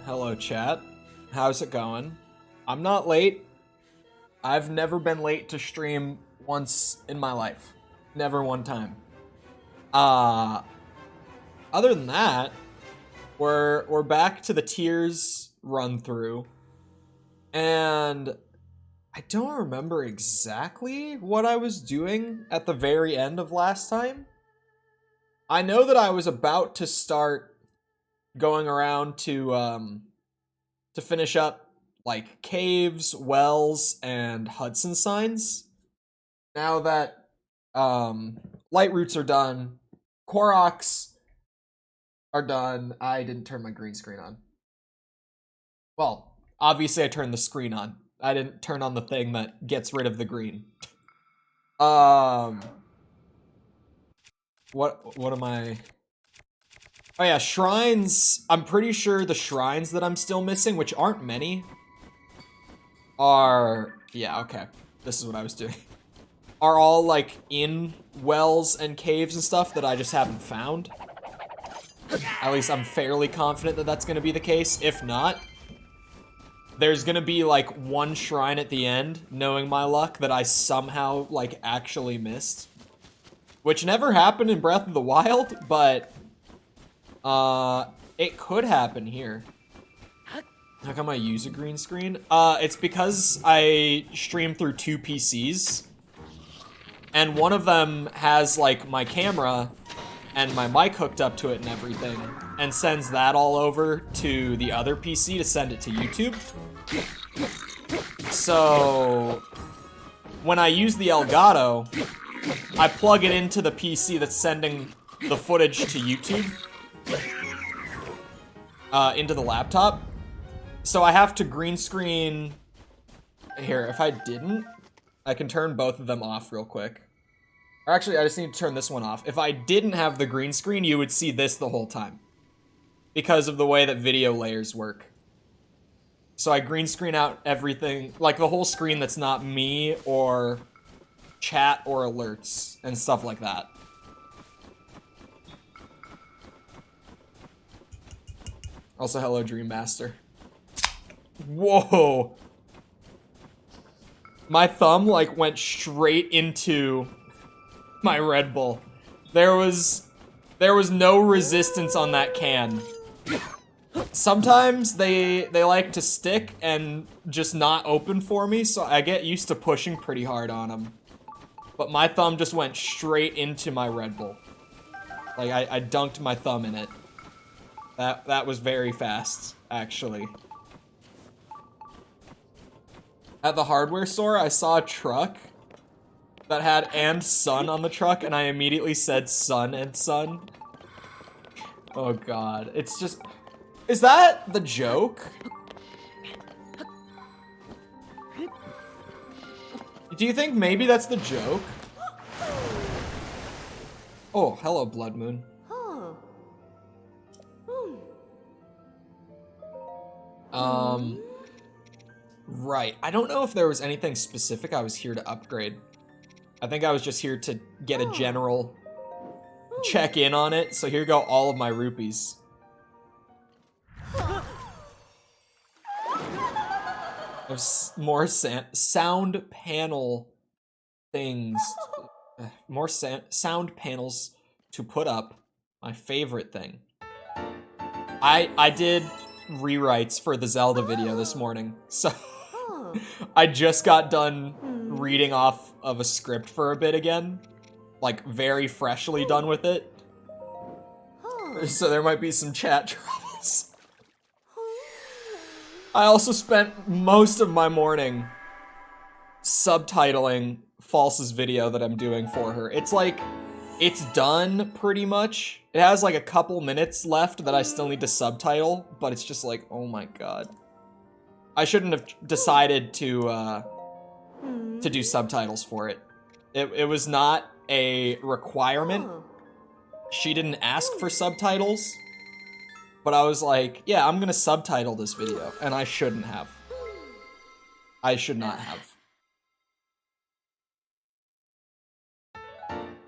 Hello, chat. How's it going? I'm not late. I've never been late to stream once in my life. Never one time. Other than that, we're back to the tiers run through. And I don't remember exactly what I was doing at the very end of last time. I know that I was about to start going around to finish up like caves, wells, and Hudson signs. Now that light roots are done, Koroks are done. I didn't turn my green screen on. Well, obviously I turned the screen on. I didn't turn on the thing that gets rid of the green. What am I? Oh yeah, shrines. I'm pretty sure the shrines that I'm still missing, which aren't many, are... Yeah, okay. This is what I was doing. Are all, like, in wells and caves and stuff that I just haven't found. At least I'm fairly confident that that's gonna be the case. If not, there's gonna be, like, one shrine at the end, knowing my luck, that I somehow, like, actually missed. Which never happened in Breath of the Wild, but... it could happen here. How come I use a green screen? It's because I stream through two PCs. And one of them has, like, my camera and my mic hooked up to it and everything. And sends that all over to the other PC to send it to YouTube. So... when I use the Elgato, I plug it into the PC that's sending the footage to YouTube. Into the laptop. So I have to green screen... Here, if I didn't, I can turn both of them off real quick. Or actually, I just need to turn this one off. If I didn't have the green screen, you would see this the whole time. Because of the way that video layers work. So I green screen out everything, like the whole screen that's not me or chat or alerts and stuff like that. Also, hello, Dream Master. Whoa! My thumb, like, went straight into my Red Bull. There was no resistance on that can. Sometimes they like to stick and just not open for me, so I get used to pushing pretty hard on them. But my thumb just went straight into my Red Bull. Like, I dunked my thumb in it. That was very fast, actually. At the hardware store, I saw a truck that had "and son" on the truck, and I immediately said "son" and "son." Oh god, it's just... Is that the joke? Do you think maybe that's the joke? Oh, hello, Blood Moon. Right. I don't know if there was anything specific I was here to upgrade. I think I was just here to get a general check-in on it, so here go all of my rupees. There's more sound panel things. More sound panels to put up. My favorite thing. I did rewrites for the Zelda video this morning, so I just got done reading off of a script for a bit again. Like, very freshly done with it. So there might be some chat troubles. I also spent most of my morning subtitling False's video that I'm doing for her. It's like, it's done pretty much. It has like a couple minutes left that I still need to subtitle, but it's just like, oh my god. I shouldn't have decided to do subtitles for it. It was not a requirement. She didn't ask for subtitles, but I was like, yeah, I'm gonna subtitle this video, and I shouldn't have. I should not have.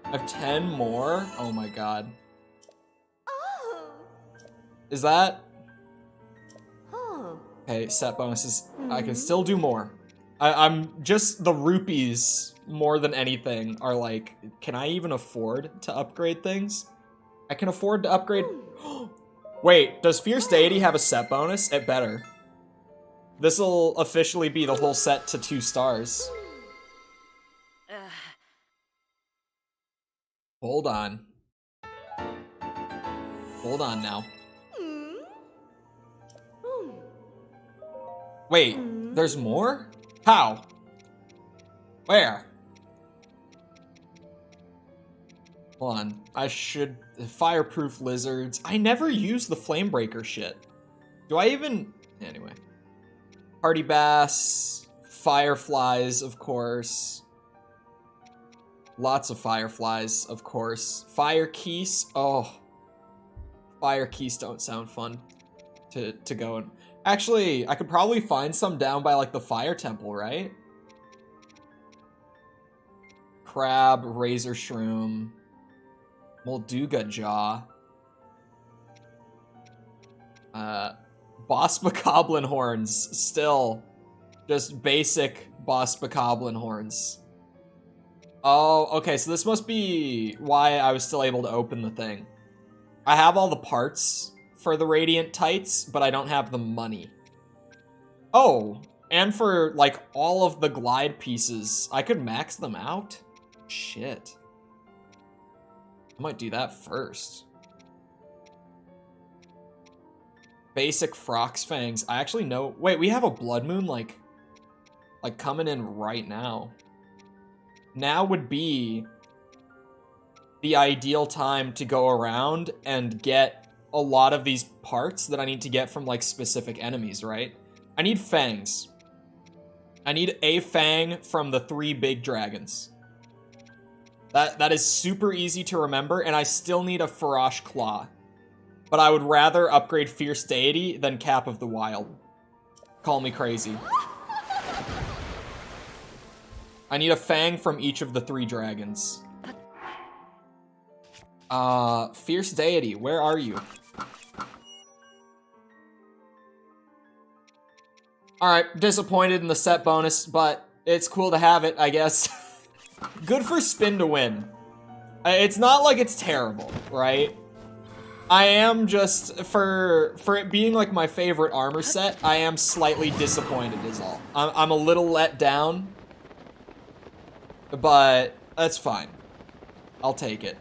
I have 10 more? Oh my god. Is that... Okay, set bonuses. I can still do more. I'm just the rupees more than anything are like, can I even afford to upgrade things? I can afford to upgrade. Wait, does Fierce Deity have a set bonus? It better. This'll officially be the whole set to 2 stars. Hold on. Hold on now. Wait, there's more? How? Where? Hold on. I should... Fireproof lizards. I never use the Flamebreaker shit. Do I even... Anyway. Party bass. Fireflies, of course. Lots of fireflies, of course. Fire keys. Oh. Fire keys don't sound fun to go in. Actually, I could probably find some down by, like, the fire temple, right? Crab, razor shroom, Molduga jaw, boss bokoblin horns, still just basic boss bokoblin horns. Oh, okay, so this must be why I was still able to open the thing. I have all the parts for the Radiant Tights, but I don't have the money. Oh, and for, like, all of the glide pieces, I could max them out? Shit. I might do that first. Basic Frox Fangs. I actually know... Wait, we have a Blood Moon, like coming in right now. Now would be the ideal time to go around and get a lot of these parts that I need to get from, like, specific enemies, right? I need fangs. I need a fang from the 3 big dragons. That is super easy to remember, and I still need a Farash Claw. But I would rather upgrade Fierce Deity than Cap of the Wild. Call me crazy. I need a fang from each of the 3 dragons. Fierce Deity, where are you? Alright, disappointed in the set bonus, but it's cool to have it, I guess. Good for Spin to win. It's not like it's terrible, right? I am just, for it being like my favorite armor set, I am slightly disappointed is all. I'm a little let down, but that's fine. I'll take it.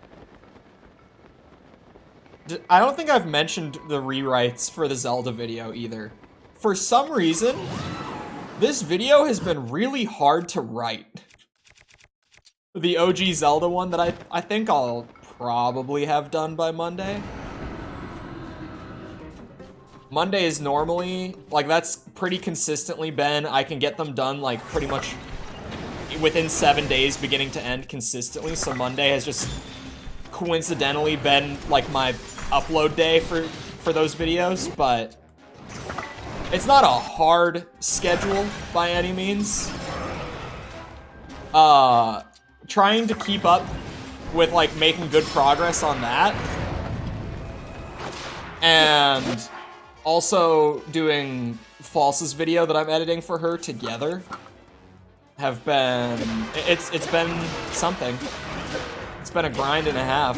I don't think I've mentioned the rewrites for the Zelda video either. For some reason, this video has been really hard to write. The OG Zelda one that I think I'll probably have done by Monday. Monday is normally, like, that's pretty consistently been, I can get them done, like, pretty much within 7 days, beginning to end consistently, so Monday has just coincidentally been, like, my upload day for those videos, but it's not a hard schedule by any means. Trying to keep up with, like, making good progress on that, and also doing False's video that I'm editing for her together have been, it's been something. It's been a grind and a half.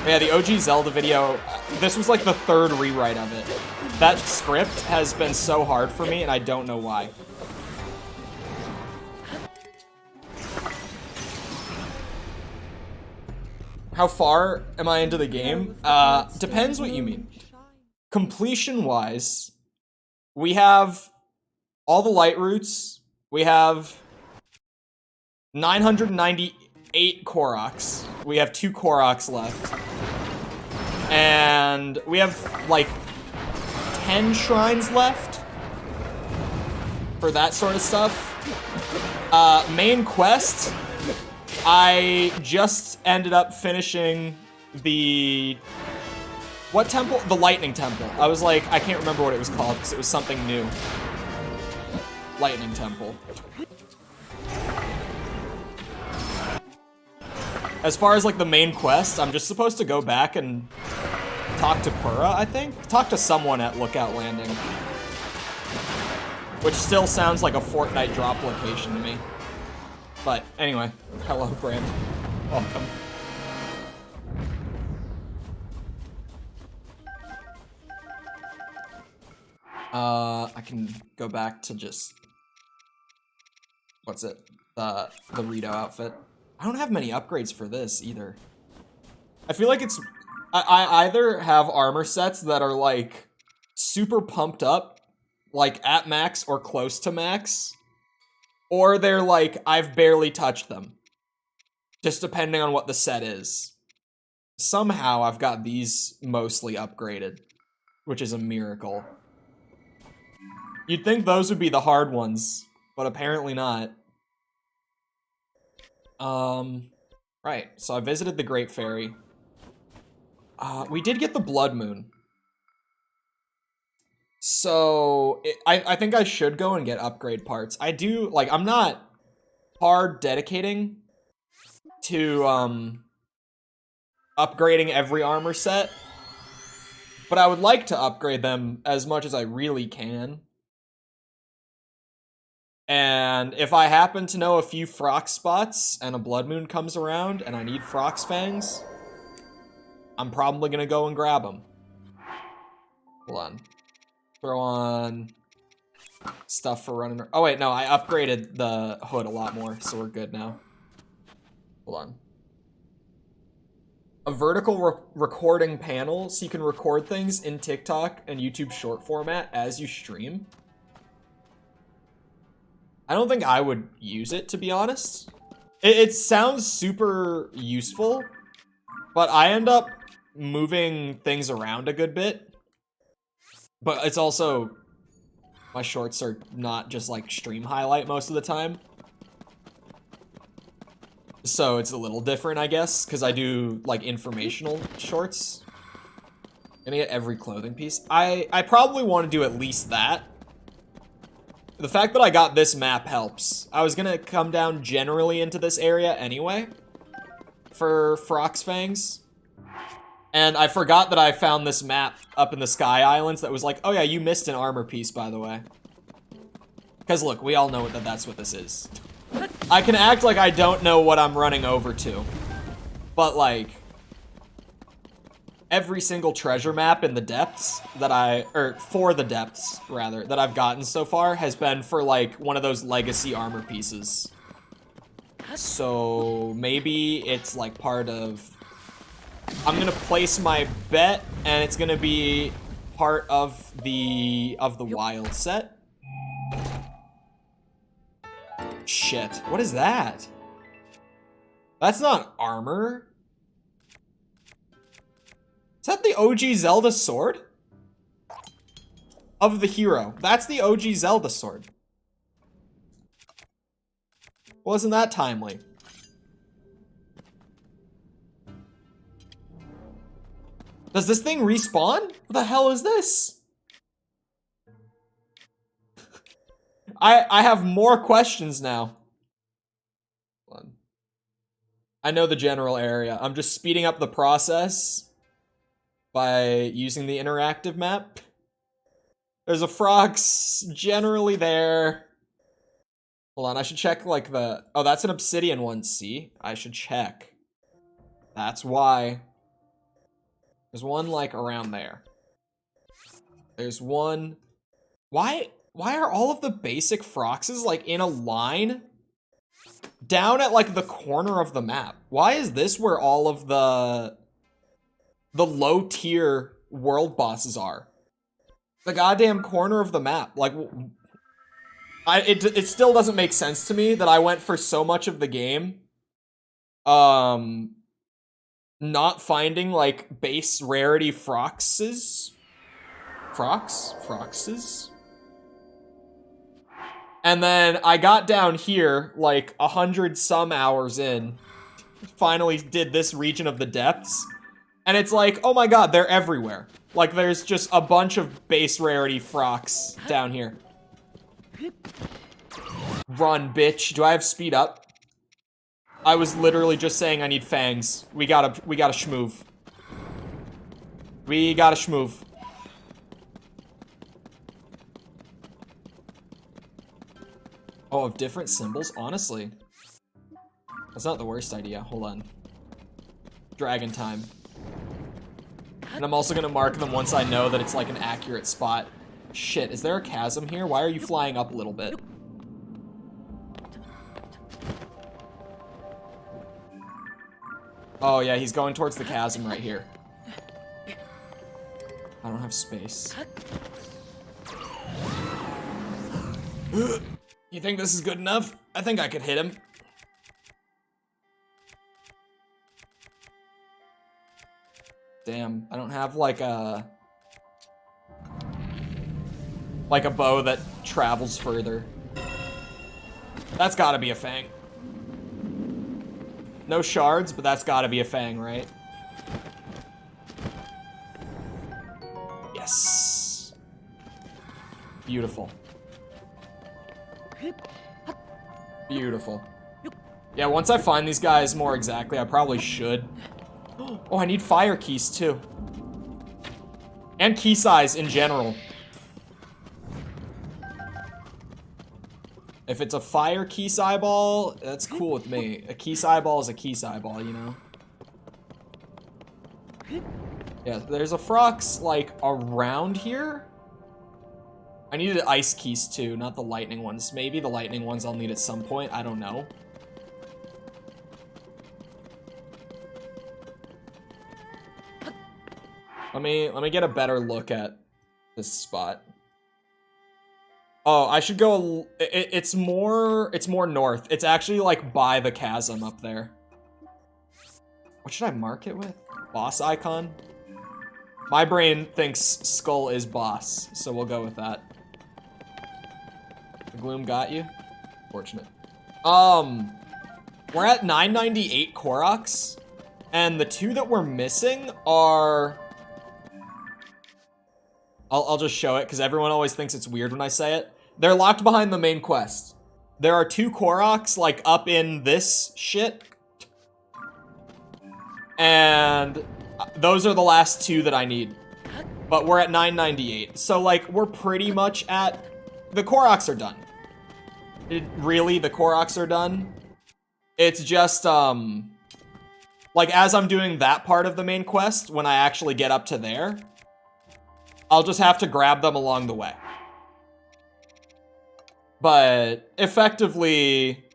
But yeah, the OG Zelda video, this was like the 3rd rewrite of it. That script has been so hard for me, and I don't know why. How far am I into the game? Depends what you mean. Completion-wise, we have all the light roots. We have 998 Koroks. We have 2 Koroks left. And we have, like, 10 shrines left for that sort of stuff. Main quest, I just ended up finishing the... What temple? The Lightning Temple. I was like, I can't remember what it was called because it was something new. Lightning Temple. As far as, like, the main quest, I'm just supposed to go back and talk to Pura, I think? Talk to someone at Lookout Landing. Which still sounds like a Fortnite drop location to me. But anyway, hello, Brand. Welcome. I can go back to just... What's it? The Rito outfit. I don't have many upgrades for this either. I feel like it's... I either have armor sets that are like super pumped up, like at max or close to max, or they're like, I've barely touched them. Just depending on what the set is. Somehow I've got these mostly upgraded, which is a miracle. You'd think those would be the hard ones, but apparently not. Right, so I visited the Great Fairy. We did get the Blood Moon. So, I think I should go and get upgrade parts. I do, like, I'm not hard dedicating to, upgrading every armor set. But I would like to upgrade them as much as I really can. And if I happen to know a few Frox spots and a Blood Moon comes around and I need Frox Fangs, I'm probably gonna go and grab them. Hold on. Throw on stuff for running. Oh wait, no, I upgraded the hood a lot more, so we're good now. Hold on. A vertical recording panel, so you can record things in TikTok and YouTube short format as you stream. I don't think I would use it, to be honest. It sounds super useful, but I end up moving things around a good bit. But it's also, my shorts are not just like stream highlight most of the time. So it's a little different, I guess, because I do like informational shorts. Gonna get every clothing piece. I probably want to do at least that. The fact that I got this map helps. I was gonna come down generally into this area anyway for Frox Fangs. And I forgot that I found this map up in the Sky Islands that was like, oh yeah, you missed an armor piece, by the way. Because look, we all know that that's what this is. I can act like I don't know what I'm running over to. But like, every single treasure map in the depths that for the depths, rather, that I've gotten so far has been for like one of those legacy armor pieces. So maybe it's like part of... I'm gonna place my bet, and it's gonna be part of the wild set. Shit, what is that? That's not armor. Is that the OG Zelda sword? Of the hero. That's the OG Zelda sword. Wasn't that timely? Does this thing respawn? What the hell is this? I have more questions now. Hold on. I know the general area. I'm just speeding up the process by using the interactive map. There's a Frox generally there. Hold on, I should check like the... Oh, that's an obsidian one, see? I should check. That's why. There's one like around there. There's one... Why are all of the basic Froxes like in a line down at like the corner of the map? Why is this where all of the low tier world bosses are? The goddamn corner of the map. Like, it still doesn't make sense to me that I went for so much of the game not finding like base rarity Froxes. Froxes? And then I got down here, like 100 some hours in, finally did this region of the depths, and it's like, oh my god, they're everywhere. Like, there's just a bunch of base rarity Frox down here. Run, bitch. Do I have speed up? I was literally just saying I need fangs. We gotta shmove. We gotta shmove. Oh, of different symbols? Honestly. That's not the worst idea. Hold on. Dragon time. And I'm also gonna mark them once I know that it's like an accurate spot. Shit, is there a chasm here? Why are you flying up a little bit? Oh yeah, he's going towards the chasm right here. I don't have space. You think this is good enough? I think I could hit him. Damn, I don't have like a bow that travels further. That's gotta be a fang. No shards, but that's gotta be a fang, right? Yes. Beautiful. Beautiful. Yeah, once I find these guys more exactly, I probably should. Oh, I need fire keys too. And key size in general. If it's a fire keys eyeball, that's cool with me. A keys eyeball is a keys eyeball, you know? Yeah, there's a Frox, like, around here. I needed ice keys too, not the lightning ones. Maybe the lightning ones I'll need at some point, I don't know. Let me get a better look at this spot. Oh, I should go. It's more north. It's actually like by the chasm up there. What should I mark it with? Boss icon? My brain thinks skull is boss, so we'll go with that. The gloom got you? Fortunate. We're at 998 Koroks, and the two that we're missing are... I'll just show it, because everyone always thinks it's weird when I say it. They're locked behind the main quest. There are 2 Koroks, like, up in this shit. And those are the last 2 that I need. But we're at 998. So, like, we're pretty much at... The Koroks are done. Really, the Koroks are done. It's just, like, as I'm doing that part of the main quest, when I actually get up to there... I'll just have to grab them along the way. But effectively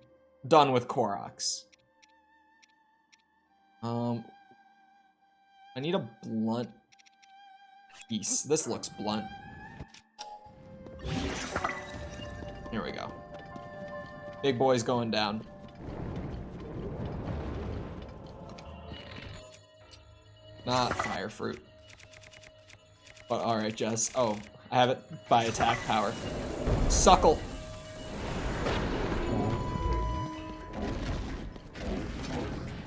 done with Koroks. I need a blunt piece. This looks blunt. Here we go. Big boy's going down. Not fire fruit. But alright, Jess. Oh, I have it by attack power. Suckle.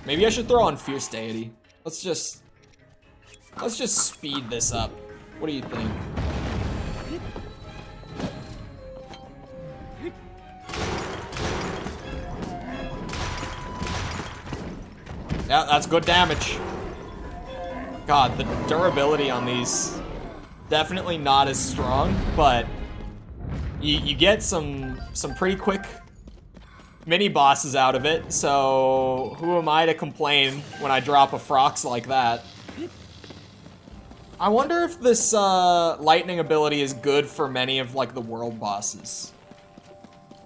Maybe I should throw on Fierce Deity. Let's just speed this up. What do you think? Yeah, that's good damage. God, the durability on these... Definitely not as strong, but you get some pretty quick mini bosses out of it, so who am I to complain when I drop a Frox like that? I wonder if this lightning ability is good for many of like the world bosses.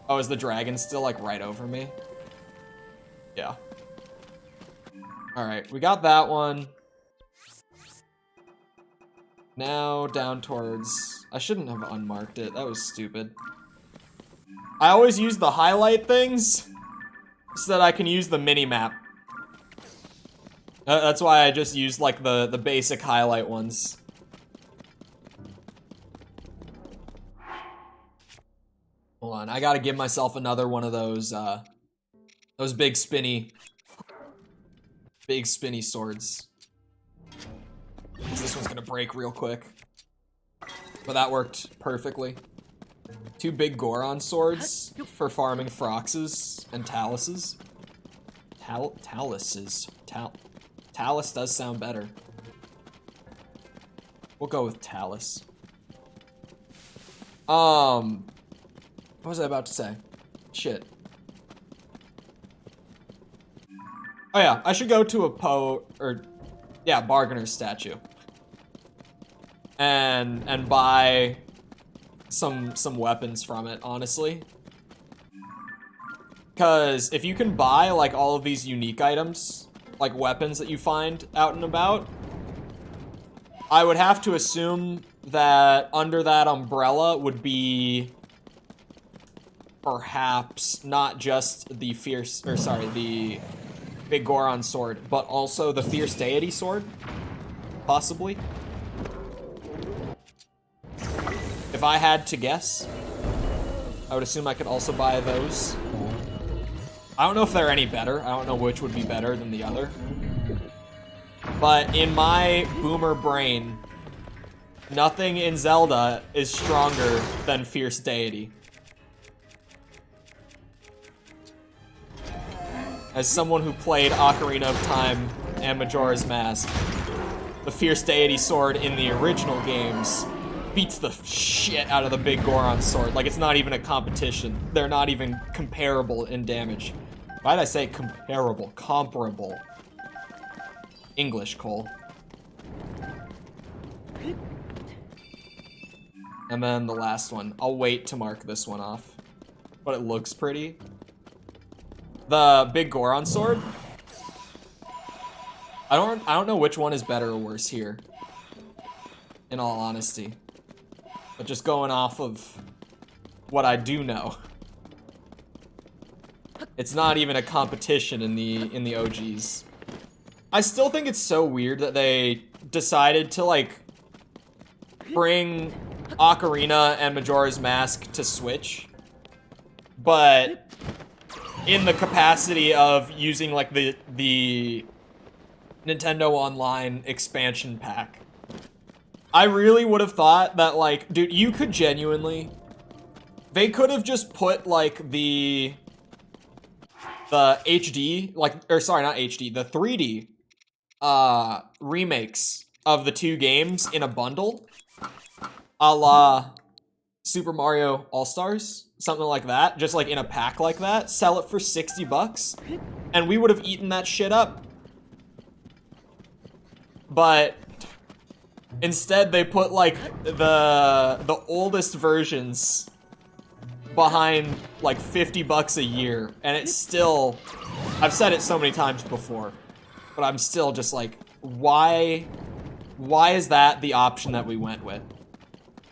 Oh, is the dragon still like right over me? Yeah. Alright, we got that one. Now down towards... I shouldn't have unmarked it. That was stupid. I always use the highlight things so that I can use the mini-map. That's why I just use like the basic highlight ones. Hold on, I gotta give myself another one of those big spinny swords. This one's gonna break real quick. But that worked perfectly. 2 big Goron swords for farming Froxes and Taluses. Taluses. Talus does sound better. We'll go with Talus. What was I about to say? Shit. Oh yeah, I should go to a bargainer's statue. And buy some weapons from it, honestly. Cause if you can buy like all of these unique items, like weapons that you find out and about, I would have to assume that under that umbrella would be perhaps not just the the Big Goron sword, but also the Fierce Deity sword, possibly. If I had to guess, I would assume I could also buy those. I don't know if they're any better. I don't know which would be better than the other. But in my boomer brain, nothing in Zelda is stronger than Fierce Deity. As someone who played Ocarina of Time and Majora's Mask, the Fierce Deity sword in the original games beats the shit out of the Big Goron sword. Like, it's not even a competition. They're not even comparable in damage. Why did I say comparable? Comparable. English, Cole. And then the last one. I'll wait to mark this one off. But it looks pretty. The Big Goron sword. I don't know which one is better or worse here. In all honesty. But just going off of what I do know. It's not even a competition in the OGs. I still think it's so weird that they decided to like bring Ocarina and Majora's Mask to Switch, but in the capacity of using like the Nintendo Online expansion pack. I really would have thought that, like, dude, you could genuinely, they could have just put like the HD, like, or sorry, not HD, the 3D remakes of the two games in a bundle, a la Super Mario All-Stars, something like that, just like in a pack like that, sell it for 60 bucks, and we would have eaten that shit up. But instead they put like the oldest versions behind like 50 bucks a year, and it's still, I've said it so many times before, but I'm still just like, why is that the option that we went with?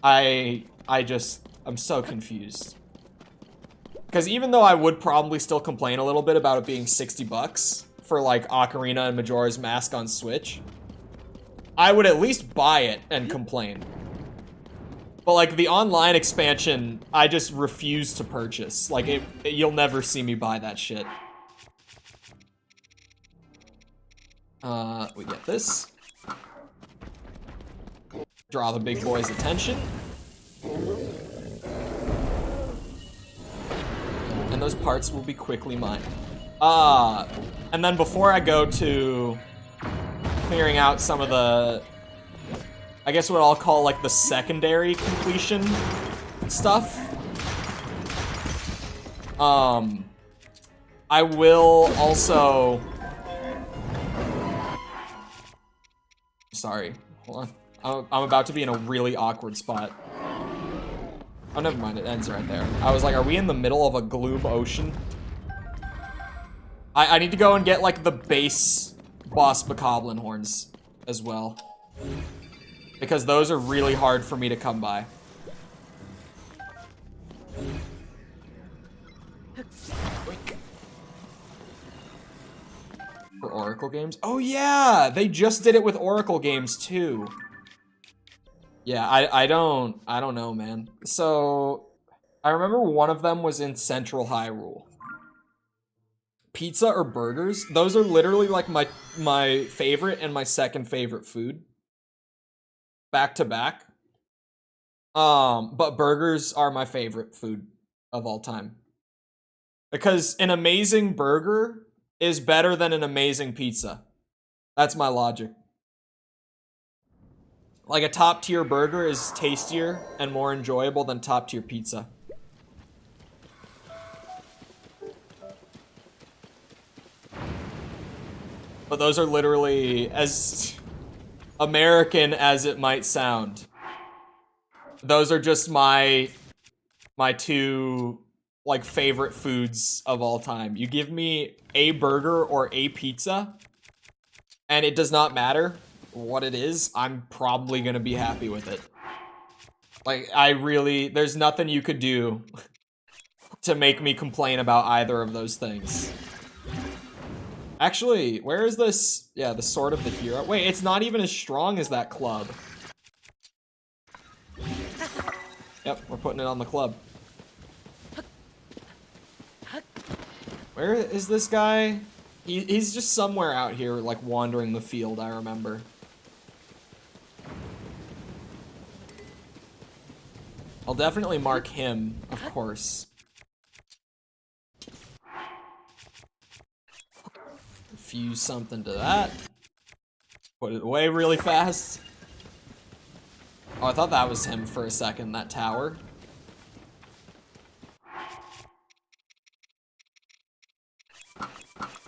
I'm so confused. Because even though I would probably still complain a little bit about it being 60 bucks for like Ocarina and Majora's Mask on Switch, I would at least buy it and complain. But like the online expansion, I just refuse to purchase. Like you'll never see me buy that shit. We get this. Draw the big boy's attention. And those parts will be quickly mine. And then before I go to clearing out some of the, I guess what I'll call like the secondary completion stuff, I will also, sorry, hold on. I'm about to be in a really awkward spot. Oh, never mind, it ends right there. I was like, are we in the middle of a gloom ocean? I need to go and get like the base boss bokoblin horns as well, because those are really hard for me to come by. For Oracle games? Oh yeah, they just did it with Oracle games too. Yeah, I don't know, man. So I remember one of them was in Central Hyrule. Pizza or burgers? Those are literally like my favorite and my second favorite food. Back to back. But burgers are my favorite food of all time. Because an amazing burger is better than an amazing pizza. That's my logic. Like a top tier burger is tastier and more enjoyable than top tier pizza. But those are literally as American as it might sound. Those are just my two like favorite foods of all time. You give me a burger or a pizza, and it does not matter what it is, I'm probably gonna be happy with it. Like, there's nothing you could do to make me complain about either of those things. Actually, where is this? Yeah, the Sword of the Hero. Wait, it's not even as strong as that club. Yep, we're putting it on the club. Where is this guy? He's just somewhere out here, like, wandering the field, I remember. I'll definitely mark him, of course. Fuse something to that. Put it away really fast. Oh, I thought that was him for a second, that tower.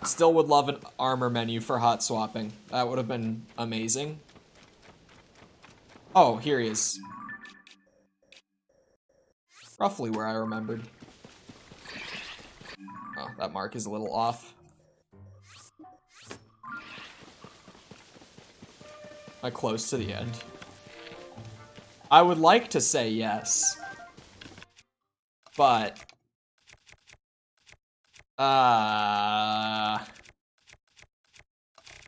Still would love an armor menu for hot swapping. That would have been amazing. Oh, here he is. Roughly where I remembered. Oh, that mark is a little off. Am I close to the end? I would like to say yes. But...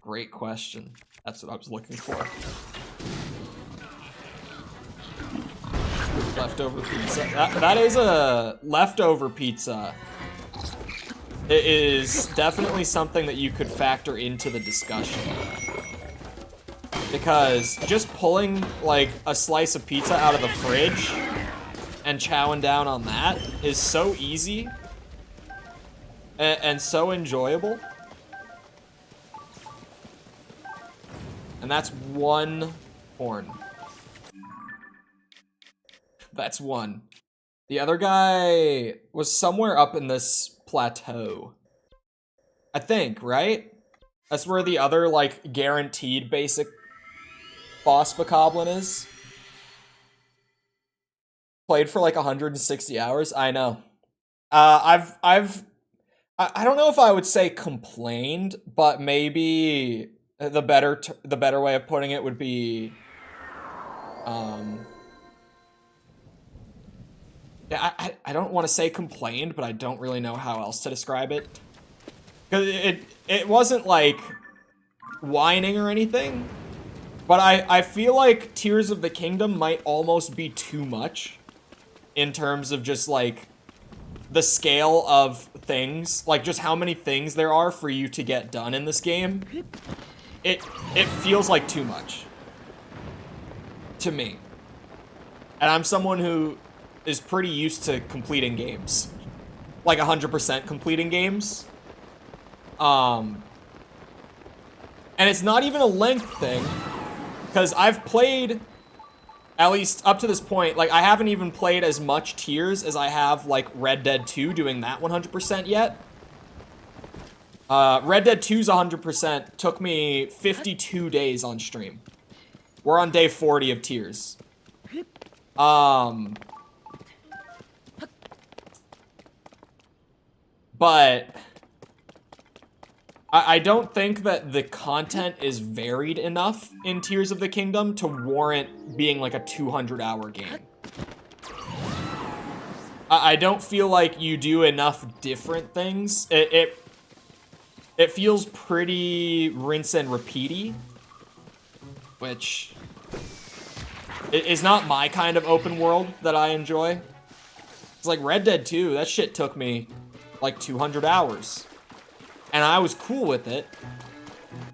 great question. That's what I was looking for. Leftover pizza. That is a leftover pizza. It is definitely something that you could factor into the discussion. Because just pulling, like, a slice of pizza out of the fridge and chowing down on that is so easy and so enjoyable. And that's one horn. That's one. The other guy was somewhere up in this plateau. I think, right? That's where the other, like, guaranteed basic boss bokoblin is. Played for like 160 hours. I know. I don't know if I would say complained, but maybe the better way of putting it would be, yeah, I don't want to say complained, but I don't really know how else to describe it. Because it wasn't like whining or anything, but I feel like Tears of the Kingdom might almost be too much in terms of just like the scale of things, like just how many things there are for you to get done in this game. It feels like too much to me. And I'm someone who is pretty used to completing games. Like 100% completing games. And it's not even a length thing, because I've played, at least up to this point, like I haven't even played as much Tears as I have like Red Dead 2 doing that 100% yet. Red Dead 2's 100% took me 52 days on stream. We're on day 40 of Tears. But I don't think that the content is varied enough in Tears of the Kingdom to warrant being like a 200-hour game. I don't feel like you do enough different things. It feels pretty rinse and repeaty, which is not my kind of open world that I enjoy. It's like Red Dead 2, that shit took me like 200 hours. And I was cool with it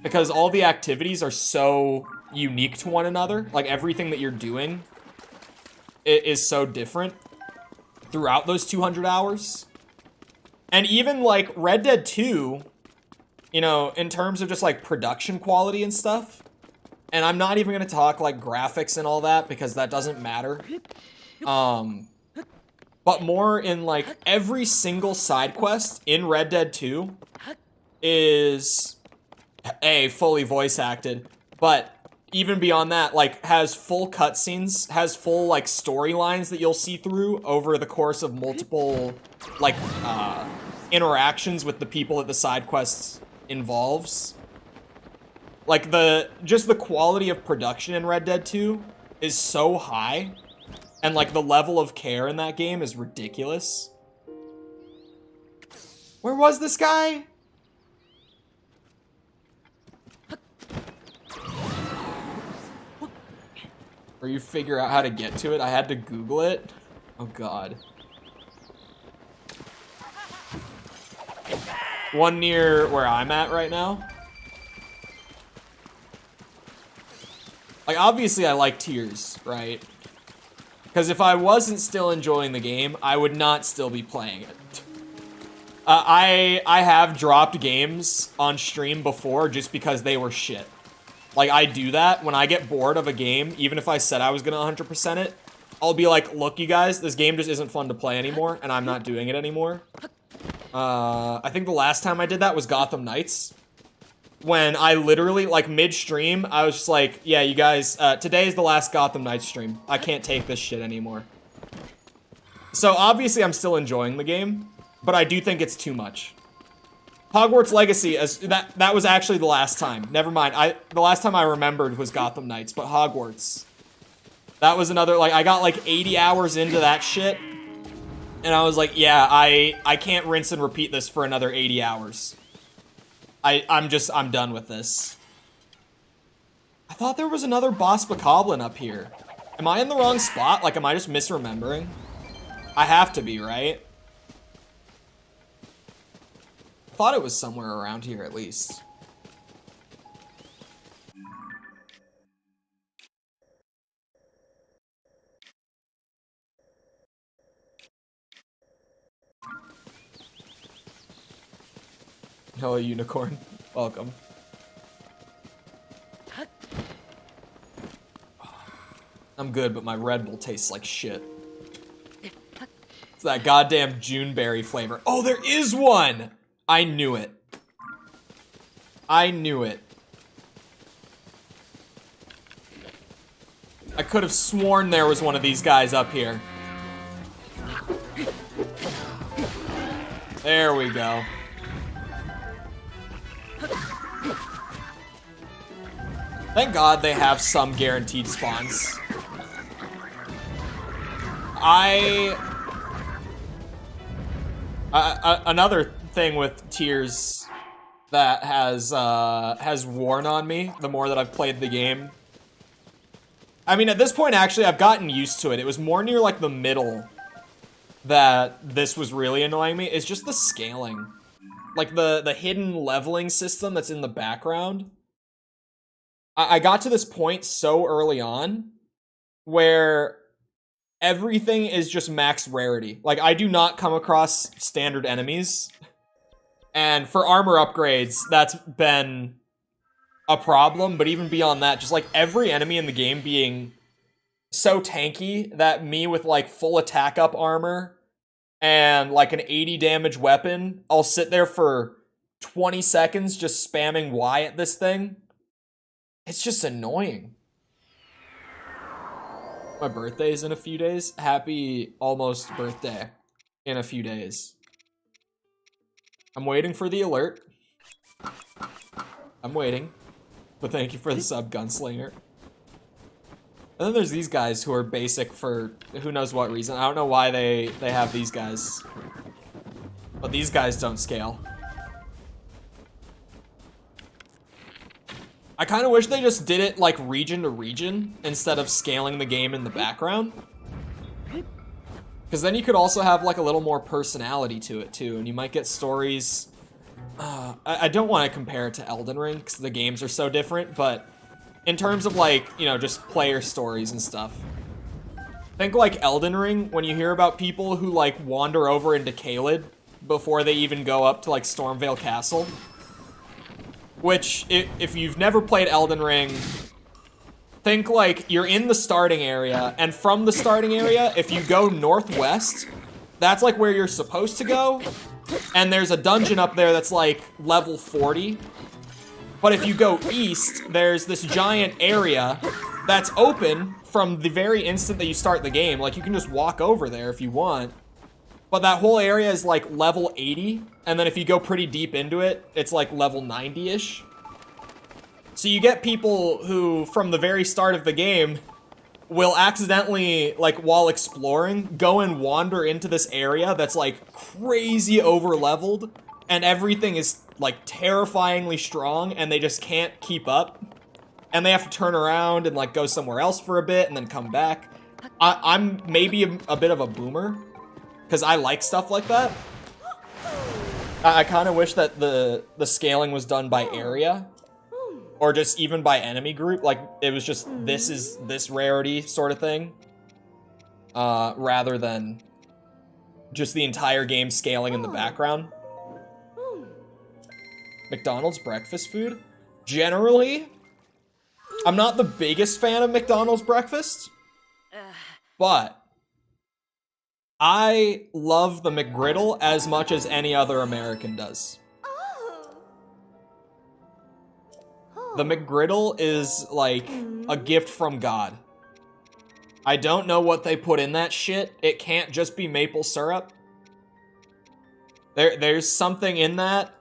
because all the activities are so unique to one another. Like everything that you're doing is so different throughout those 200 hours. And even like Red Dead 2, you know, in terms of just like production quality and stuff, and I'm not even going to talk like graphics and all that because that doesn't matter. But more in like every single side quest in Red Dead 2 is fully voice acted, but even beyond that, like, has full cutscenes, has full, like, storylines that you'll see through over the course of multiple, like, interactions with the people that the side quests involves. Like, just the quality of production in Red Dead 2 is so high, and, like, the level of care in that game is ridiculous. Where was this guy? Or you figure out how to get to it? I had to Google it. Oh god. One near where I'm at right now. Like, obviously I like tiers, right? Because if I wasn't still enjoying the game, I would not still be playing it. I have dropped games on stream before just because they were shit. Like, I do that when I get bored of a game, even if I said I was gonna 100% it, I'll be like, look, you guys, this game just isn't fun to play anymore, and I'm not doing it anymore. I think the last time I did that was Gotham Knights. When I literally, like, mid-stream, I was just like, yeah, you guys, today is the last Gotham Knights stream. I can't take this shit anymore. So, obviously, I'm still enjoying the game, but I do think it's too much. Hogwarts Legacy, that was actually the last time. Never mind. The last time I remembered was Gotham Knights, but Hogwarts. That was another, like, I got like 80 hours into that shit. And I was like, yeah, I can't rinse and repeat this for another 80 hours. I'm done with this. I thought there was another boss bokoblin up here. Am I in the wrong spot? Like, am I just misremembering? I have to be, right? Thought it was somewhere around here at least. Hello, unicorn. Welcome. I'm good, but my Red Bull tastes like shit. It's that goddamn Juneberry flavor. Oh, there is one! I knew it. I knew it. I could have sworn there was one of these guys up here. There we go. Thank God they have some guaranteed spawns. Another thing with tiers that has worn on me the more that I've played the game. I mean, at this point, actually, I've gotten used to it. It was more near, like, the middle that this was really annoying me. It's just the scaling. Like, the hidden leveling system that's in the background. I got to this point so early on where everything is just max rarity. Like, I do not come across standard enemies. And for armor upgrades, that's been a problem, but even beyond that, just like every enemy in the game being so tanky that me with like full attack up armor and like an 80 damage weapon, I'll sit there for 20 seconds just spamming Y at this thing. It's just annoying. My birthday is in a few days. Happy almost birthday in a few days. I'm waiting for the alert. I'm waiting. But thank you for the sub, Gunslinger. And then there's these guys who are basic for who knows what reason. I don't know why they have these guys. But these guys don't scale. I kind of wish they just did it like region to region instead of scaling the game in the background. Because then you could also have like a little more personality to it too, and you might get stories. I don't want to compare it to Elden Ring because the games are so different, but in terms of like, you know, just player stories and stuff. Think like Elden Ring, when you hear about people who like wander over into Caelid before they even go up to like Stormvale Castle. Which, if you've never played Elden Ring, think like you're in the starting area, and from the starting area, if you go northwest, that's like where you're supposed to go, and there's a dungeon up there that's like level 40, But if you go east, there's this giant area that's open from the very instant that you start the game. Like, you can just walk over there if you want. But that whole area is like level 80, and then if you go pretty deep into it, it's like level 90-ish. So you get people who, from the very start of the game, will accidentally, like, while exploring, go and wander into this area that's like crazy over-leveled, and everything is like terrifyingly strong, and they just can't keep up. And they have to turn around and like go somewhere else for a bit and then come back. I'm maybe a bit of a boomer, because I like stuff like that. I kind of wish that the scaling was done by area, or just even by enemy group. Like, it was just, this is this rarity sort of thing, rather than just the entire game scaling in the background. McDonald's breakfast food? Generally, I'm not the biggest fan of McDonald's breakfast, but I love the McGriddle as much as any other American does. The McGriddle is like a gift from God. I don't know what they put in that shit. It can't just be maple syrup. There's something in that.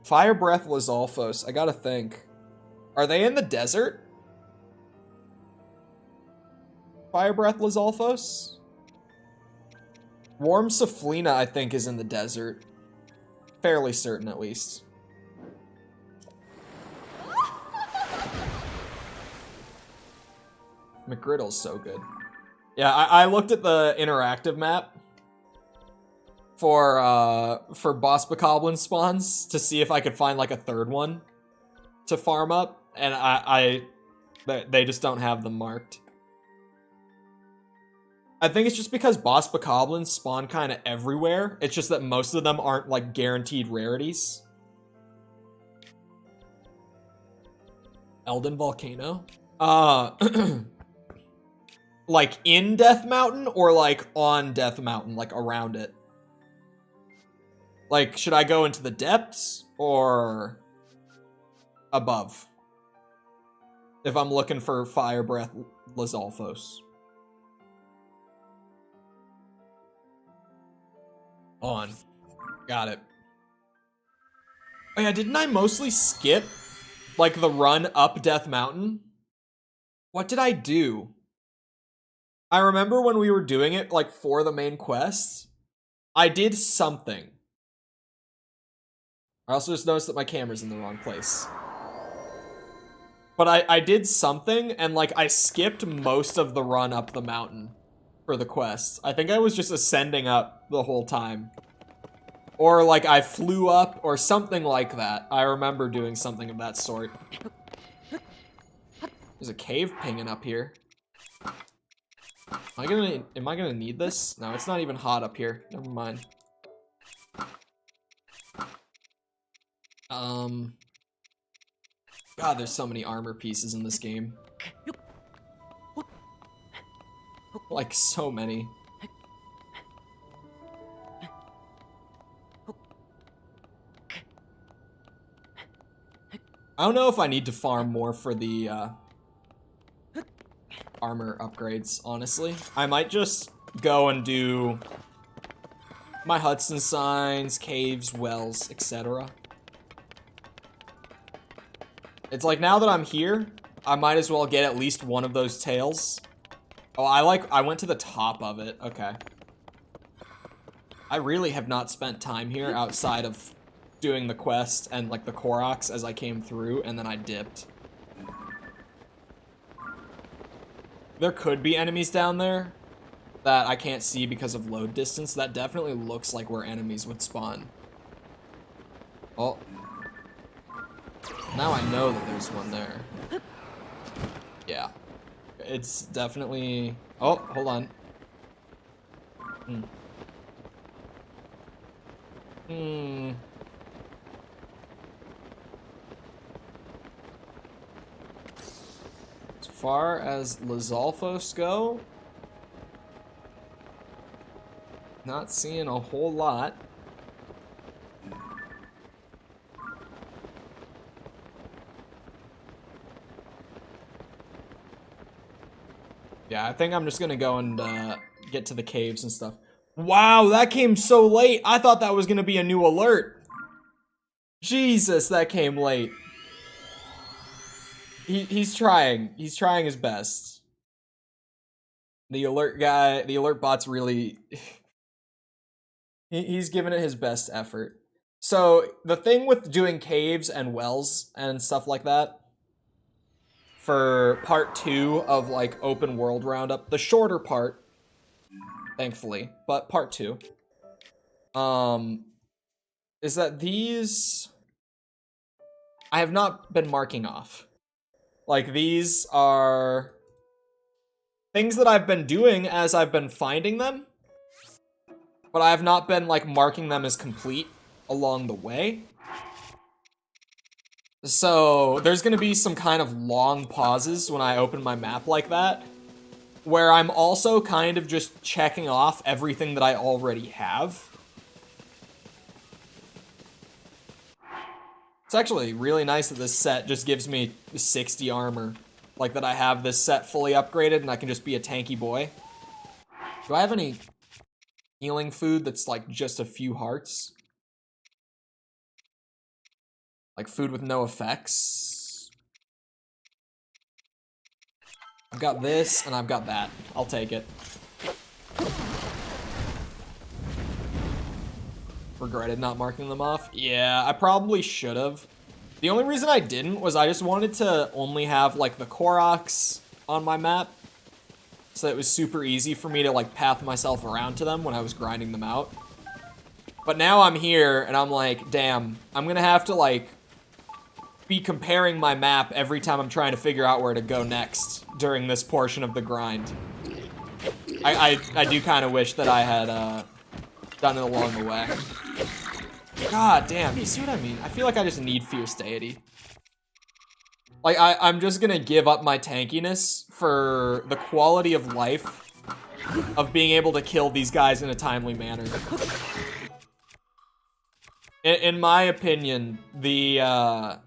Fire Breath Lizalfos, I gotta think. Are they in the desert? Fire Breath Lizalfos? Warm Saflina, I think, is in the desert. Fairly certain, at least. McGriddle's so good. Yeah, I looked at the interactive map for Boss Bokoblin spawns to see if I could find like a third one to farm up, and they just don't have them marked. I think it's just because Boss Bokoblins spawn kind of everywhere. It's just that most of them aren't like guaranteed rarities. Elden Volcano? Like in Death Mountain or like on Death Mountain, like around it? Like, should I go into the depths or above? If I'm looking for Fire Breath Lizalfos. On. Got it. Oh yeah, didn't I mostly skip like the run up Death Mountain? What did I do? I remember when we were doing it like for the main quest, I did something. I also just noticed that my camera's in the wrong place. But I did something, and like I skipped most of the run up the mountain for the quest. I think I was just ascending up the whole time. Or like I flew up or something like that. I remember doing something of that sort. There's a cave pinging up here. Am I gonna need this? No, it's not even hot up here. Never mind. God, there's so many armor pieces in this game. Like, so many. I don't know if I need to farm more for the, armor upgrades, honestly. I might just go and do my Hudson signs, caves, wells, etc. It's like, now that I'm here, I might as well get at least one of those tails. Oh, I went to the top of it. Okay. I really have not spent time here outside of doing the quest and like the Koroks as I came through, and then I dipped. There could be enemies down there that I can't see because of load distance. That definitely looks like where enemies would spawn. Oh. Now I know that there's one there. Yeah. It's definitely... Oh, hold on. As far as Lizalfos go, not seeing a whole lot. Yeah, I think I'm just gonna go and get to the caves and stuff. Wow, that came so late. I thought that was gonna be a new alert. Jesus, that came late. He's trying. He's trying his best. The alert guy, the alert bot's really... he's given it his best effort. So, the thing with doing caves and wells and stuff like that, for part 2 of, like, open world roundup, the shorter part, thankfully, but part 2, is that these... I have not been marking off. Like, these are things that I've been doing as I've been finding them, but I have not been, like, marking them as complete along the way. So, there's gonna be some kind of long pauses when I open my map like that, where I'm also kind of just checking off everything that I already have. It's actually really nice that this set just gives me 60 armor. Like that I have this set fully upgraded and I can just be a tanky boy. Do I have any healing food that's like just a few hearts? Like food with no effects? I've got this and I've got that. I'll take it. Regretted not marking them off? Yeah, I probably should have. The only reason I didn't was I just wanted to only have, like, the Koroks on my map. So it was super easy for me to, like, path myself around to them when I was grinding them out. But now I'm here, and I'm like, damn, I'm gonna have to, like, be comparing my map every time I'm trying to figure out where to go next during this portion of the grind. I do kind of wish that I had, done it along the way. God damn, you see what I mean? I feel like I just need fierce deity. Like, I'm just gonna give up my tankiness for the quality of life of being able to kill these guys in a timely manner. In my opinion, the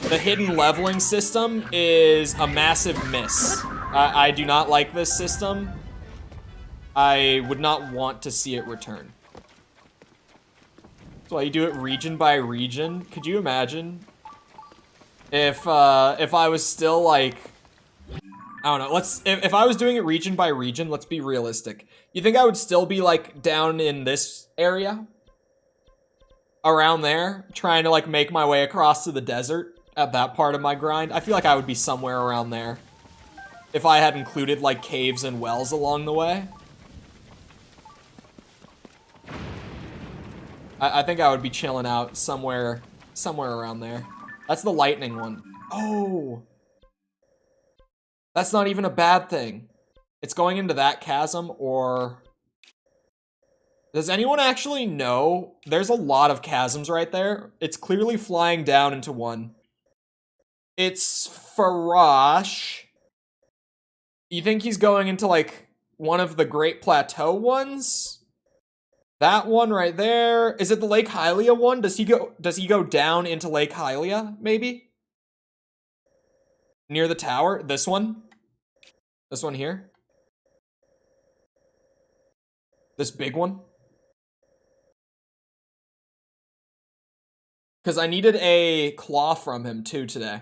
hidden leveling system is a massive miss. I do not like this system. I would not want to see it return. That's why you do it region by region. Could you imagine if I was still like, I don't know, if I was doing it region by region, let's be realistic. You think I would still be like down in this area? Around there, trying to like make my way across to the desert at that part of my grind? I feel like I would be somewhere around there if I had included like caves and wells along the way. I think I would be chilling out somewhere around there. That's the lightning one. Oh! That's not even a bad thing. It's going into that chasm, or... Does anyone actually know? There's a lot of chasms right there. It's clearly flying down into one. It's Farash. You think he's going into, like, one of the Great Plateau ones? That one right there. Is it the Lake Hylia one? Does he go down into Lake Hylia, maybe? Near the tower? This one? This one here? This big one? Because I needed a claw from him too today.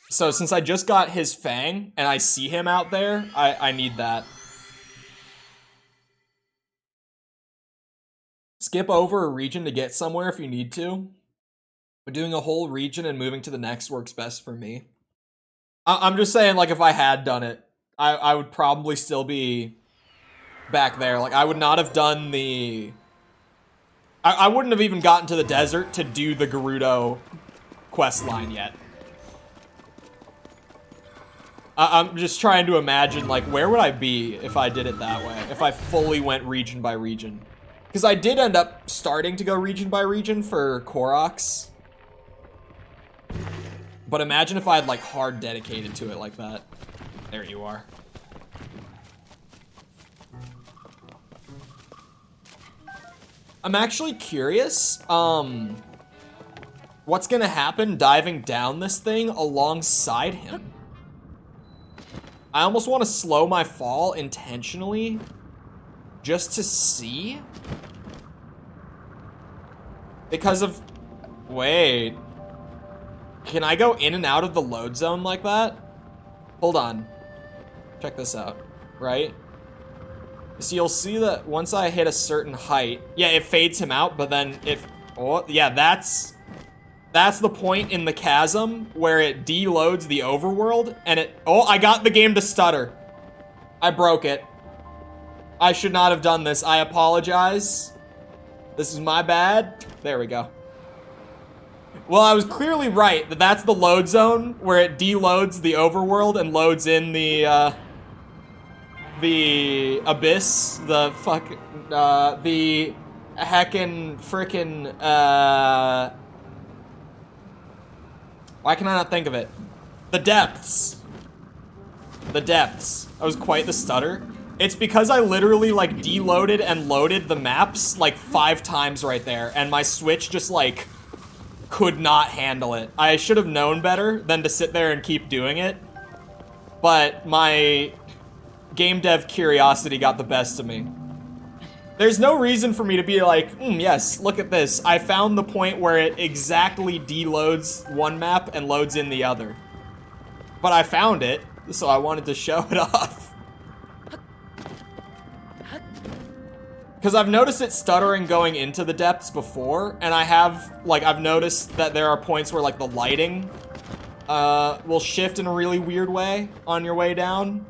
So since I just got his fang and I see him out there, I need that. Skip over a region to get somewhere if you need to. But doing a whole region and moving to the next works best for me. I'm just saying, like, if I had done it, I would probably still be back there. Like, I would not have done the... I wouldn't have even gotten to the desert to do the Gerudo quest line yet. I'm just trying to imagine, like, where would I be if I did it that way? If I fully went region by region. Because I did end up starting to go region by region for Koroks. But imagine if I had, like, hard dedicated to it like that. There you are. I'm actually curious, what's gonna happen diving down this thing alongside him? I almost want to slow my fall intentionally just to see. Because of... Wait. Can I go in and out of the load zone like that? Hold on. Check this out. Right? So you'll see that once I hit a certain height... Yeah, it fades him out, but then if... Oh, yeah, that's the point in the chasm where it deloads the overworld, and it... Oh, I got the game to stutter. I broke it. I should not have done this. I apologize. This is my bad. There we go. Well, I was clearly right that that's the load zone where it deloads the overworld and loads in the abyss, the heckin' frickin', why can I not think of it? The depths. The depths. That was quite the stutter. It's because I literally, like, deloaded and loaded the maps, like, 5 times right there, and my Switch just, like, could not handle it. I should have known better than to sit there and keep doing it, but my game dev curiosity got the best of me. There's no reason for me to be like, yes, look at this. I found the point where it exactly deloads one map and loads in the other. But I found it, so I wanted to show it off. Because I've noticed it stuttering going into the depths before, and I've noticed that there are points where, like, the lighting will shift in a really weird way on your way down.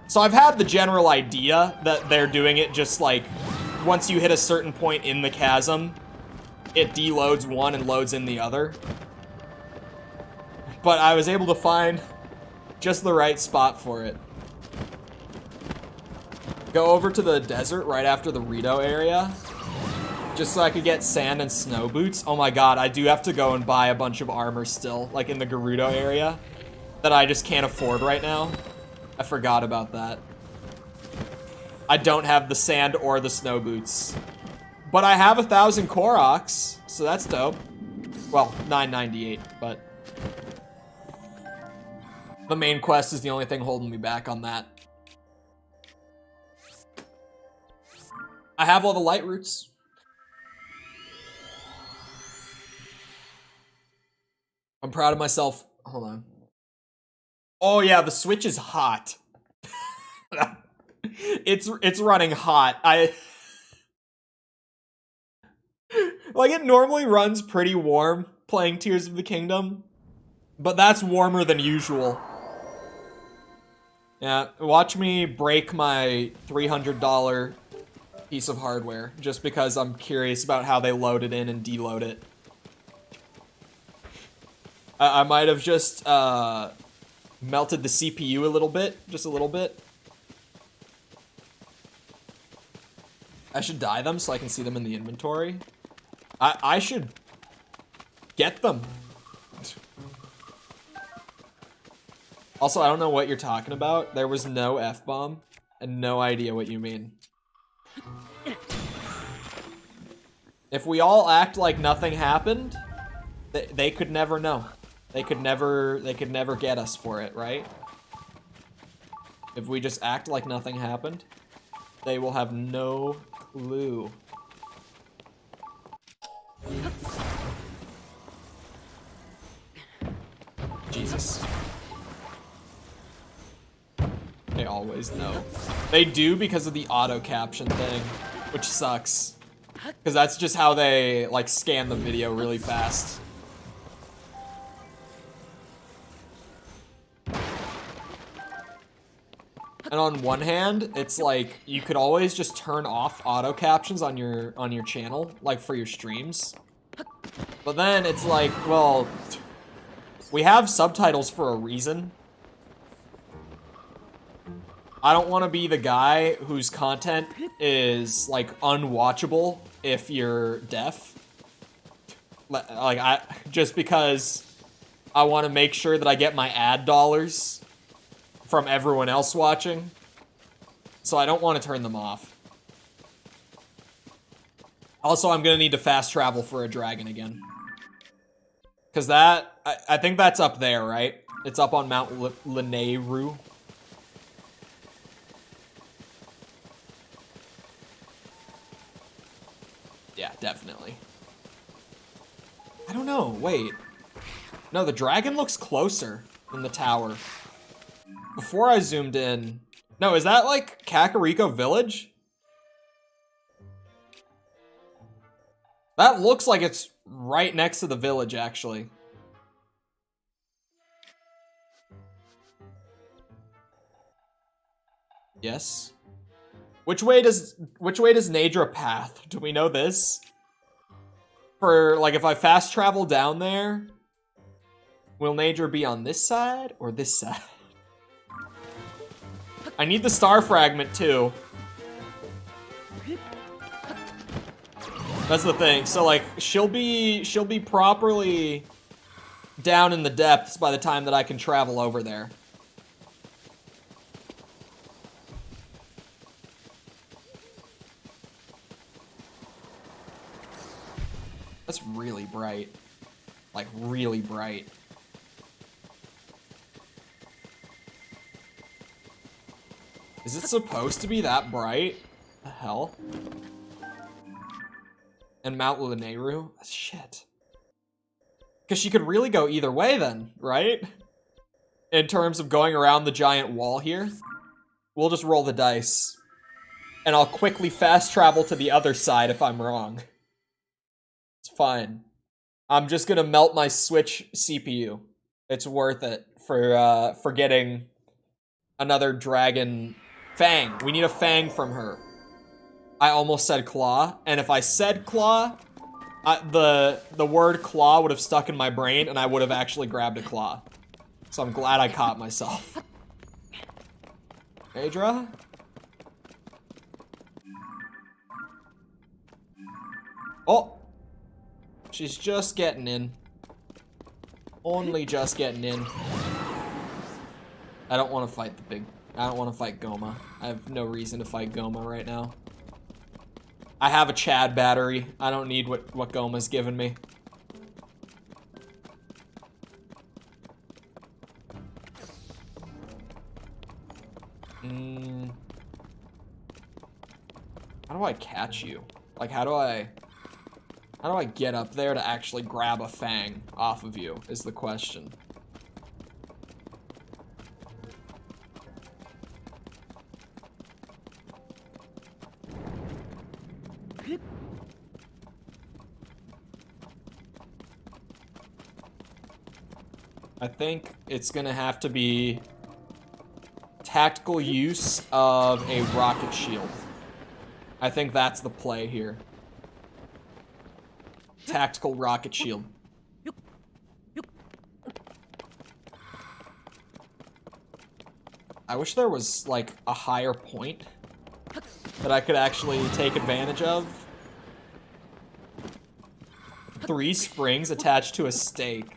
So I've had the general idea that they're doing it just, like, once you hit a certain point in the chasm, it deloads one and loads in the other. But I was able to find just the right spot for it. Go over to the desert right after the Rito area, just so I could get sand and snow boots. Oh my god, I do have to go and buy a bunch of armor still, like in the Gerudo area, that I just can't afford right now. I forgot about that. I don't have the sand or the snow boots. But I have 1,000 Koroks, so that's dope. Well, 998, but... the main quest is the only thing holding me back on that. I have all the light roots. I'm proud of myself. Hold on. Oh yeah, the Switch is hot. It's running hot. Like, it normally runs pretty warm playing Tears of the Kingdom, but that's warmer than usual. Yeah, watch me break my $300 piece of hardware just because I'm curious about how they load it in and deload it. I might have just melted the CPU a little bit, just a little bit. I should dye them so I can see them in the inventory. I should get them. Also, I don't know what you're talking about. There was no F-bomb and no idea what you mean. If we all act like nothing happened, they could never know. They could never get us for it, right? If we just act like nothing happened, they will have no clue. Jesus. They always know. They do because of the auto caption thing, which sucks. Because that's just how they, like, scan the video really fast. And on one hand, it's like, you could always just turn off auto captions on your channel, like for your streams. But then it's like, well, we have subtitles for a reason. I don't want to be the guy whose content is, like, unwatchable if you're deaf. Like, just because I want to make sure that I get my ad dollars from everyone else watching. So I don't want to turn them off. Also, I'm going to need to fast travel for a dragon again. Because that, I think that's up there, right? It's up on Mount Lanayru. Yeah, definitely. I don't know, wait. No, the dragon looks closer than the tower. Before I zoomed in. No, is that like Kakariko Village? That looks like it's right next to the village, actually. Yes. Which way does Nadra path? Do we know this? For like if I fast travel down there, will Nadra be on this side or this side? I need the star fragment too. That's the thing. So like she'll be properly down in the depths by the time that I can travel over there. That's really bright. Like, really bright. Is it supposed to be that bright? The hell? And Mount Lineru? Shit. Because she could really go either way then, right? In terms of going around the giant wall here. We'll just roll the dice. And I'll quickly fast travel to the other side if I'm wrong. It's fine. I'm just gonna melt my Switch CPU. It's worth it for getting another dragon fang. We need a fang from her. I almost said claw, and if I said claw, the word claw would have stuck in my brain, and I would have actually grabbed a claw. So I'm glad I caught myself. Adra? Oh! She's just getting in. Only just getting in. I don't want to fight I don't want to fight Goma. I have no reason to fight Goma right now. I have a Chad battery. I don't need what Goma's given me. How do I catch you? Like, how do I get up there to actually grab a fang off of you, is the question. I think it's gonna have to be tactical use of a rocket shield. I think that's the play here. Tactical rocket shield. I wish there was, like, a higher point that I could actually take advantage of. 3 springs attached to a stake.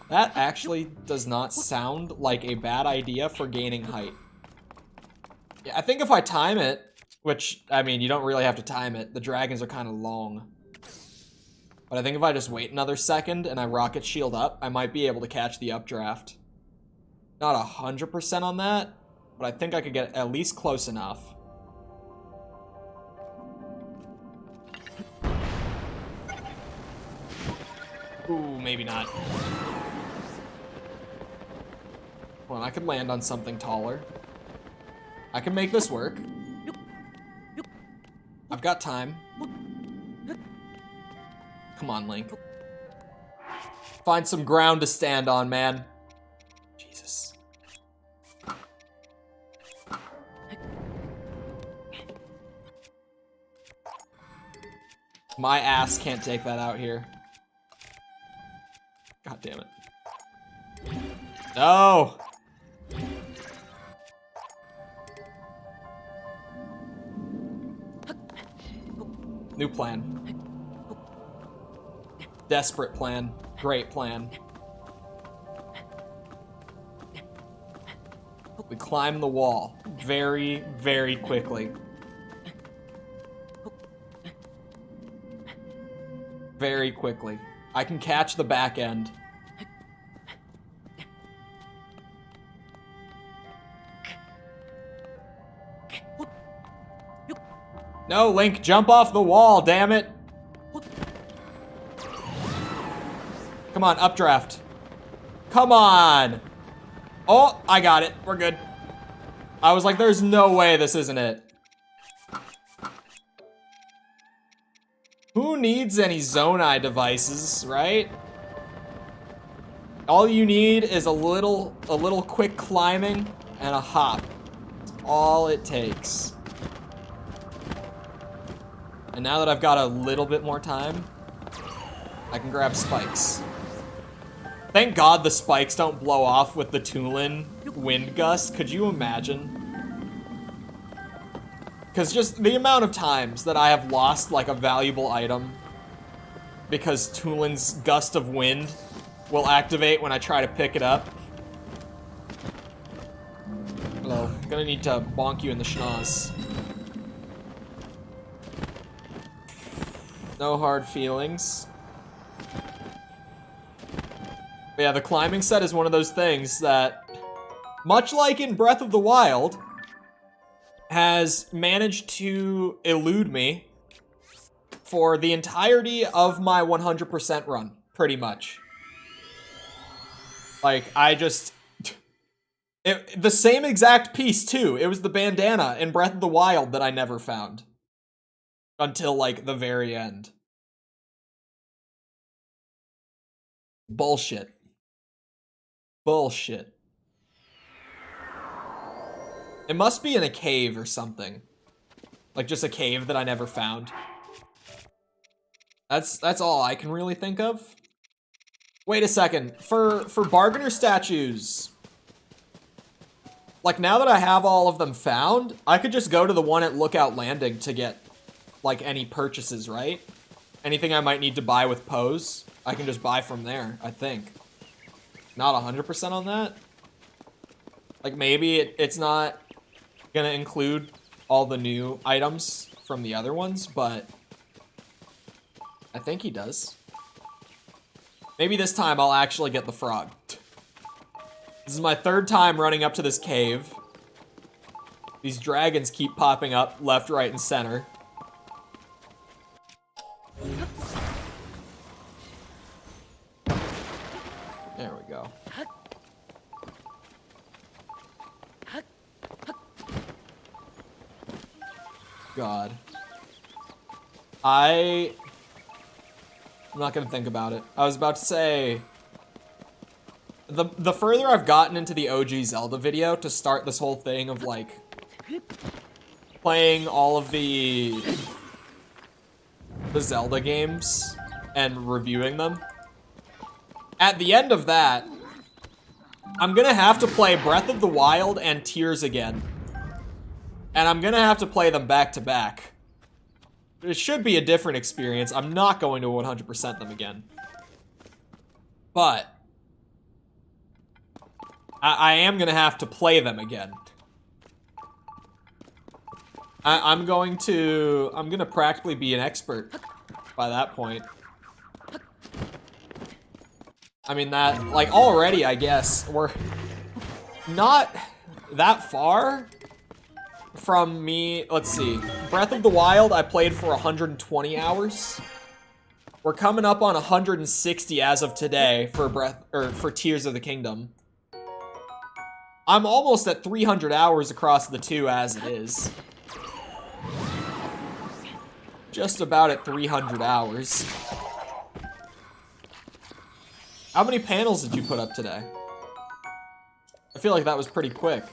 That actually does not sound like a bad idea for gaining height. Yeah, I think if I time it, which, I mean, you don't really have to time it. The dragons are kind of long. But I think if I just wait another second and I rocket shield up, I might be able to catch the updraft. Not 100% on that, but I think I could get at least close enough. Ooh, maybe not. Hold on, I could land on something taller. I can make this work. I've got time. Come on, Link. Find some ground to stand on, man. Jesus. My ass can't take that out here. God damn it. No! New plan. Desperate plan. Great plan. We climb the wall very, very quickly. Very quickly. I can catch the back end. No, Link, jump off the wall, damn it. Come on, updraft. Come on. Oh, I got it. We're good. I was like, there's no way this isn't it. Who needs any Zonai devices, right? All you need is a little quick climbing and a hop. That's all it takes. And now that I've got a little bit more time, I can grab spikes. Thank God the spikes don't blow off with the Tulin wind gust. Could you imagine? Because just the amount of times that I have lost like a valuable item because Tulin's gust of wind will activate when I try to pick it up. Hello, gonna need to bonk you in the schnoz. No hard feelings. But yeah, the climbing set is one of those things that, much like in Breath of the Wild, has managed to elude me for the entirety of my 100% run, pretty much. Like, the same exact piece, too. It was the bandana in Breath of the Wild that I never found. Until, like, the very end. Bullshit. Bullshit. It must be in a cave or something. Like, just a cave that I never found. That's all I can really think of. Wait a second. For bargainer statues, like, now that I have all of them found, I could just go to the one at Lookout Landing to get, like, any purchases, right? Anything I might need to buy with Pose, I can just buy from there, I think. Not 100% on that. Like, maybe it's not gonna include all the new items from the other ones, but I think he does. Maybe this time I'll actually get the frog. This is my third time running up to this cave. These dragons keep popping up left, right, and center. There we go. God. I'm not gonna think about it. I was about to say, the further I've gotten into the OG Zelda video to start this whole thing of like playing all of the Zelda games and reviewing them, at the end of that, I'm gonna have to play Breath of the Wild and Tears again. And I'm gonna have to play them back to back. It should be a different experience. I'm not going to 100% them again. But I am gonna have to play them again. I'm gonna practically be an expert by that point. I mean, that, like, already, I guess, we're not that far from me. Let's see. Breath of the Wild, I played for 120 hours. We're coming up on 160 as of today for Tears of the Kingdom. I'm almost at 300 hours across the two as it is. Just about at 300 hours. How many panels did you put up today? I feel like that was pretty quick.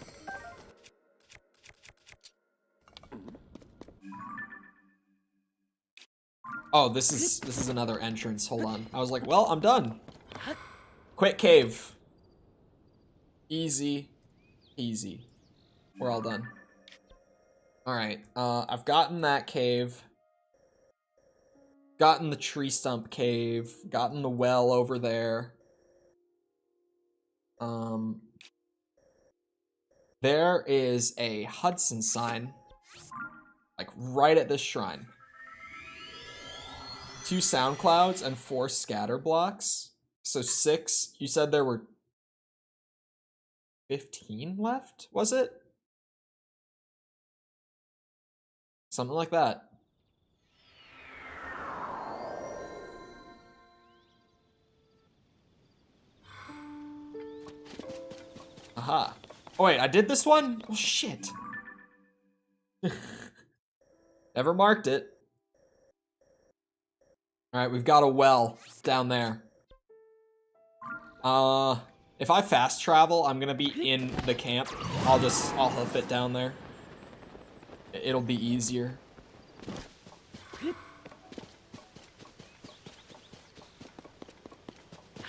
Oh, this is another entrance. Hold on. I was like, well, I'm done. Quick cave. Easy. Easy. We're all done. Alright, I've gotten that cave. Gotten the tree stump cave. Gotten the well over there. There is a Hudson sign, like right at this shrine. 2 sound clouds and 4 scatter blocks. So 6, you said there were 15 left, was it? Something like that. Aha. Oh wait, I did this one? Oh shit. Never marked it. Alright, we've got a well down there. If I fast travel, I'm gonna be in the camp. I'll hoof it down there. It'll be easier.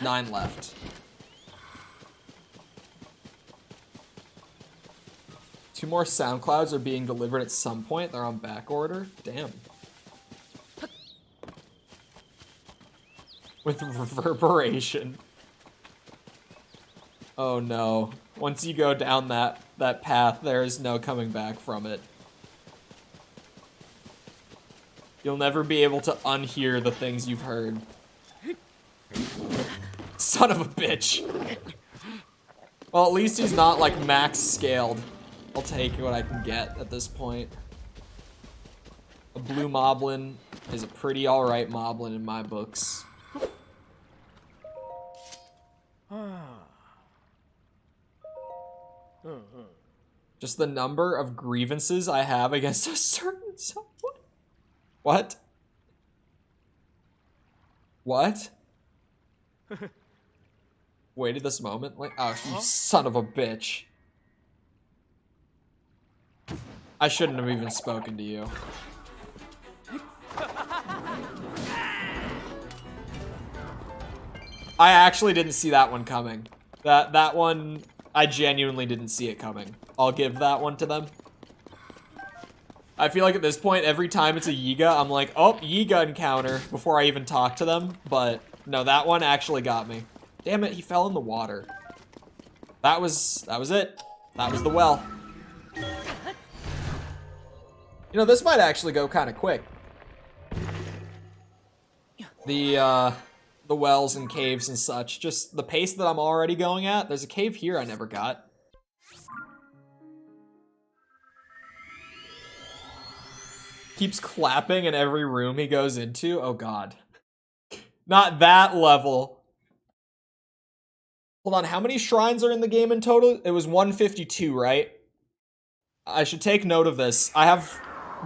Nine left. Two more sound clouds are being delivered at some point. They're on back order. Damn. With reverberation. Oh no. Once you go down that path, there is no coming back from it. You'll never be able to unhear the things you've heard. Son of a bitch. Well, at least he's not like max scaled. I'll take what I can get at this point. A blue moblin is a pretty alright moblin in my books. Just the number of grievances I have against a certain someone. What? What? Waited this moment? Like, oh, you son of a bitch. I shouldn't have even spoken to you. I actually didn't see that one coming. That one, I genuinely didn't see it coming. I'll give that one to them. I feel like at this point, every time it's a Yiga, I'm like, oh, Yiga encounter before I even talk to them. But no, that one actually got me. Damn it, he fell in the water. That was it. That was the well. You know, this might actually go kind of quick. The wells and caves and such. Just the pace that I'm already going at. There's a cave here I never got. Keeps clapping in every room he goes into. Oh god. Not that level. Hold on, how many shrines are in the game in total? It was 152, right? I should take note of this. I have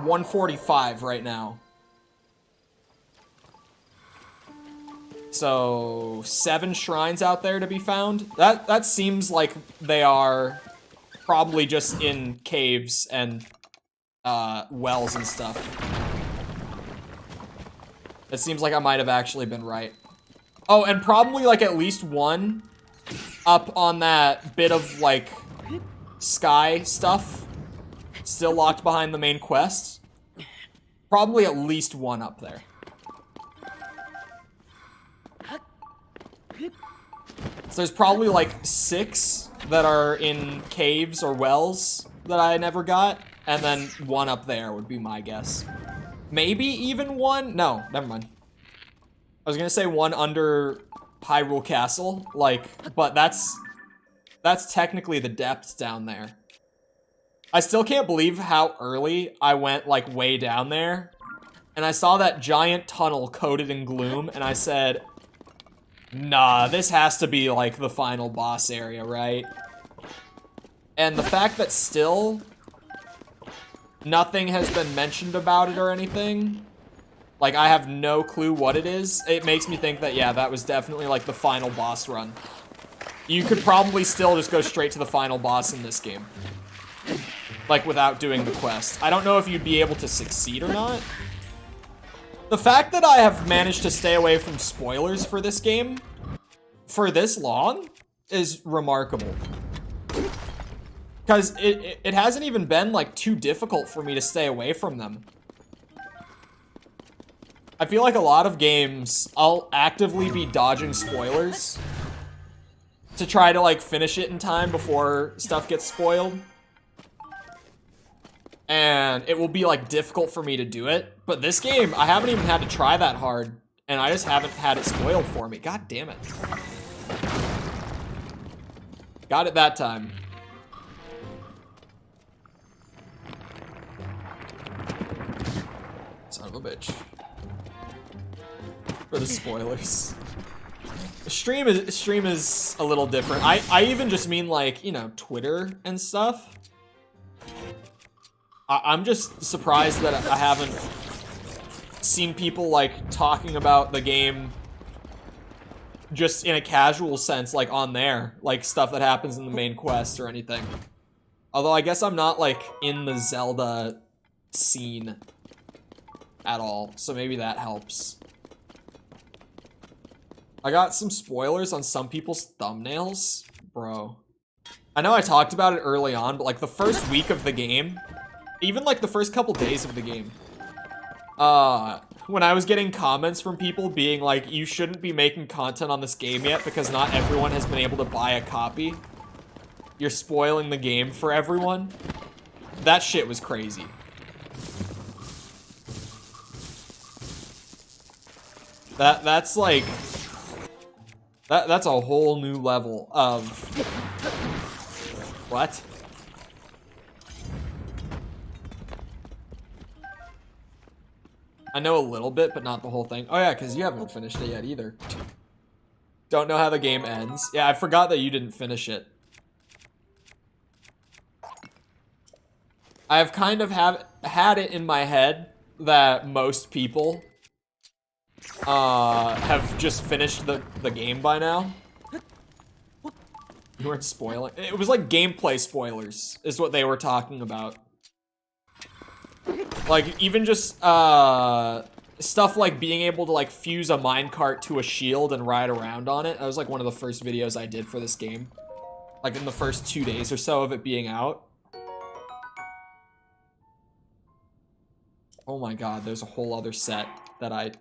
145 right now. So 7 shrines out there to be found. That seems like they are probably just in caves and wells and stuff. It seems like I might have actually been right. Oh, and probably like at least one up on that bit of like sky stuff. Still locked behind the main quest. Probably at least one up there. So there's probably like 6 that are in caves or wells that I never got. And then one up there would be my guess. Maybe even one? No, never mind. I was gonna say one under Hyrule Castle, like, but that's technically the depths down there. I still can't believe how early I went, like, way down there. And I saw that giant tunnel coated in gloom, and I said, nah, this has to be, like, the final boss area, right? And the fact that still nothing has been mentioned about it or anything, like, I have no clue what it is, it makes me think that, yeah, that was definitely, like, the final boss run. You could probably still just go straight to the final boss in this game. Like, without doing the quest. I don't know if you'd be able to succeed or not. The fact that I have managed to stay away from spoilers for this game for this long is remarkable. Because it hasn't even been, like, too difficult for me to stay away from them. I feel like a lot of games, I'll actively be dodging spoilers to try to, like, finish it in time before stuff gets spoiled. And it will be, like, difficult for me to do it. But this game, I haven't even had to try that hard. And I just haven't had it spoiled for me. God damn it. Got it that time. Son of a bitch. For the spoilers. Stream is a little different. I even just mean like, you know, Twitter and stuff. I'm just surprised that I haven't seen people like talking about the game just in a casual sense, like on there, like stuff that happens in the main quest or anything. Although I guess I'm not like in the Zelda scene at all, so maybe that helps. I got some spoilers on some people's thumbnails, bro. I know I talked about it early on, but like the first week of the game, even like the first couple days of the game, when I was getting comments from people being like, you shouldn't be making content on this game yet because not everyone has been able to buy a copy. You're spoiling the game for everyone. That shit was crazy. That's like, that's a whole new level of, what? I know a little bit, but not the whole thing. Oh yeah, because you haven't finished it yet either. Don't know how the game ends. Yeah, I forgot that you didn't finish it. I've kind of had it in my head that most people have just finished the game by now. You weren't spoiling. It was like gameplay spoilers is what they were talking about. Like, even just, stuff like being able to, like, fuse a minecart to a shield and ride around on it. That was, like, one of the first videos I did for this game. Like, in the first 2 days or so of it being out. Oh my god, there's a whole other set that I...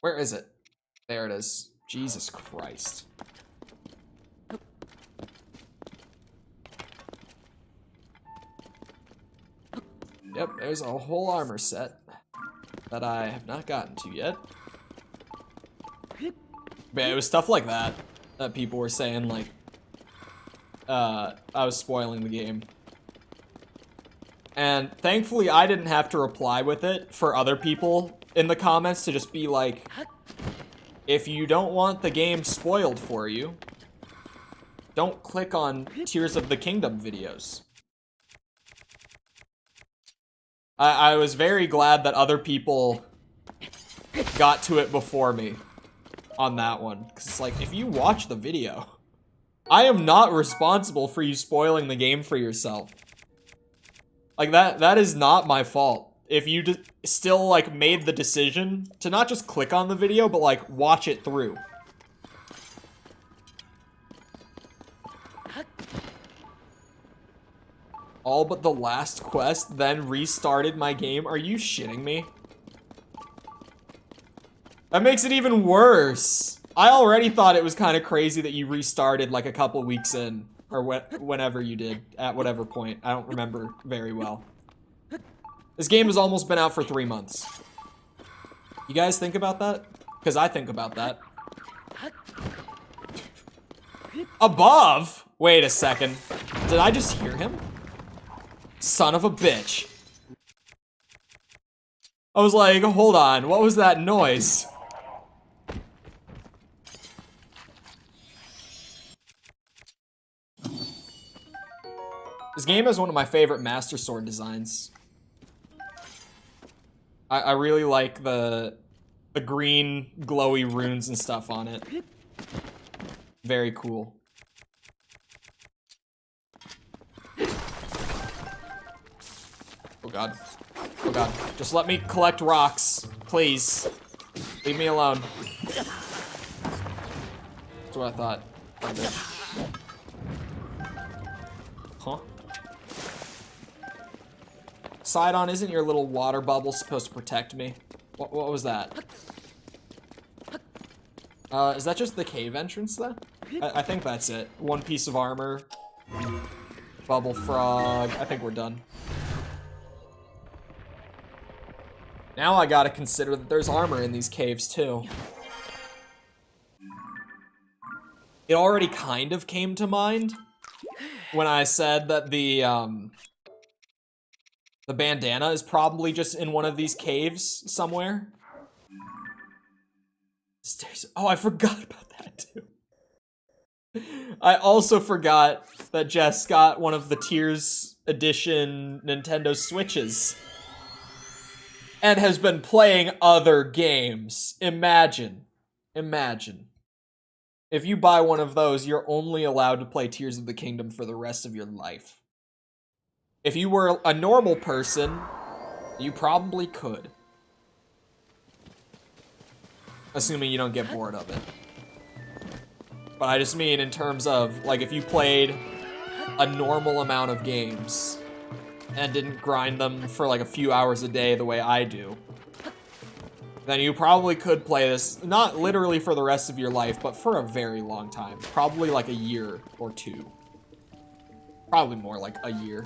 Where is it? There it is. Jesus Christ. Yep, there's a whole armor set that I have not gotten to yet. But yeah, it was stuff like that that people were saying, like, I was spoiling the game. And thankfully, I didn't have to reply with it for other people in the comments to just be like, if you don't want the game spoiled for you, don't click on Tears of the Kingdom videos. I was very glad that other people got to it before me on that one. Because it's like, if you watch the video, I am not responsible for you spoiling the game for yourself. Like, that is not my fault. If you still, like, made the decision to not just click on the video, but, like, watch it through. All but the last quest, then restarted my game? Are you shitting me? That makes it even worse. I already thought it was kind of crazy that you restarted like a couple weeks in. Or whenever you did, at whatever point. I don't remember very well. This game has almost been out for 3 months. You guys think about that? Because I think about that. Above? Wait a second. Did I just hear him? Son of a bitch. I was like, hold on, what was that noise? This game has one of my favorite Master Sword designs. I really like the green glowy runes and stuff on it. Very cool. Oh god. Oh god. Just let me collect rocks. Please. Leave me alone. That's what I thought. Huh? Sidon, isn't your little water bubble supposed to protect me? What was that? Is that just the cave entrance then? I think that's it. One piece of armor. Bubble frog. I think we're done. Now I gotta consider that there's armor in these caves too. It already kind of came to mind when I said that the The bandana is probably just in one of these caves somewhere. Stairs. Oh, I forgot about that too. I also forgot that Jess got one of the Tears Edition Nintendo Switches. And has been playing other games. Imagine. Imagine. If you buy one of those, you're only allowed to play Tears of the Kingdom for the rest of your life. If you were a normal person, you probably could. Assuming you don't get bored of it. But I just mean in terms of, like, if you played a normal amount of games and didn't grind them for like a few hours a day the way I do, then you probably could play this, not literally for the rest of your life, but for a very long time. Probably like a year or two. Probably more like a year.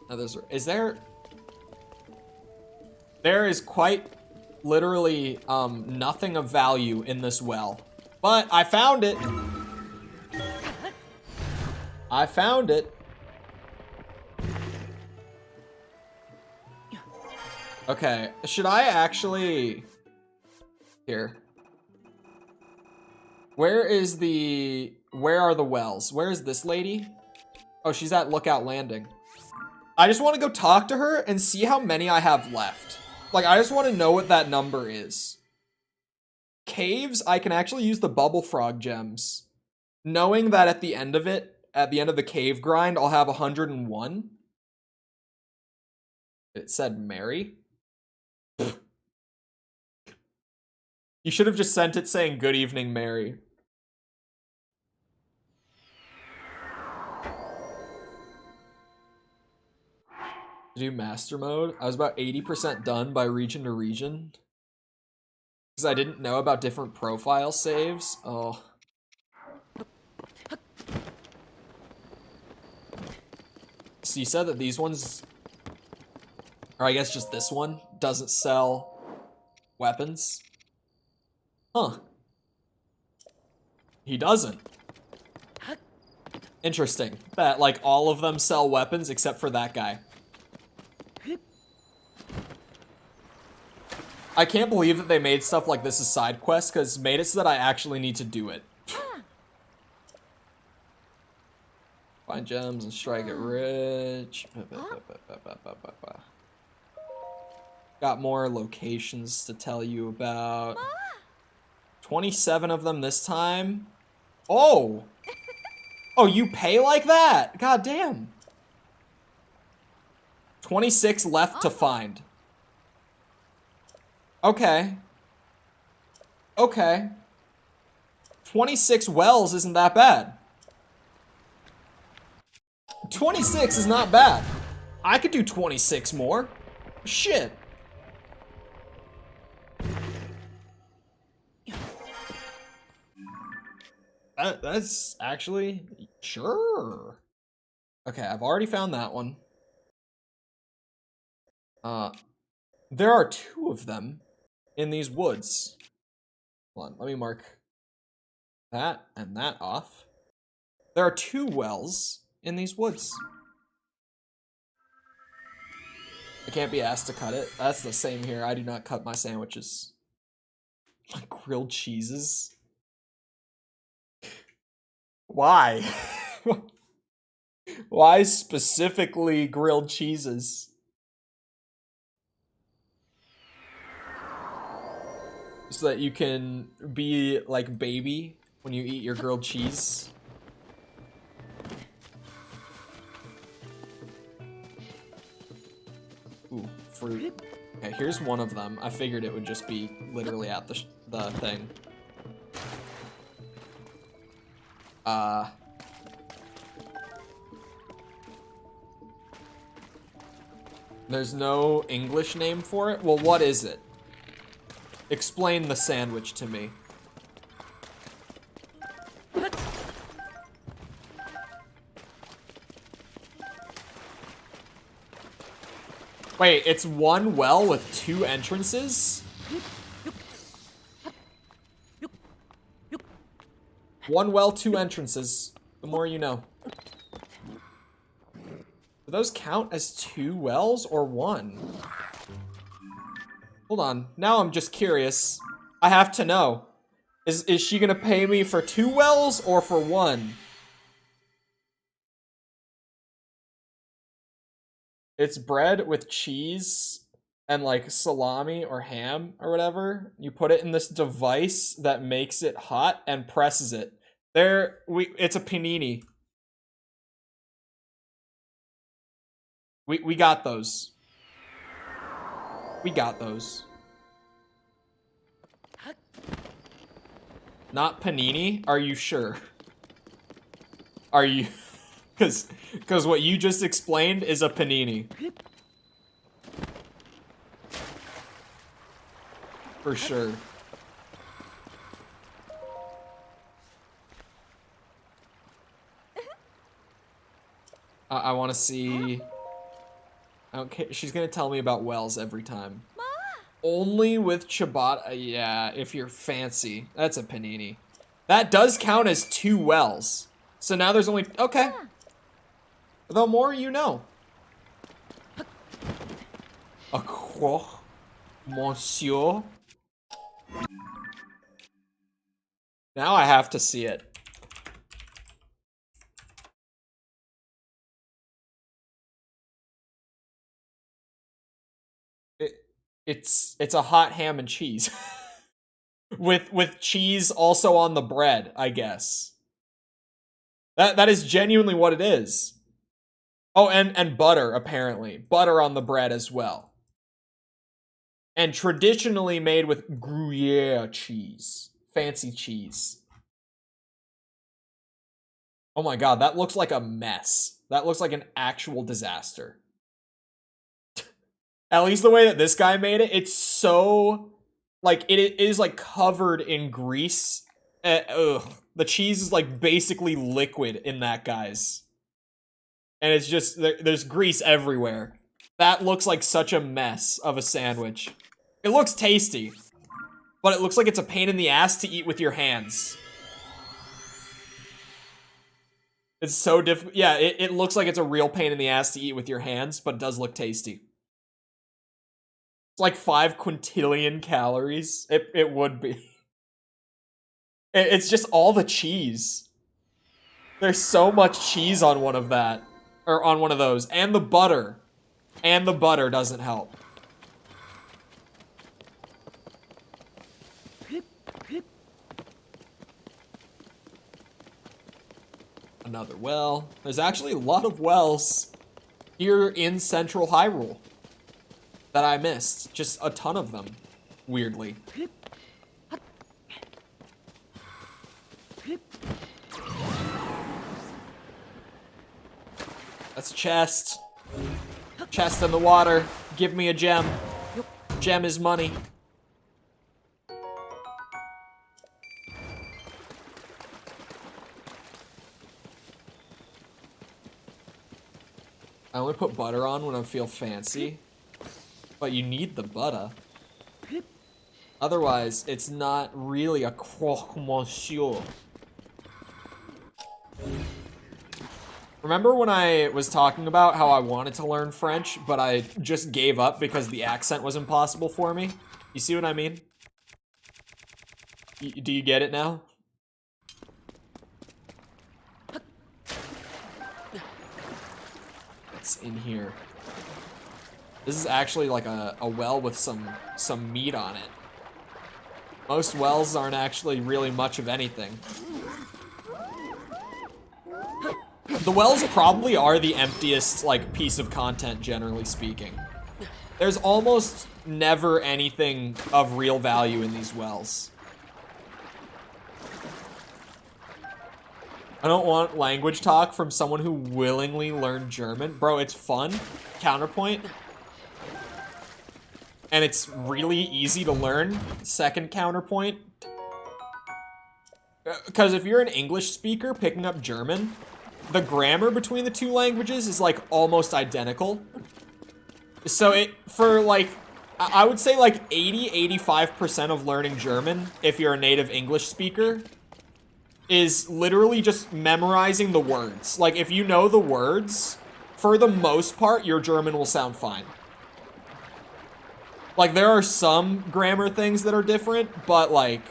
Now there is quite literally nothing of value in this well. But I found it. I found it. Okay, should I actually... Here. Where are the wells? Where is this lady? Oh, she's at Lookout Landing. I just want to go talk to her and see how many I have left. Like, I just want to know what that number is. Caves, I can actually use the Bubble Frog gems. Knowing that at the end of it, at the end of the cave grind, I'll have 101. It said Mary. You should have just sent it saying, "Good evening, Mary." To do master mode, I was about 80% done by region to region. Because I didn't know about different profile saves. Oh. So you said that these ones, or I guess just this one, doesn't sell weapons? Huh. He doesn't. Interesting. That, like, all of them sell weapons except for that guy. I can't believe that they made stuff like this a side quest, because it made it so that I actually need to do it. Find gems and strike it rich. Got more locations to tell you about. 27 of them this time. Oh! Oh, you pay like that? God damn. 26 left to find. Okay. Okay. 26 wells isn't that bad. 26 is not bad. I could do 26 more. Shit. That's actually... Sure. Okay, I've already found that one. There are 2 of them in these woods. Hold on, let me mark that and that off. There are 2 wells in these woods. I can't be asked to cut it. That's the same here. I do not cut my sandwiches. My grilled cheeses. Why? Why specifically grilled cheeses? So that you can be like baby when you eat your grilled cheese. Ooh, fruit. Okay, here's one of them. I figured it would just be literally at the thing. There's no English name for it? Well, what is it? Explain the sandwich to me. Wait, it's one well with 2 entrances? One well, 2 entrances. The more you know. Do those count as 2 wells or 1? Hold on. Now I'm just curious. I have to know. Is she gonna pay me for 2 wells or for 1? It's bread with cheese and like salami or ham or whatever. You put it in this device that makes it hot and presses it. It's a panini. We got those. We got those. Not panini? Are you sure? Are you? Because what you just explained is a panini. For sure. I want to see... Okay, she's gonna tell me about wells every time. Only with ciabatta. Yeah, if you're fancy. That's a panini. That does count as 2 wells. So now there's only... Okay. The more you know. A quoi, monsieur? Now I have to see it. It's a hot ham and cheese. with cheese also on the bread, I guess. That is genuinely what it is. Oh, and butter, apparently. Butter on the bread as well. And traditionally made with Gruyere cheese. Fancy cheese. Oh my god, that looks like a mess. That looks like an actual disaster. At least the way that this guy made it, it's so... Like, it is, like, covered in grease. Ugh. The cheese is, like, basically liquid in that guy's. And it's just... There's grease everywhere. That looks like such a mess of a sandwich. It looks tasty. But it looks like it's a pain in the ass to eat with your hands. It's so difficult. Yeah, it looks like it's a real pain in the ass to eat with your hands, but it does look tasty. It's like 5 quintillion calories. It would be. It's just all the cheese. There's so much cheese on one of that. Or on one of those. And the butter. And the butter doesn't help. Another well. There's actually a lot of wells here in Central Hyrule that I missed. Just a ton of them, weirdly. That's a chest. Chest in the water. Give me a gem. Gem is money. I only put butter on when I feel fancy. But you need the butter. Otherwise, it's not really a croque monsieur. Remember when I was talking about how I wanted to learn French, but I just gave up because the accent was impossible for me? You see what I mean? Do you get it now? What's in here? This is actually like a well with some meat on it. Most wells aren't actually really much of anything. The wells probably are the emptiest, like, piece of content, generally speaking. There's almost never anything of real value in these wells. I don't want language talk from someone who willingly learned German. Bro, it's fun. Counterpoint. And it's really easy to learn. Second counterpoint. Because if you're an English speaker picking up German, the grammar between the two languages is like almost identical. So I would say like 85% of learning German, if you're a native English speaker, is literally just memorizing the words. Like if you know the words for the most part, your German will sound fine. Like, there are some grammar things that are different, but, like,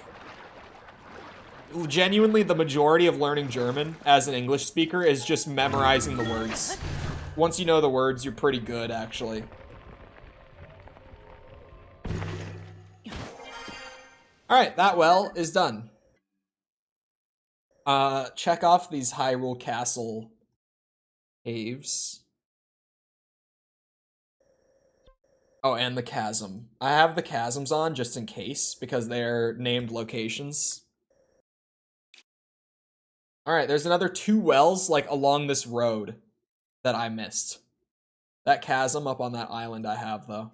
genuinely the majority of learning German as an English speaker is just memorizing the words. Once you know the words, you're pretty good, actually. Alright, that well is done. Check off these Hyrule Castle caves. Oh, and the chasm. I have the chasms on just in case, because they're named locations. Alright, there's another 2 wells, like, along this road that I missed. That chasm up on that island I have, though.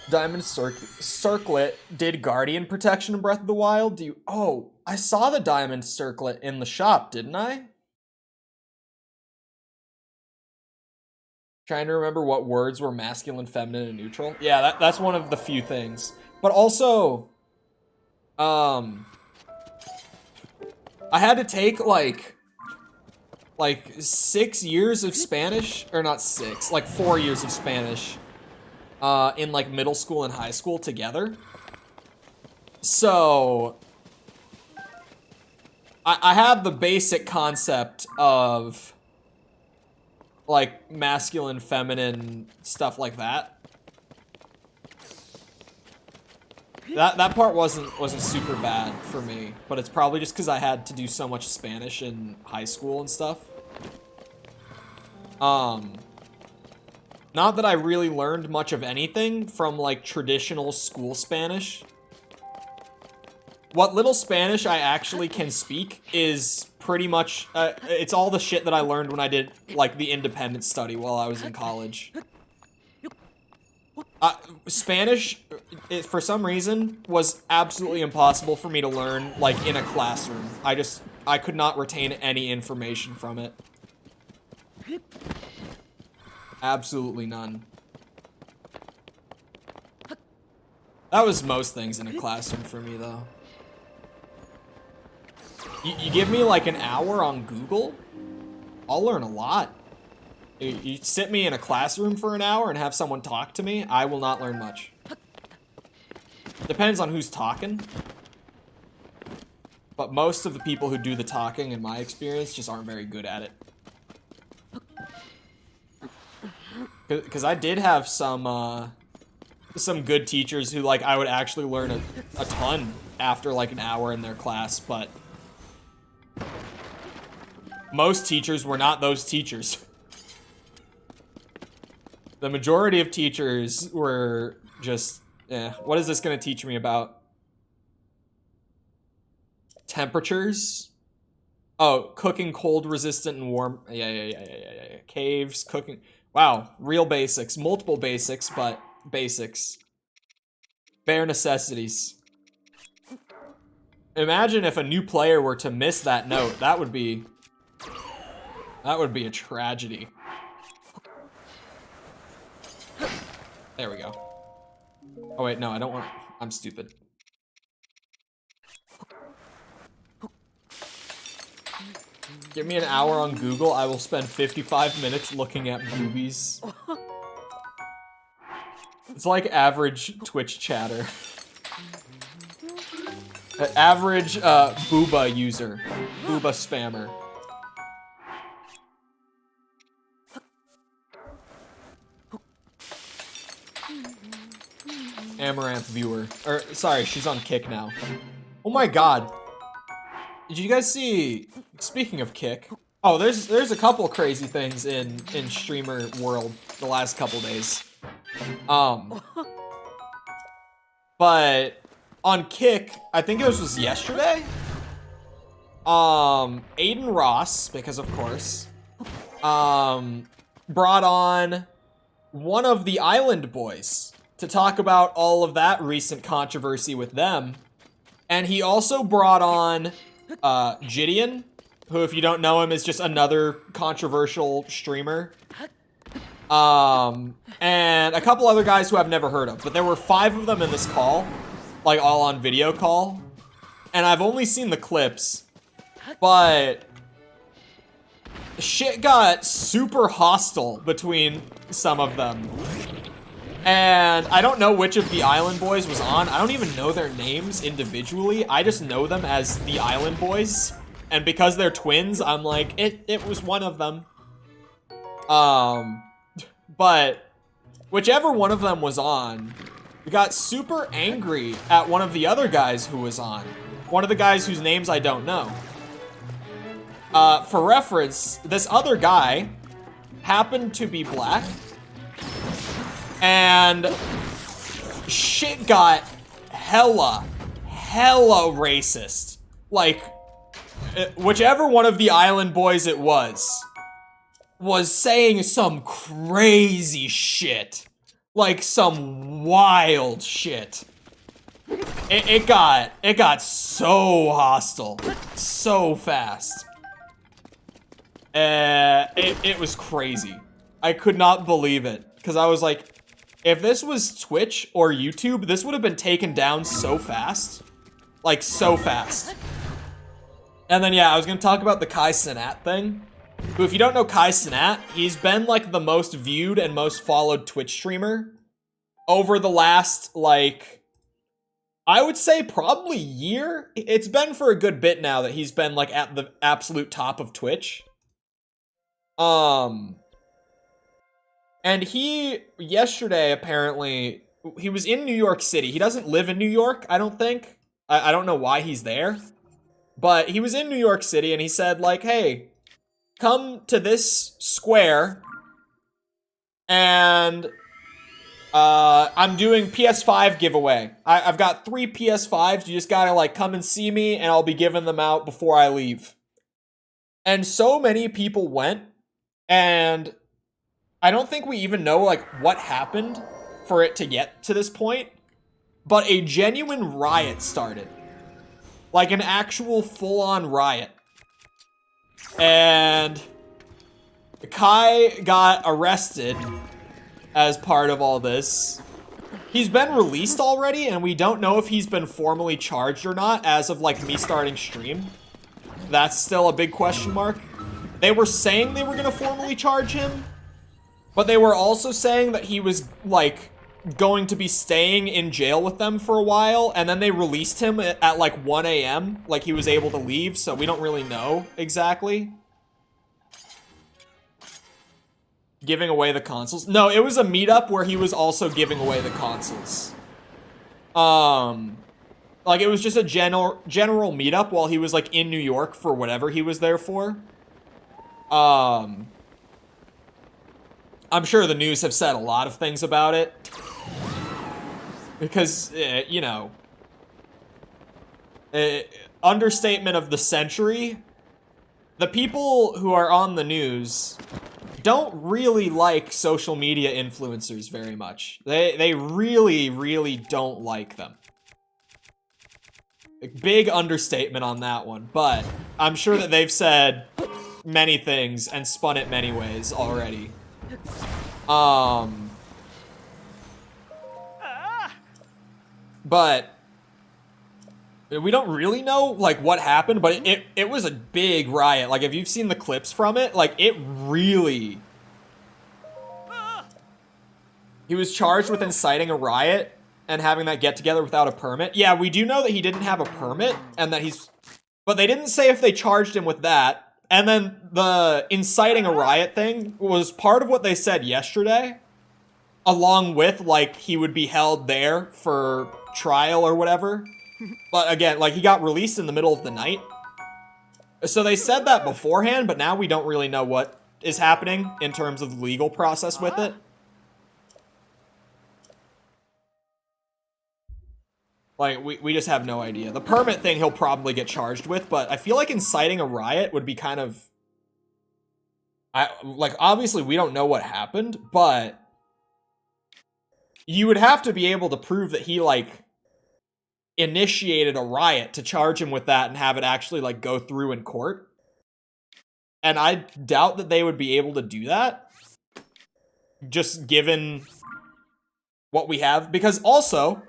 Diamond Circlet did Guardian Protection in Breath of the Wild. Do you... Oh, I saw the Diamond Circlet in the shop, didn't I? Trying to remember what words were masculine, feminine, and neutral. Yeah, that's one of the few things. But also, I had to take, like 6 years of Spanish, or not 6, like 4 years of Spanish, in, like, middle school and high school together. So, I have the basic concept of, like, masculine, feminine, stuff like that. That part wasn't super bad for me, but it's probably just because I had to do so much Spanish in high school and stuff. Not that I really learned much of anything from, like, traditional school Spanish. What little Spanish I actually can speak is pretty much, it's all the shit that I learned when I did, like, the independent study while I was in college. Spanish, for some reason, was absolutely impossible for me to learn, like, in a classroom. I could not retain any information from it. Absolutely none. That was most things in a classroom for me, though. You give me, like, an hour on Google, I'll learn a lot. You sit me in a classroom for an hour and have someone talk to me, I will not learn much. Depends on who's talking. But most of the people who do the talking, in my experience, just aren't very good at it. Because I did have some good teachers who, like, I would actually learn a ton after, like, an hour in their class, but most teachers were not those teachers. The majority of teachers were just, what is this going to teach me about? Temperatures? Oh, cooking cold resistant and warm. Yeah. Caves, cooking. Wow, real basics. Multiple basics, but basics. Bare necessities. Imagine if a new player were to miss that note. That would be a tragedy. There we go. Oh wait, no, I don't want... I'm stupid. Give me an hour on Google, I will spend 55 minutes looking at boobies. It's like average Twitch chatter. Average booba user. Booba spammer. Amaranth viewer. Or, sorry, she's on Kick now. Oh my god. Did you guys see... Speaking of Kick... Oh, there's a couple crazy things in streamer world the last couple days. But... On Kick, I think it was yesterday? Aiden Ross, because of course... brought on one of the Island Boys to talk about all of that recent controversy with them. And he also brought on Gideon, who, if you don't know him, is just another controversial streamer. And a couple other guys who I've never heard of. But there were 5 of them in this call, like all on video call. And I've only seen the clips, but shit got super hostile between some of them. And I don't know which of the Island Boys was on. I don't even know their names individually. I just know them as the Island Boys. And because they're twins, I'm like, it was one of them. But whichever one of them was on, we got super angry at one of the other guys who was on. One of the guys whose names I don't know. For reference, this other guy happened to be black. And shit got hella racist. Like, whichever one of the Island Boys it was saying some crazy shit. Like some wild shit. It got so hostile so fast. It was crazy. I could not believe it. Because I was like, if this was Twitch or YouTube, this would have been taken down so fast. Like, so fast. And then, yeah, I was going to talk about the Kai Cenat thing. Who, if you don't know Kai Cenat, he's been, like, the most viewed and most followed Twitch streamer over the last, like, I would say probably year. It's been for a good bit now that he's been, like, at the absolute top of Twitch. And he, yesterday, apparently, he was in New York City. He doesn't live in New York, I don't think. I don't know why he's there. But he was in New York City, and he said, like, hey, come to this square, and I'm doing PS5 giveaway. I've got 3 PS5s. You just gotta, like, come and see me, and I'll be giving them out before I leave. And so many people went, and I don't think we even know, like, what happened for it to get to this point, but a genuine riot started. Like, an actual full-on riot. And Kai got arrested as part of all this. He's been released already, and we don't know if he's been formally charged or not as of, like, me starting stream. That's still a big question mark. They were saying they were gonna formally charge him, but they were also saying that he was, like, going to be staying in jail with them for a while, and then they released him at like 1 a.m. Like, he was able to leave, so we don't really know exactly. Giving away the consoles? No, it was a meetup where he was also giving away the consoles. Like, it was just a general meetup while he was, like, in New York for whatever he was there for. I'm sure the news have said a lot of things about it. Because, you know, understatement of the century, the people who are on the news don't really like social media influencers very much. They really don't like them. Big understatement on that one, but I'm sure that they've said many things and spun it many ways already. But we don't really know, like, what happened, but it was a big riot. Like, if you've seen the clips from it, like, it really... He was charged with inciting a riot and having that get-together without a permit. Yeah, we do know that he didn't have a permit, and that he's... But they didn't say if they charged him with that. And then the inciting a riot thing was part of what they said yesterday, along with, like, he would be held there for trial or whatever. But again, like, he got released in the middle of the night. So they said that beforehand, but now we don't really know what is happening in terms of the legal process with it. Like, we just have no idea. The permit thing he'll probably get charged with, but I feel like inciting a riot would be kind of... like, obviously we don't know what happened, but... You would have to be able to prove that he, like, initiated a riot to charge him with that and have it actually, like, go through in court. And I doubt that they would be able to do that. Just given what we have. Because also,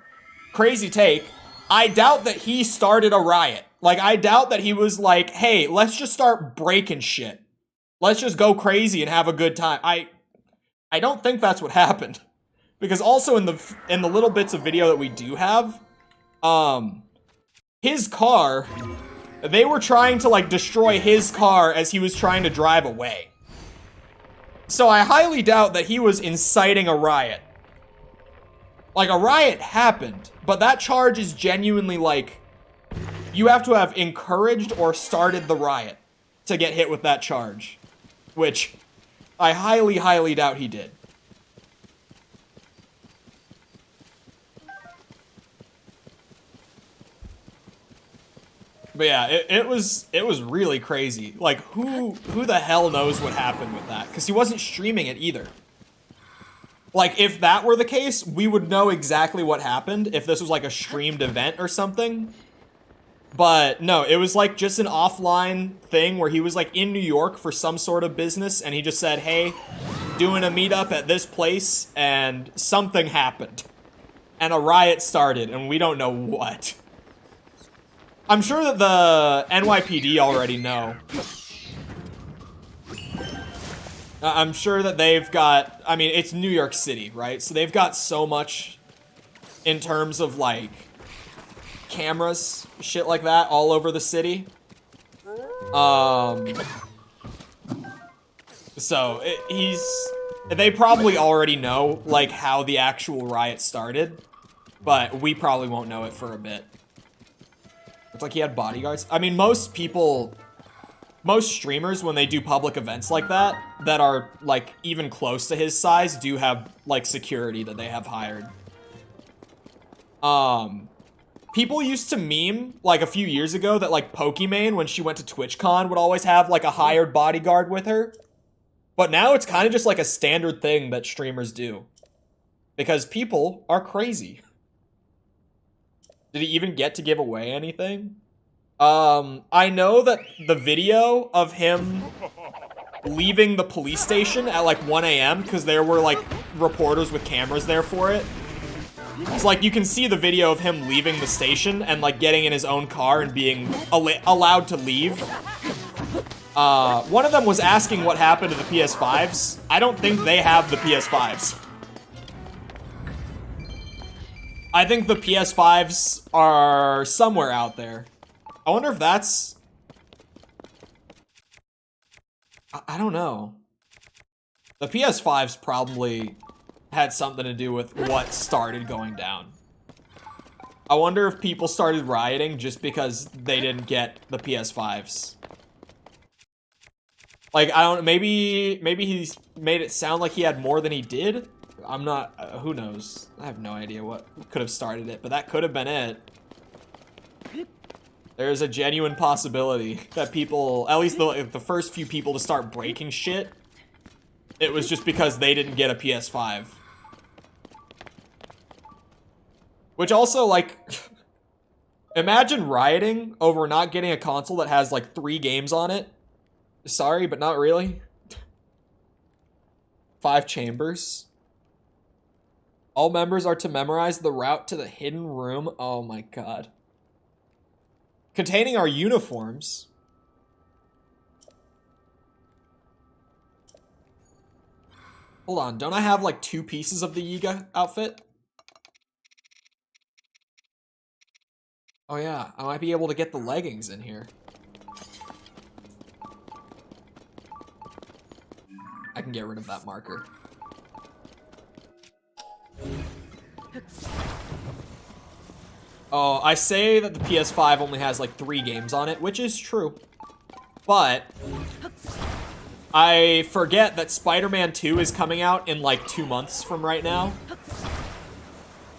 crazy take, I doubt that he started a riot. Like, I doubt that he was like, hey, let's just start breaking shit. let's just go crazy and have a good time. I don't think that's what happened. Because also in the little bits of video that we do have, his car, they were trying to like destroy his car as he was trying to drive away. So I highly doubt that he was inciting a riot. Like, a riot happened, but that charge is genuinely like, you have to have encouraged or started the riot to get hit with that charge, which I highly, highly doubt he did. But yeah, it was really crazy. Like, who the hell knows what happened with that? Because he wasn't streaming it either. Like, if that were the case, we would know exactly what happened if this was like a streamed event or something. But no, it was like just an offline thing where he was like in New York for some sort of business and he just said, hey, doing a meetup at this place, and something happened. And a riot started and we don't know what. I'm sure that the NYPD already know. I'm sure that they've got, I mean, it's New York City, right? So they've got so much in terms of, like, cameras, shit like that, all over the city. So, they probably already know, like, how the actual riot started. But we probably won't know it for a bit. It's like he had bodyguards. I mean, most streamers, when they do public events like that are, like, even close to his size, do have, like, security that they have hired. People used to meme, like, a few years ago that, like, Pokimane, when she went to TwitchCon, would always have, like, a hired bodyguard with her. But now it's kind of just, like, a standard thing that streamers do. Because people are crazy. Did he even get to give away anything? I know that the video of him leaving the police station at like 1 a.m. because there were like reporters with cameras there for it. It's like you can see the video of him leaving the station and like getting in his own car and being allowed to leave. One of them was asking what happened to the PS5s. I don't think they have the PS5s. I think the PS5s are somewhere out there. I wonder if that's... I don't know. The PS5s probably had something to do with what started going down. I wonder if people started rioting just because they didn't get the PS5s. Like, I don't... Maybe he's made it sound like he had more than he did? I'm not, who knows? I have no idea what could have started it, but that could have been it. There's a genuine possibility that people, at least the first few people to start breaking shit, it was just because they didn't get a PS5. Which also, like, imagine rioting over not getting a console that has, like, 3 games on it. Sorry, but not really. 5 chambers. All members are to memorize the route to the hidden room. Oh my god. Containing our uniforms. Hold on, don't I have like 2 pieces of the Yiga outfit? Oh yeah, I might be able to get the leggings in here. I can get rid of that marker. Oh, I say that the PS5 only has like 3 games on it, which is true. But I forget that Spider-Man 2 is coming out in like 2 months from right now.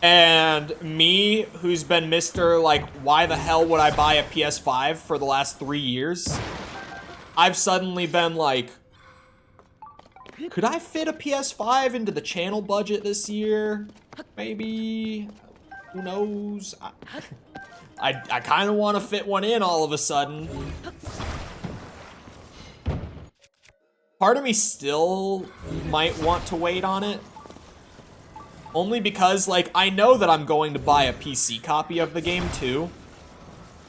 And me, who's been Mr. like, why the hell would I buy a PS5 for the last 3 years? I've suddenly been like, could I fit a PS5 into the channel budget this year? Maybe. Who knows? I kind of want to fit one in all of a sudden. Part of me still might want to wait on it. Only because, like, I know that I'm going to buy a PC copy of the game too.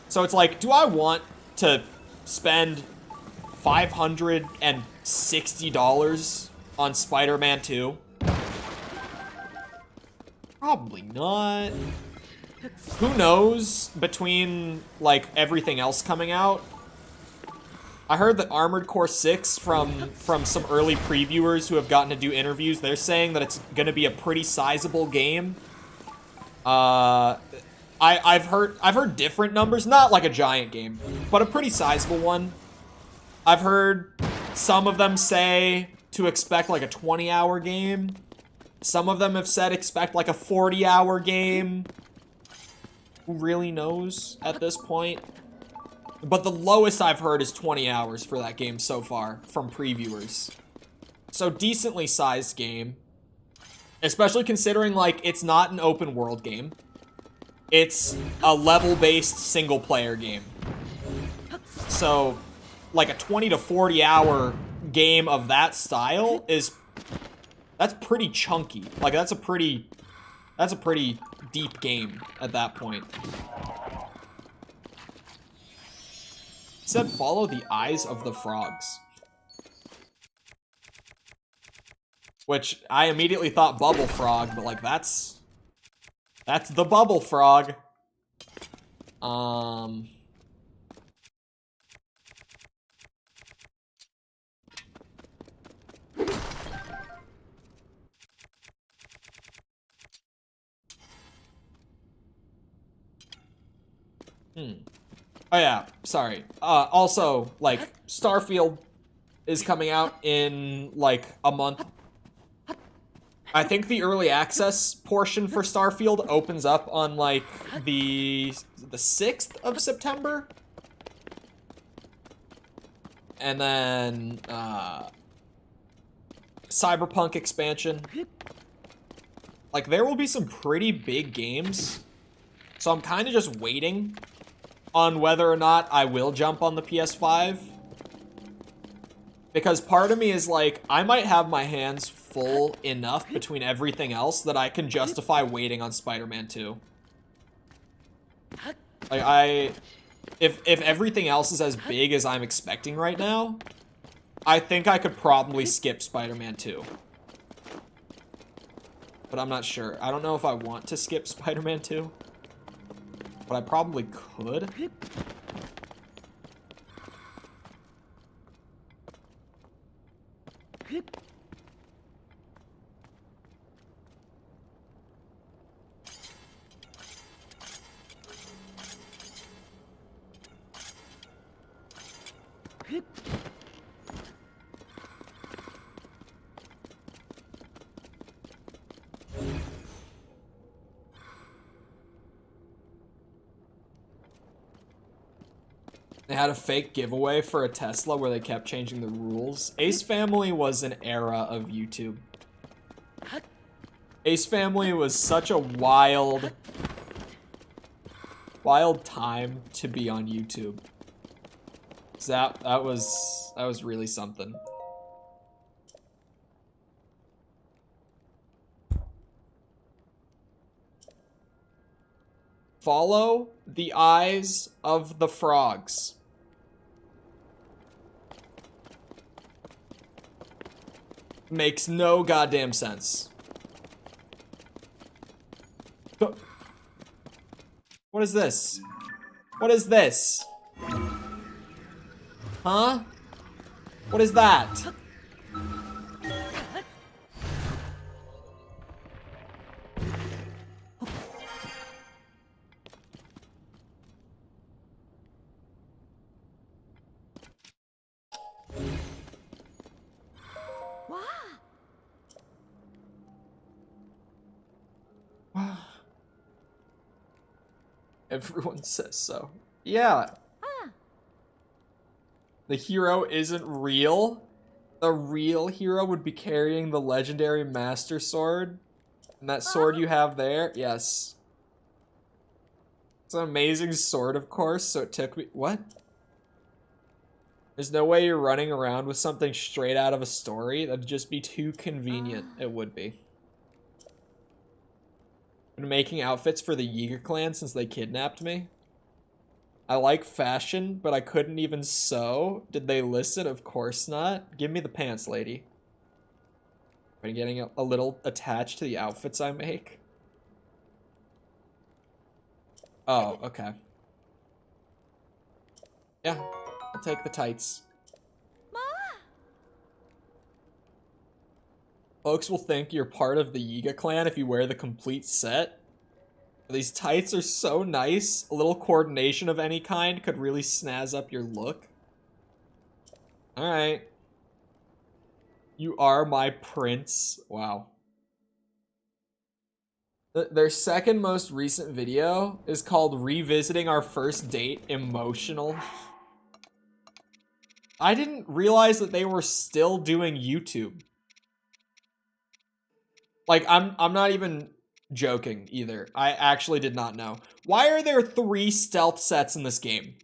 So it's like, do I want to spend $560 on Spider-Man 2? Probably not. Who knows between, like, everything else coming out? I heard that Armored Core 6 from some early previewers who have gotten to do interviews, they're saying that it's going to be a pretty sizable game. I've heard different numbers, not like a giant game, but a pretty sizable one. I've heard some of them say to expect like a 20-hour game. Some of them have said expect like a 40-hour game. Who really knows at this point? But the lowest I've heard is 20 hours for that game so far from previewers. So decently sized game. Especially considering, like, it's not an open world game. It's a level-based single-player game. So, like, a 20 to 40 hour game of that style is... That's pretty chunky. Like, that's a pretty deep game at that point. It said follow the eyes of the frogs. Which I immediately thought bubble frog, but like that's the bubble frog. Oh yeah, sorry. Also, like, Starfield is coming out in, like, a month. I think the early access portion for Starfield opens up on, like, the 6th of September. And then, Cyberpunk expansion. Like, there will be some pretty big games. So I'm kind of just waiting on whether or not I will jump on the PS5. Because part of me is like, I might have my hands full enough between everything else that I can justify waiting on Spider-Man 2. Like, if everything else is as big as I'm expecting right now, I think I could probably skip Spider-Man 2. But I'm not sure. I don't know if I want to skip Spider-Man 2. But I probably could. They had a fake giveaway for a Tesla where they kept changing the rules. Ace Family was an era of YouTube. Ace Family was such a wild time to be on YouTube. So that was really something. Follow the eyes of the frogs. Makes no goddamn sense. What is this? What is this? Huh? What is that? Everyone says so. Yeah. The hero isn't real. The real hero would be carrying the legendary Master Sword. And that sword you have there, yes. It's an amazing sword, of course, so it took me... What? There's no way you're running around with something straight out of a story. That'd just be too convenient. It would be. Been making outfits for the Yeager clan since they kidnapped me. I like fashion, but I couldn't even sew. Did they listen? Of course not. Give me the pants, lady. Am I getting a little attached to the outfits I make? Oh, okay. Yeah, I'll take the tights. Folks will think you're part of the Yiga clan if you wear the complete set. These tights are so nice. A little coordination of any kind could really snazz up your look. Alright. You are my prince. Wow. Their second most recent video is called Revisiting Our First Date Emotional. I didn't realize that they were still doing YouTube. Like, I'm not even joking either. I actually did not know. Why are there 3 stealth sets in this game?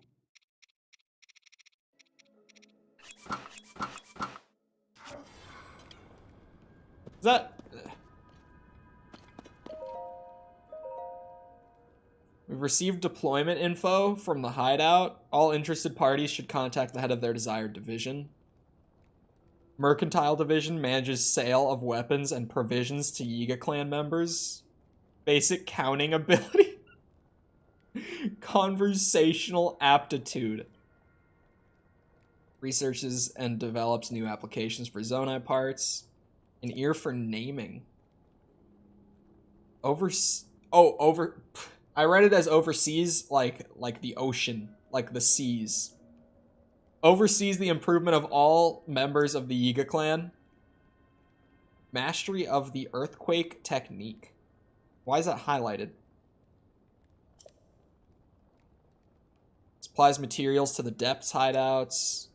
Is that... We've received deployment info from the hideout. All interested parties should contact the head of their desired division. Mercantile Division manages sale of weapons and provisions to Yiga clan members. Basic counting ability. Conversational aptitude. Researches and develops new applications for Zonai parts. An ear for naming. I read it as overseas, like the ocean, like the seas. Oversees the improvement of all members of the Yiga clan. Mastery of the earthquake technique. Why is that highlighted? Supplies materials to the depths hideouts.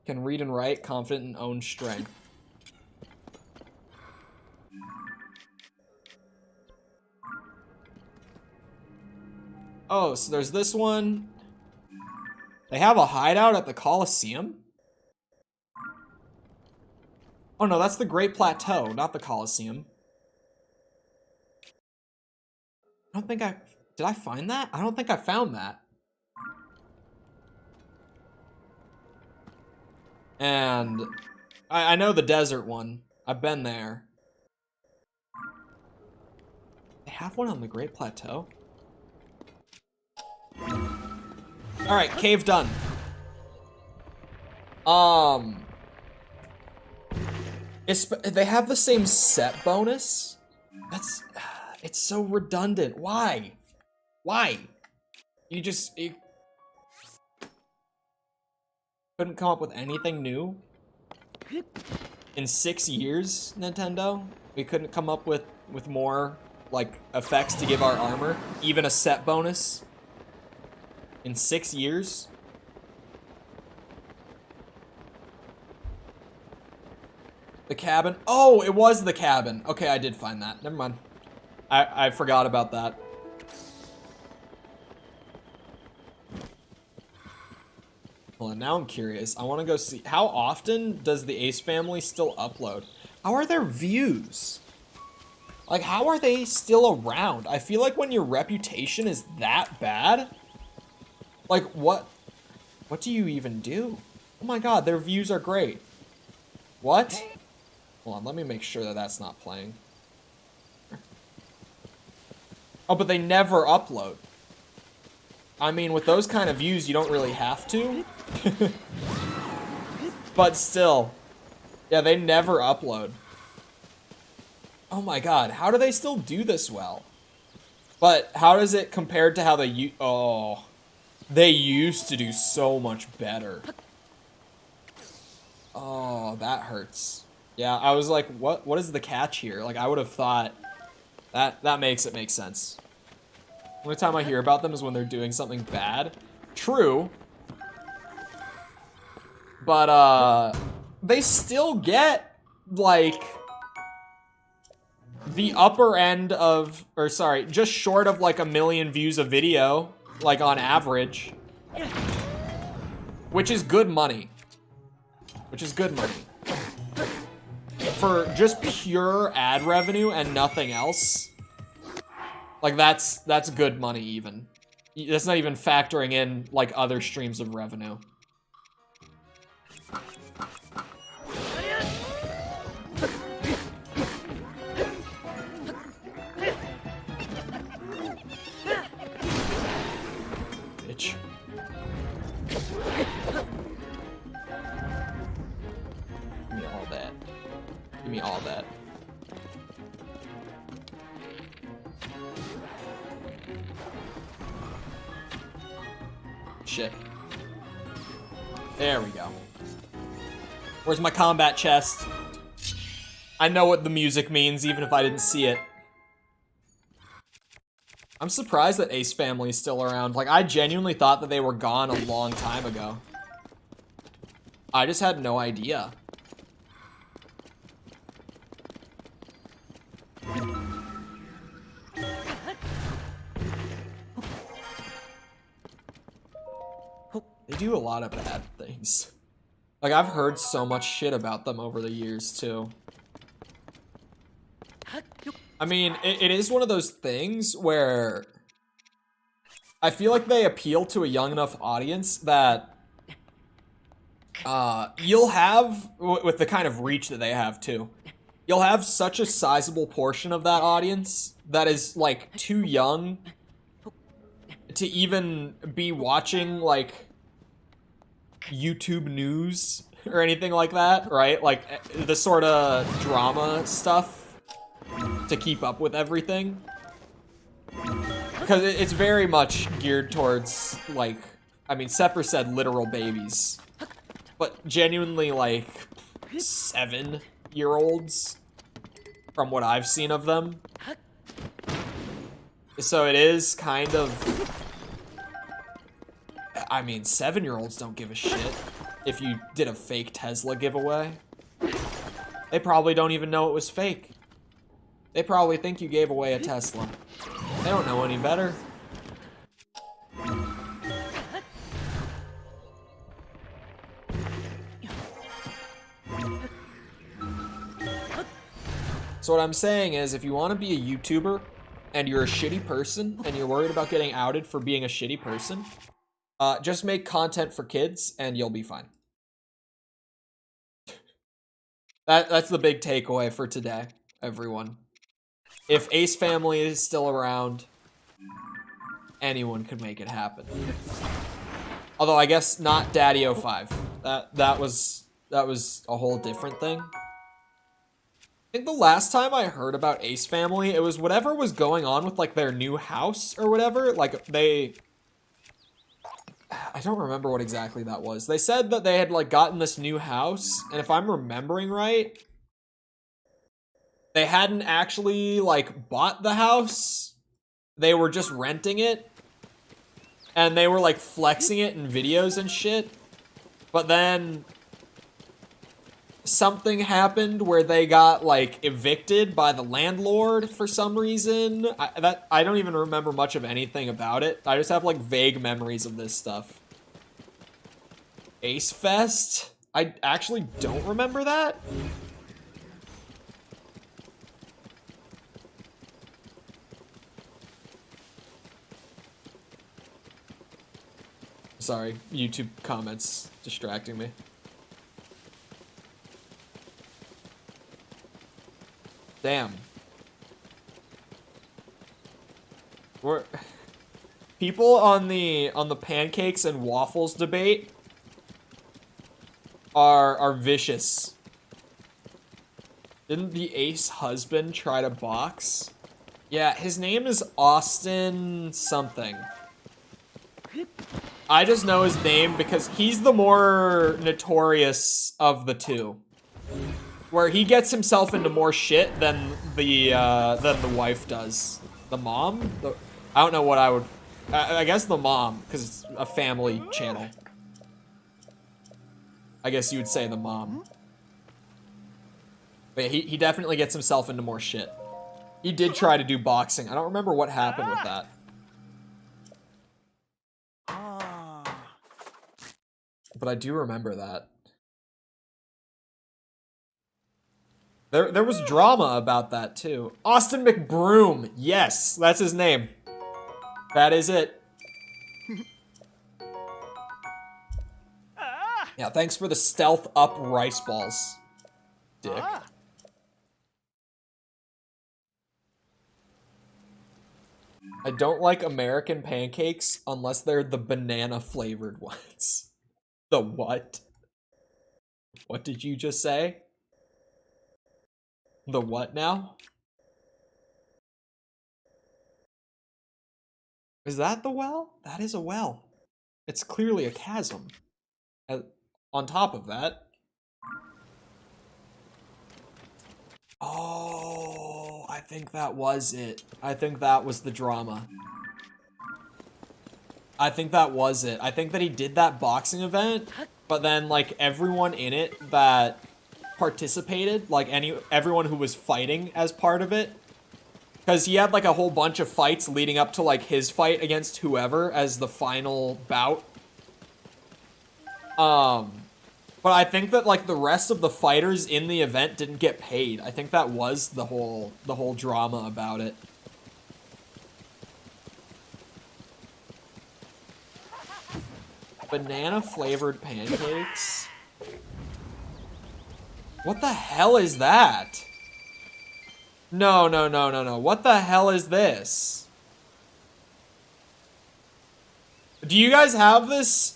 Can read and write, confident in own strength. Oh, so there's this one. They have a hideout at the Colosseum? Oh no, that's the Great Plateau, not the Colosseum. I don't think did I find that? I don't think I found that. And I know the desert one. I've been there. They have one on the Great Plateau? Alright, cave done. They have the same set bonus? It's so redundant. Why? Why? You couldn't come up with anything new? In 6 years, Nintendo? We couldn't come up with more, like, effects to give our armor? Even a set bonus? In 6 years? The cabin? Oh, it was the cabin. Okay, I did find that. Never mind. I forgot about that. Well, now I'm curious. I want to go see. How often does the Ace family still upload? How are their views? Like, how are they still around? I feel like when your reputation is that bad, like, what do you even do? Oh my god, their views are great. What? Hold on, let me make sure that that's not playing. Oh, but they never upload. I mean, with those kind of views, you don't really have to. But still. Yeah, they never upload. Oh my god, how do they still do this well? But how does it compare to how they they used to do so much better. Oh, that hurts. Yeah, I was like, what is the catch here? Like, I would have thought that makes it make sense. The only time I hear about them is when they're doing something bad. True. But, they still get, like, the upper end of, or sorry, just short of, like, 1 million views a video, like, on average. Which is good money. Which is good money. For just pure ad revenue and nothing else. Like, that's good money even. That's not even factoring in, like, other streams of revenue. Bitch. Give me all that. Give me all that. Shit. There we go. Where's my combat chest? I know what the music means, even if I didn't see it. I'm surprised that Ace Family is still around. Like, I genuinely thought that they were gone a long time ago. I just had no idea. They do a lot of bad things. Like, I've heard so much shit about them over the years, too. I mean, it is one of those things where I feel like they appeal to a young enough audience that you'll have, with the kind of reach that they have, too, you'll have such a sizable portion of that audience that is, like, too young to even be watching, like, YouTube news or anything like that, right? Like, the sort of drama stuff to keep up with everything. Because it's very much geared towards, like, I mean, Sepper said literal babies, but genuinely, like, 7-year-olds from what I've seen of them. So it is kind of, I mean, 7-year-olds don't give a shit if you did a fake Tesla giveaway. They probably don't even know it was fake. They probably think you gave away a Tesla. They don't know any better. So what I'm saying is, if you want to be a YouTuber and you're a shitty person and you're worried about getting outed for being a shitty person, just make content for kids and you'll be fine. That's the big takeaway for today, everyone. If Ace Family is still around, anyone could make it happen. Although I guess not Daddy05. That was a whole different thing. I think the last time I heard about Ace Family, it was whatever was going on with, like, their new house or whatever. Like, I don't remember what exactly that was. They said that they had, like, gotten this new house, and if I'm remembering right, they hadn't actually, like, bought the house. They were just renting it, and they were, like, flexing it in videos and shit. But then something happened where they got, like, evicted by the landlord for some reason. I don't even remember much of anything about it. I just have, like, vague memories of this stuff. Ace Fest? I actually don't remember that. Sorry, YouTube comments distracting me. Damn. People on the pancakes and waffles debate are vicious. Didn't the Ace husband try to box? Yeah, his name is Austin something. I just know his name because he's the more notorious of the two. Where he gets himself into more shit than the wife does. The mom? I don't know what I would... I guess the mom, because it's a family channel. I guess you would say the mom. But yeah, he definitely gets himself into more shit. He did try to do boxing. I don't remember what happened with that. But I do remember that. There was drama about that too. Austin McBroom. Yes, that's his name. That is it. Yeah, thanks for the stealth up rice balls, dick. I don't like American pancakes unless they're the banana flavored ones. The what? What did you just say? The what now? Is that the well? That is a well. It's clearly a chasm. On top of that. Oh, I think that was it. I think that was the drama. I think that was it. I think that he did that boxing event, but then like everyone in it that participated, like everyone who was fighting as part of it, because he had like a whole bunch of fights leading up to like his fight against whoever as the final bout. But I think that like the rest of the fighters in the event didn't get paid. I think that was the whole drama about it. Banana flavored pancakes? What the hell is that? No, no, no, no, no. What the hell is this? Do you guys have this?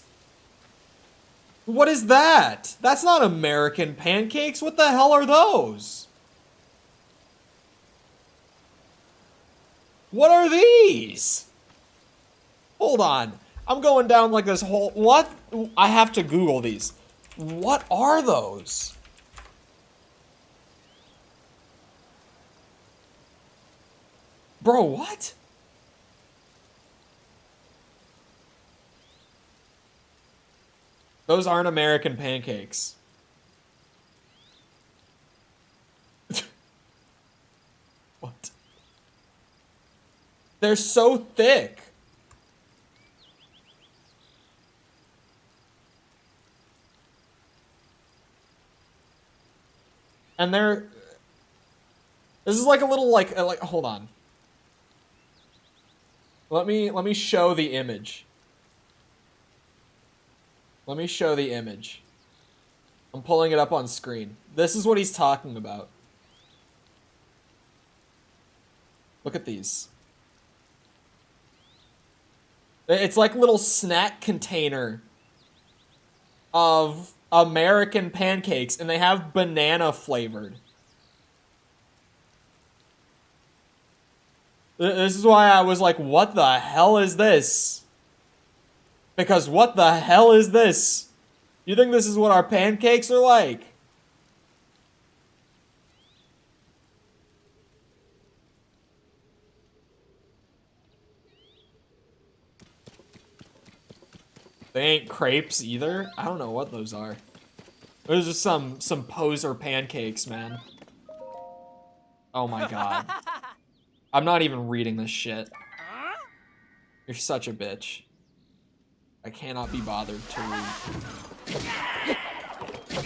What is that? That's not American pancakes. What the hell are those? What are these? Hold on. I'm going down like this whole... What? I have to Google these. What are those? Bro, what? Those aren't American pancakes. What? They're so thick. And they're... This is like a little like hold on. Let me show the image. Let me show the image. I'm pulling it up on screen. This is what he's talking about. Look at these. It's like a little snack container of American pancakes, and they have banana flavored. This is why I was like, what the hell is this? Because what the hell is this? You think this is what our pancakes are like? They ain't crepes either? I don't know what those are. Those are some poser pancakes, man. Oh my god. I'm not even reading this shit. You're such a bitch. I cannot be bothered to read. I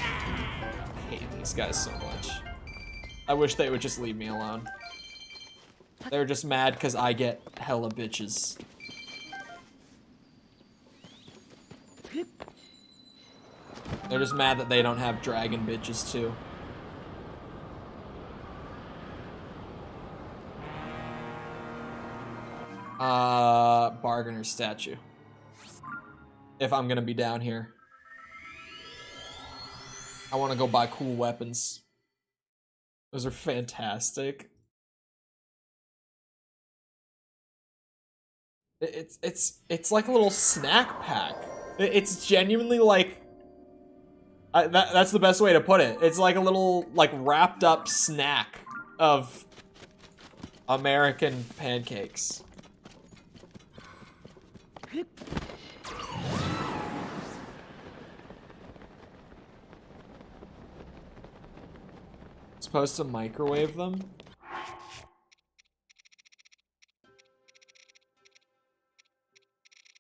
hate these guys so much. I wish they would just leave me alone. They're just mad because I get hella bitches. They're just mad that they don't have dragon bitches too. Bargainer statue. If I'm gonna be down here. I wanna go buy cool weapons. Those are fantastic. It's like a little snack pack. It's genuinely like... that's the best way to put it. It's like a little, like, wrapped up snack of American pancakes. Supposed to microwave them?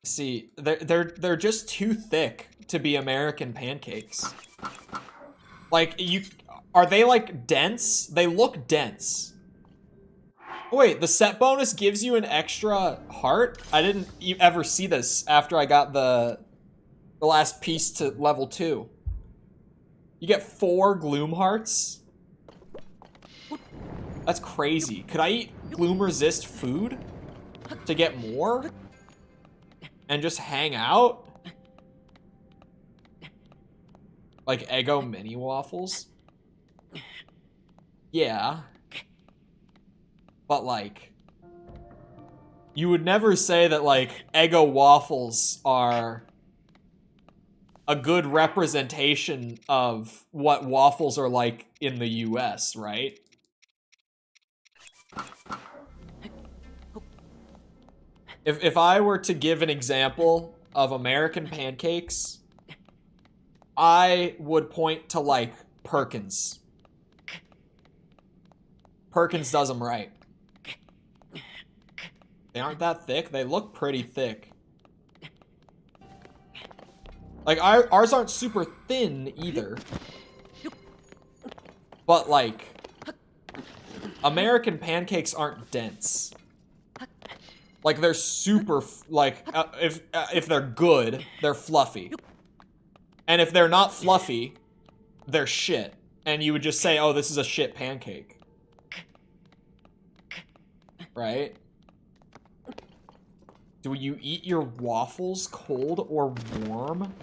See, they're just too thick to be American pancakes. Like, are they like dense? They look dense. Oh, wait, the set bonus gives you an extra heart? I didn't ever see this after I got the The last piece to level 2. You get 4 gloom hearts? That's crazy. Could I eat gloom resist food to get more? And just hang out? Like Eggo mini waffles? Yeah. But like, you would never say that like Eggo waffles are a good representation of what waffles are like in the US, right? If I were to give an example of American pancakes, I would point to like Perkins. Perkins does them right. They aren't that thick. They look pretty thick. Like, ours aren't super thin either. But, like, American pancakes aren't dense. Like, they're super, if they're good, they're fluffy. And if they're not fluffy, they're shit. And you would just say, oh, this is a shit pancake. Right? Do you eat your waffles cold or warm?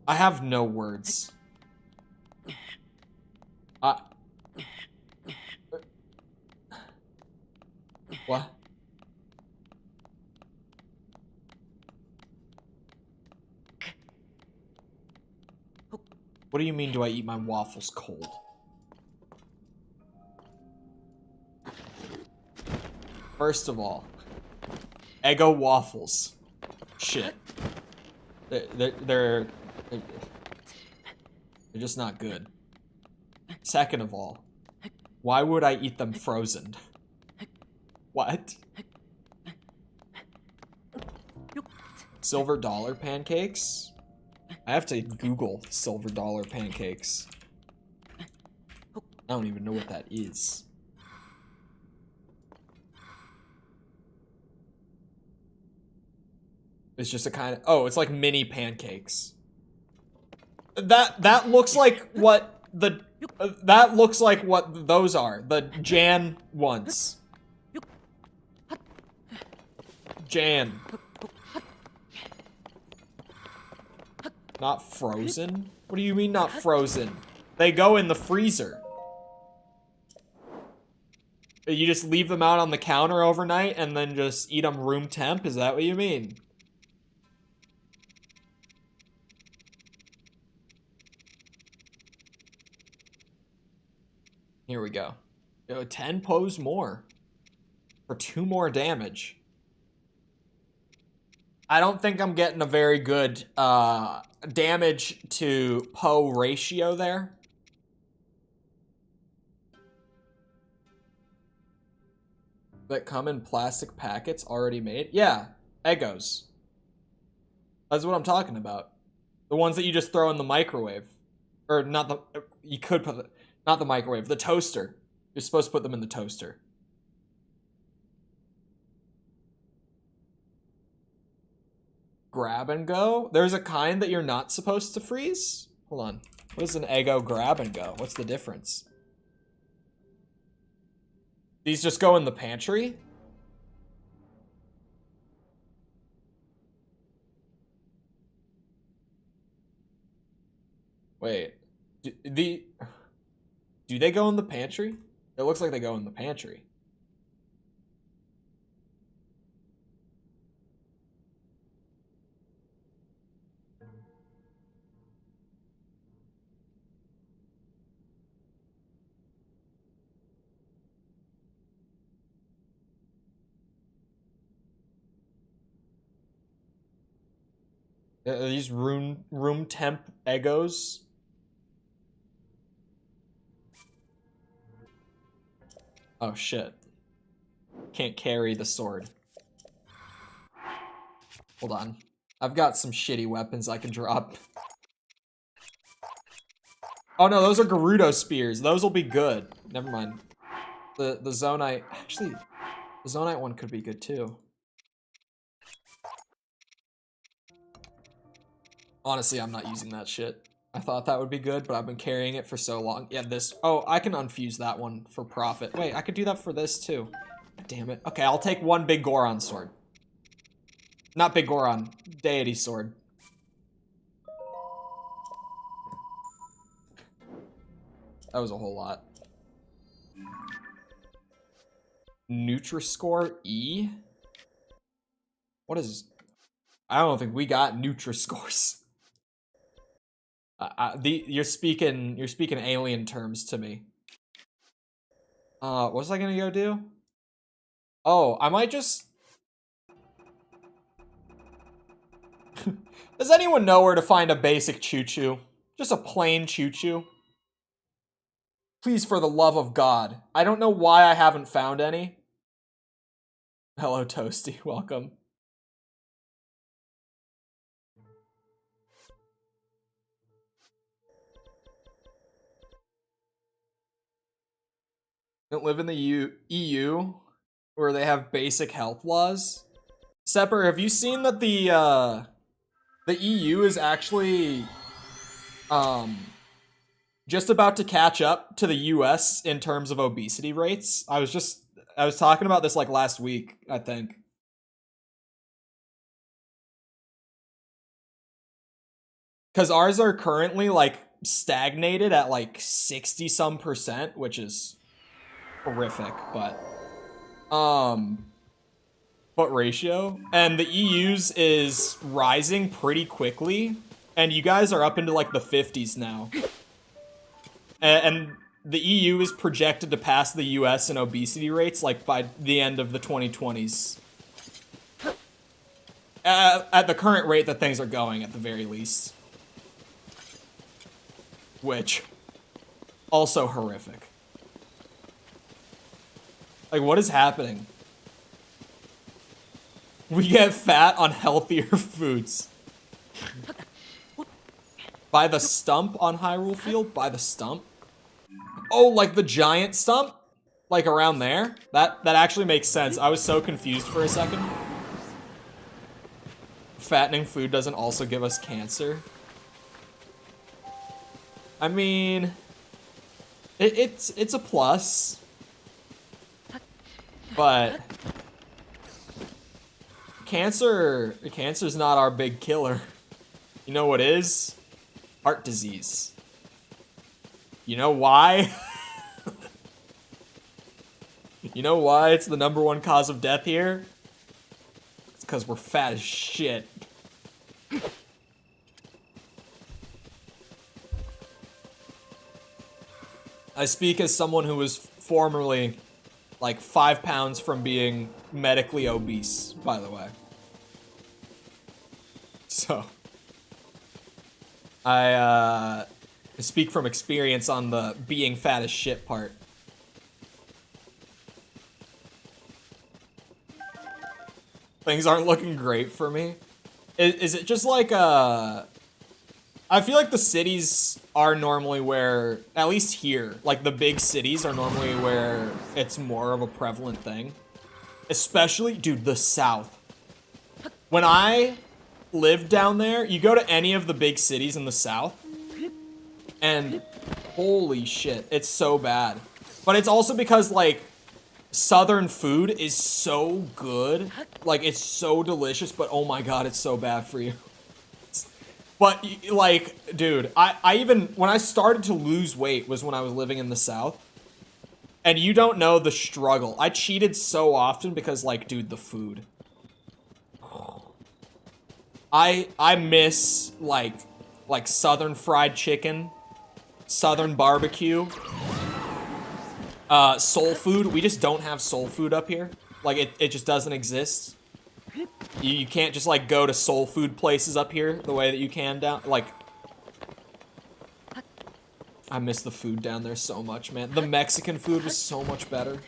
I have no words. What? What do you mean, do I eat my waffles cold? First of all, Eggo waffles. Shit. They're just not good. Second of all, why would I eat them frozen? What? Silver dollar pancakes? I have to Google silver dollar pancakes. I don't even know what that is. It's just a kind of, oh, it's like mini pancakes. That looks like what the that looks like what those are. The Jan ones. Jan. Not frozen? What do you mean not frozen? They go in the freezer. You just leave them out on the counter overnight and then just eat them room temp? Is that what you mean? Here we go. 10 pose more. For 2 more damage. I don't think I'm getting a very good damage to Po ratio there. That come in plastic packets already made? Yeah, Eggos. That's what I'm talking about. The ones that you just throw in the microwave. Or not the, you could put the, not the microwave, the toaster. You're supposed to put them in the toaster. Grab and go? There's a kind that you're not supposed to freeze? Hold on. What is an Eggo grab and go? What's the difference? These just go in the pantry? Wait. Do they go in the pantry? It looks like they go in the pantry. Are these room temp Eggos? Oh shit. Can't carry the sword. Hold on. I've got some shitty weapons I can drop. Oh no, those are Gerudo spears. Those will be good. Never mind. The Zonite, actually, the Zonite one could be good too. Honestly, I'm not using that shit. I thought that would be good, but I've been carrying it for so long. Yeah, this, oh, I can unfuse that one for profit. Wait, I could do that for this too. Damn it. Okay, I'll take one big Goron sword. Not big Goron, deity sword. That was a whole lot. Nutri-Score E? What is... I don't think we got Nutri-Scores. You're speaking alien terms to me. What was I gonna go do? Oh, I might just... Does anyone know where to find a basic choo-choo? Just a plain choo-choo? Please, for the love of God. I don't know why I haven't found any. Hello, Toasty. Welcome. Don't live in the EU where they have basic health laws. Sepper, have you seen that the EU is actually just about to catch up to the US in terms of obesity rates? I was talking about this like last week, I think. Cause ours are currently like stagnated at like 60 some percent, which is horrific, but ratio, and the EU's is rising pretty quickly, and you guys are up into like the 50s now, and the EU is projected to pass the US in obesity rates like by the end of the 2020s, at the current rate that things are going, at the very least, which also horrific. Like, what is happening? We get fat on healthier foods. By the stump on Hyrule Field? By the stump? Oh, like the giant stump? Like around there? That actually makes sense. I was so confused for a second. Fattening food doesn't also give us cancer. I mean... It's a plus. But... Cancer's not our big killer. You know what is? Heart disease. You know why? You know why it's the #1 cause of death here? It's because we're fat as shit. I speak as someone who was formerly like 5 pounds from being medically obese, by the way. So, I speak from experience on the being fat as shit part. Things aren't looking great for me. Is it just like, I feel like the cities are normally where, at least here, like the big cities are normally where it's more of a prevalent thing. Especially, dude, the South. When I lived down there, you go to any of the big cities in the South, and holy shit, it's so bad. But it's also because, like, Southern food is so good. Like, it's so delicious, but oh my god, it's so bad for you. But, like, dude, I even, when I started to lose weight was when I was living in the South. And you don't know the struggle. I cheated so often because, like, dude, the food. I miss, like Southern fried chicken, Southern barbecue, soul food. We just don't have soul food up here. Like, it just doesn't exist. You can't just, like, go to soul food places up here the way that you can down, like... I miss the food down there so much, man. The Mexican food was so much better.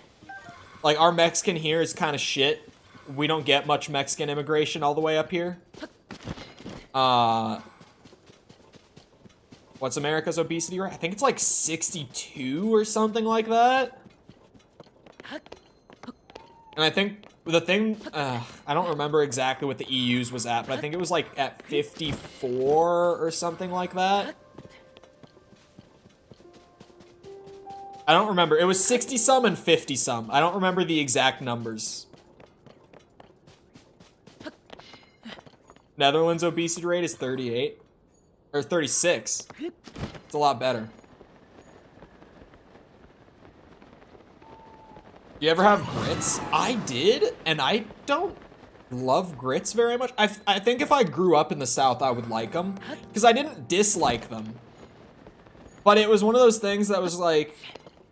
Like, our Mexican here is kind of shit. We don't get much Mexican immigration all the way up here. What's America's obesity rate? I think it's like 62 or something like that. And I think the thing, I don't remember exactly what the EU's was at, but I think it was like at 54 or something like that. I don't remember. It was 60 some and 50 some. I don't remember the exact numbers. Netherlands obesity rate is 38 or 36. It's a lot better. You ever have grits? I did, and I don't love grits very much. I think if I grew up in the South, I would like them, because I didn't dislike them. But it was one of those things that was like,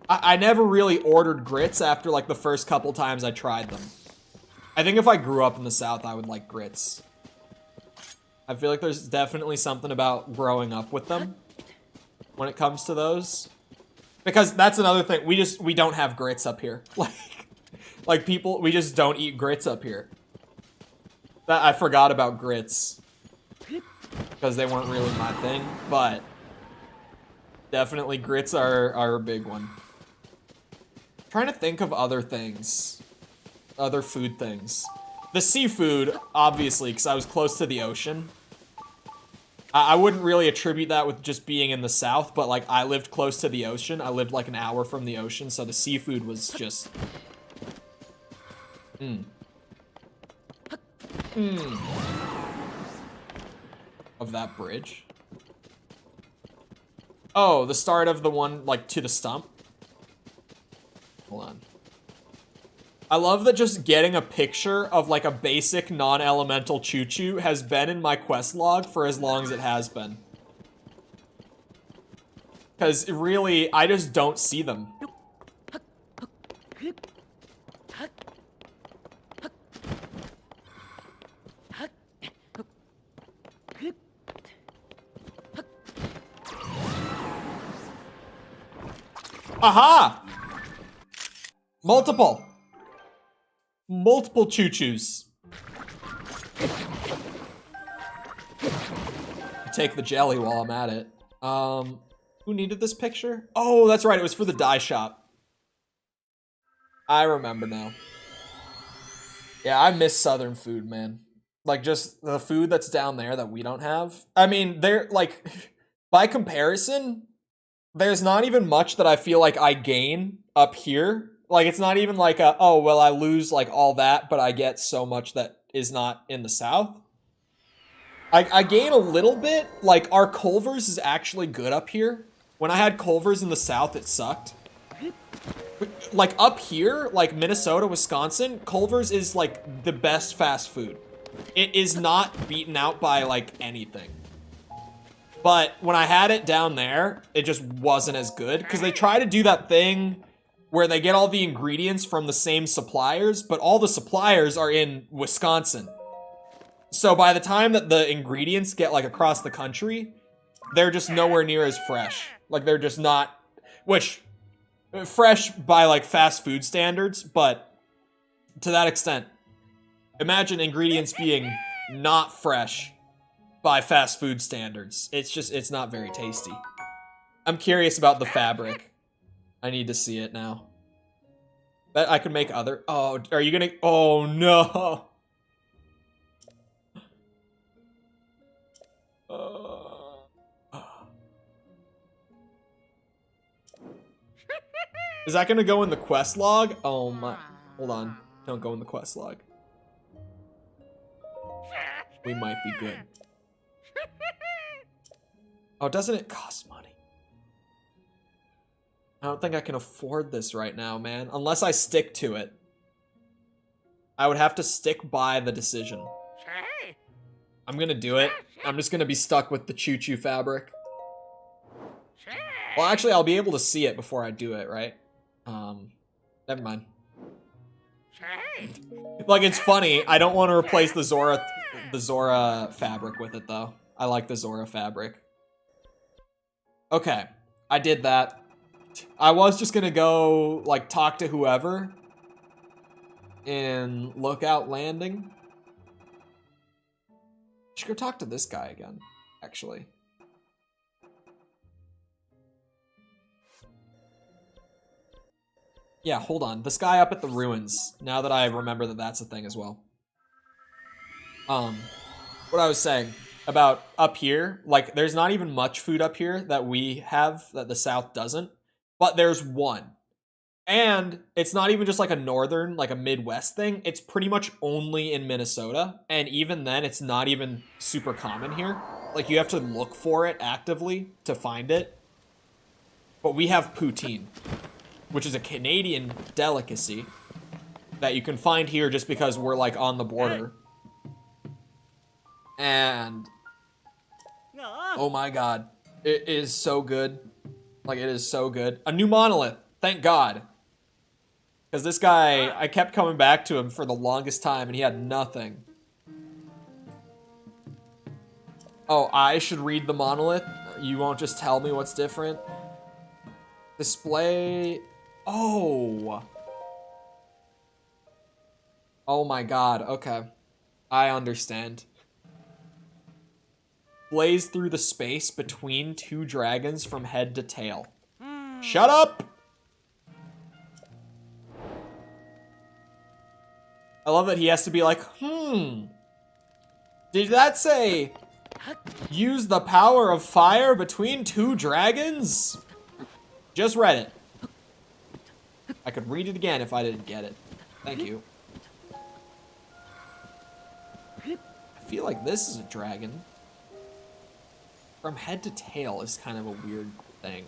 I never really ordered grits after like the first couple times I tried them. I think if I grew up in the South, I would like grits. I feel like there's definitely something about growing up with them when it comes to those. Because that's another thing, we don't have grits up here. Like people, we just don't eat grits up here. I forgot about grits because they weren't really my thing, but definitely grits are a big one. I'm trying to think of other things, other food things. The seafood, obviously, because I was close to the ocean. I wouldn't really attribute that with just being in the South, but like I lived close to the ocean. I lived like an hour from the ocean, so the seafood was just... Of that bridge. Oh, the start of the one like to the stump. Hold on. I love that just getting a picture of like a basic non-elemental choo-choo has been in my quest log for as long as it has been. Because really, I just don't see them. Aha! Multiple choo-choos. Take the jelly while I'm at it. Who needed this picture? Oh, that's right. It was for the dye shop. I remember now. Yeah, I miss Southern food, man. Like, just the food that's down there that we don't have. I mean, they're, like, by comparison, there's not even much that I feel like I gain up here. Like, it's not even like a, oh, well, I lose, like, all that, but I get so much that is not in the South. I gain a little bit. Like, our Culver's is actually good up here. When I had Culver's in the South, it sucked. Like, up here, like, Minnesota, Wisconsin, Culver's is, like, the best fast food. It is not beaten out by, like, anything. But when I had it down there, it just wasn't as good. Because they try to do that thing where they get all the ingredients from the same suppliers, but all the suppliers are in Wisconsin. So by the time that the ingredients get, like, across the country, they're just nowhere near as fresh. Like, they're just not... Which... fresh by, like, fast food standards, but to that extent. Imagine ingredients being not fresh by fast food standards. It's just, it's not very tasty. I'm curious about the fabric. I need to see it now. Bet I could make other... Oh, are you gonna... Oh, no. Is that gonna go in the quest log? Oh my... Hold on. Don't go in the quest log. We might be good. Oh, doesn't it cost money? I don't think I can afford this right now, man. Unless I stick to it. I would have to stick by the decision. I'm gonna do it. I'm just gonna be stuck with the choo-choo fabric. Well, actually, I'll be able to see it before I do it, right? Never mind. Like, it's funny. I don't want to replace the Zora fabric with it, though. I like the Zora fabric. Okay, I did that. I was just gonna go, like, talk to whoever in Lookout Landing. I should go talk to this guy again, actually. Yeah, hold on. This guy up at the ruins, now that I remember that that's a thing as well. What I was saying about up here, like, there's not even much food up here that we have that the South doesn't, but there's one. And it's not even just like a northern, like a Midwest thing. It's pretty much only in Minnesota. And even then, it's not even super common here. Like, you have to look for it actively to find it. But we have poutine, which is a Canadian delicacy that you can find here just because we're, like, on the border. And oh my god, it is so good. Like, it is so good. A new monolith, thank god. Because this guy, I kept coming back to him for the longest time and he had nothing. Oh, I should read the monolith? You won't just tell me what's different? Display... Oh! Oh my god, okay. I understand. Blaze through the space between two dragons from head to tail. Shut up! I love that he has to be like, did that say, use the power of fire between two dragons? Just read it. I could read it again if I didn't get it. Thank you. I feel like this is a dragon. From head to tail is kind of a weird thing.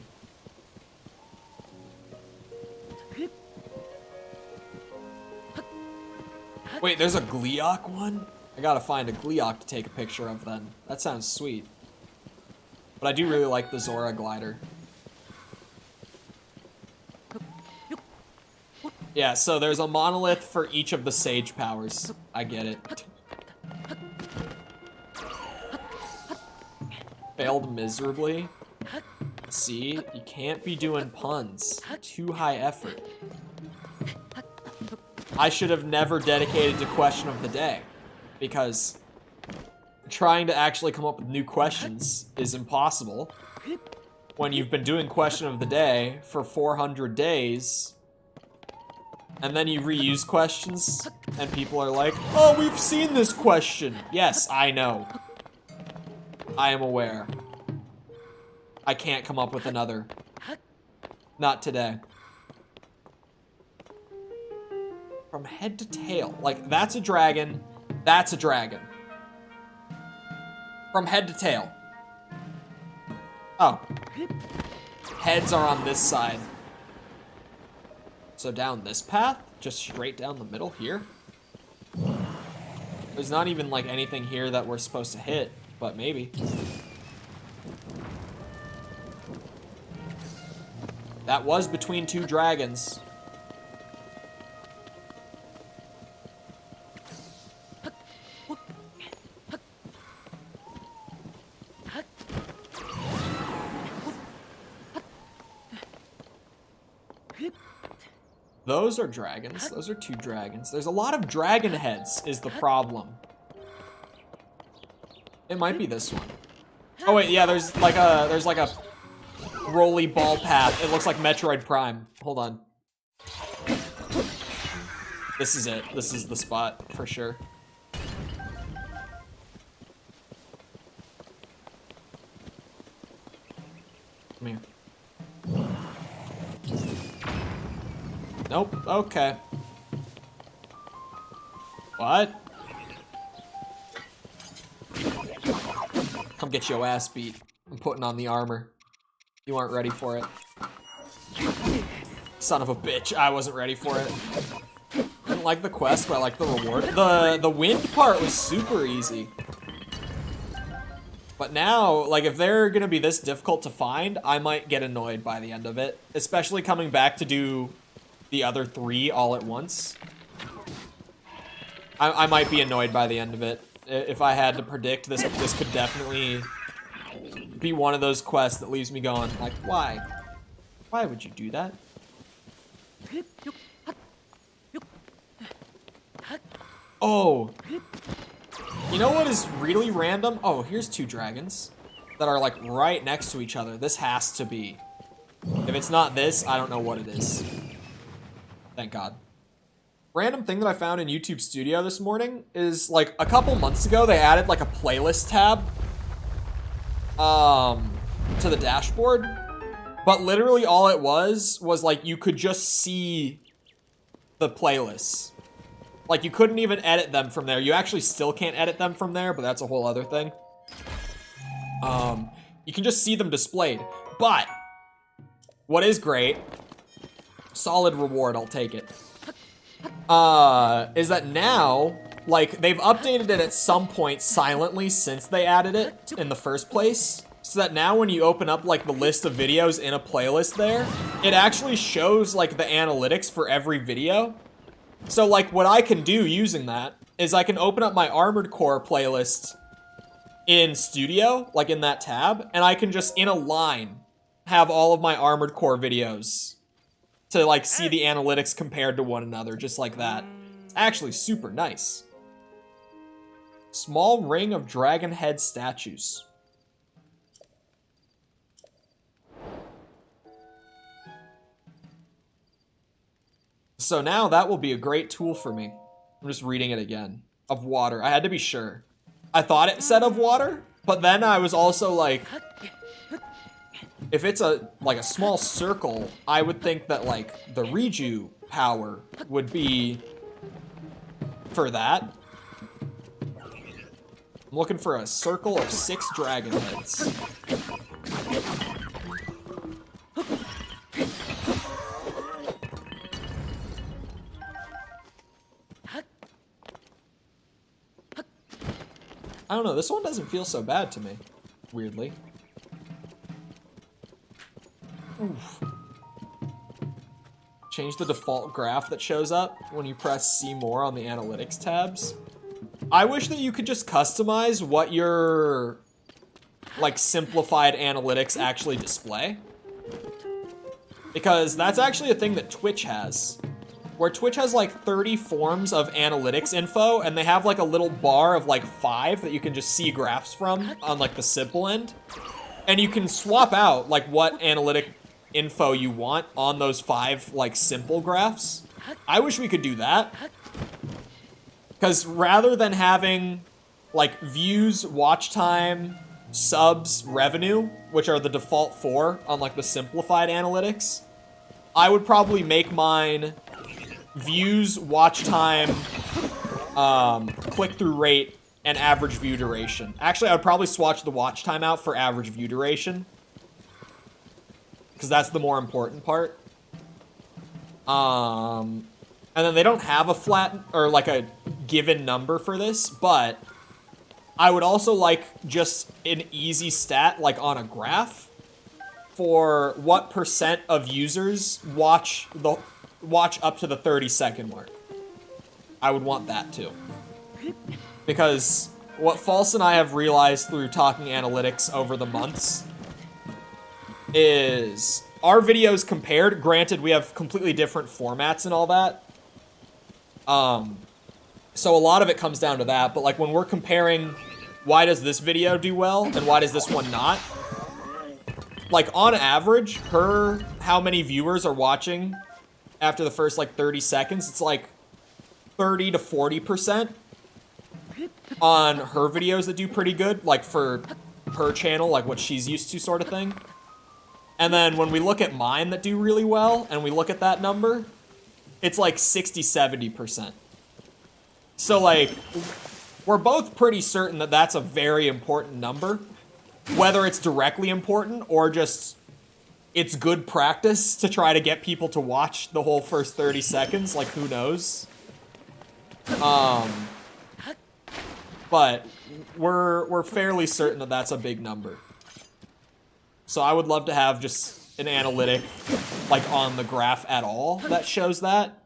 Wait, there's a Gleeok one? I gotta find a Gleeok to take a picture of then. That sounds sweet. But I do really like the Zora glider. Yeah, so there's a monolith for each of the sage powers. I get it. Failed miserably. See, you can't be doing puns. Too high effort. I should have never dedicated to question of the day, because trying to actually come up with new questions is impossible when you've been doing question of the day for 400 days, and then you reuse questions, and people are like, oh, we've seen this question. Yes, I know. I am aware. I can't come up with another. Not today. From head to tail. Like, that's a dragon. That's a dragon. From head to tail. Oh. Heads are on this side. So down this path? Just straight down the middle here? There's not even, like, anything here that we're supposed to hit, but maybe. That was between two dragons. Those are dragons. Those are two dragons. There's a lot of dragon heads is the problem. It might be this one. Oh wait, yeah, there's like a rolly ball path. It looks like Metroid Prime. Hold on. This is it. This is the spot for sure. Come here. Nope, okay. What? Come get your ass beat. I'm putting on the armor. You aren't ready for it. Son of a bitch, I wasn't ready for it. I didn't like the quest, but I like the reward. The wind part was super easy. But now, like, if they're gonna be this difficult to find, I might get annoyed by the end of it. Especially coming back to do the other three all at once. I might be annoyed by the end of it. If I had to predict, this could definitely be one of those quests that leaves me going, like, why? Why would you do that? Oh. You know what is really random? Oh, here's two dragons that are, like, right next to each other. This has to be. If it's not this, I don't know what it is. Thank God. Random thing that I found in YouTube Studio this morning is, like, a couple months ago, they added, like, a playlist tab to the dashboard. But literally all it was, like, you could just see the playlists. Like, you couldn't even edit them from there. You actually still can't edit them from there, but that's a whole other thing. You can just see them displayed. But what is great, solid reward, I'll take it, is that now, like, they've updated it at some point silently since they added it in the first place, so that now when you open up, like, the list of videos in a playlist there, it actually shows, like, the analytics for every video. So, like, what I can do using that is I can open up my Armored Core playlist in Studio, like in that tab, and I can just, in a line, have all of my Armored Core videos to, like, see the analytics compared to one another, just like that. It's actually super nice. Small ring of dragon head statues. So now that will be a great tool for me. I'm just reading it again. Of water. I had to be sure. I thought it said of water, but then I was also like, if it's like a small circle, I would think that, like, the Reju power would be for that. I'm looking for a circle of 6 dragon heads. I don't know, this one doesn't feel so bad to me, weirdly. Oof. Change the default graph that shows up when you press see more on the analytics tabs. I wish that you could just customize what your, like, simplified analytics actually display. Because that's actually a thing that Twitch has. Where Twitch has, like, 30 forms of analytics info, and they have, like, a little bar of, like, 5 that you can just see graphs from on, like, the simple end. And you can swap out, like, what analytic info you want on those 5, like, simple graphs. I wish we could do that. Because rather than having, like, views, watch time, subs, revenue, which are the default 4 on, like, the simplified analytics, I would probably make mine views, watch time, click-through rate, and average view duration. Actually, I would probably swatch the watch time out for average view duration, because that's the more important part. And then they don't have a flat, or like a given number for this, but I would also like just an easy stat, like on a graph, for what % of users watch up to the 30-second mark. I would want that too. Because what False and I have realized through talking analytics over the months is our videos compared, granted we have completely different formats and all that. So a lot of it comes down to that, but like when we're comparing why does this video do well and why does this one not, like on average, per how many viewers are watching after the first like 30 seconds, it's like 30 to 40% on her videos that do pretty good, like for her channel, like what she's used to sort of thing. And then when we look at mine that do really well, and we look at that number, it's like 60, 70%. So like, we're both pretty certain that that's a very important number, whether it's directly important or just it's good practice to try to get people to watch the whole first 30 seconds, like who knows. But we're fairly certain that that's a big number. So I would love to have just an analytic like on the graph at all that shows that.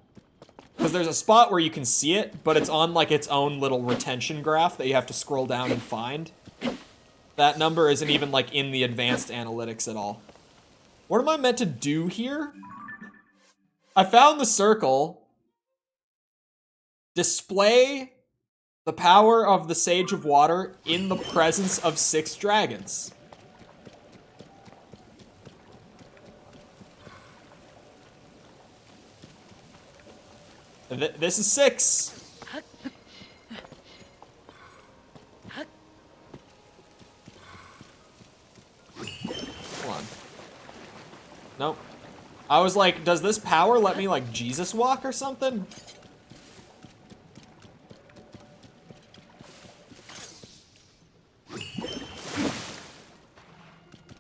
Because there's a spot where you can see it, but it's on like its own little retention graph that you have to scroll down and find. That number isn't even like in the advanced analytics at all. What am I meant to do here? I found the circle. Display the power of the Sage of Water in the presence of 6 dragons. This is 6. Hold on. Nope. I was like, does this power let me like Jesus walk or something?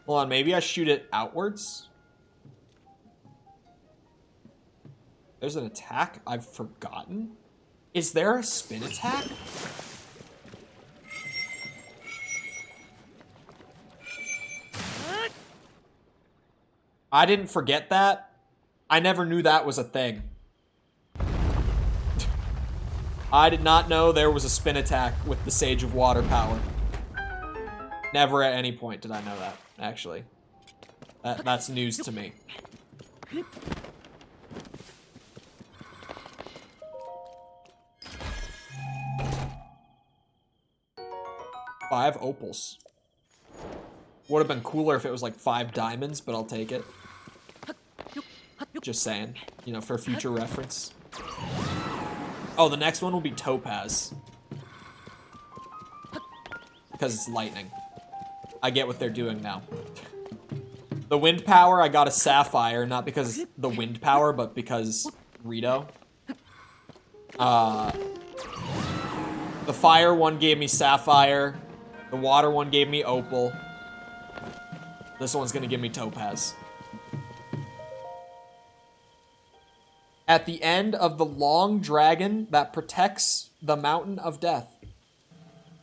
Hold on, maybe I shoot it outwards? There's an attack I've forgotten? Is there a spin attack? I didn't forget that. I never knew that was a thing. I did not know there was a spin attack with the Sage of Water power. Never at any point did I know that, actually. That's news to me. 5 opals. Would have been cooler if it was like 5 diamonds, but I'll take it. Just saying, you know, for future reference. Oh, the next one will be topaz. Because it's lightning. I get what they're doing now. The wind power, I got a sapphire, not because the wind power, but because Rito. The fire one gave me sapphire. The water one gave me opal. This one's gonna give me topaz. At the end of the long dragon that protects the mountain of death.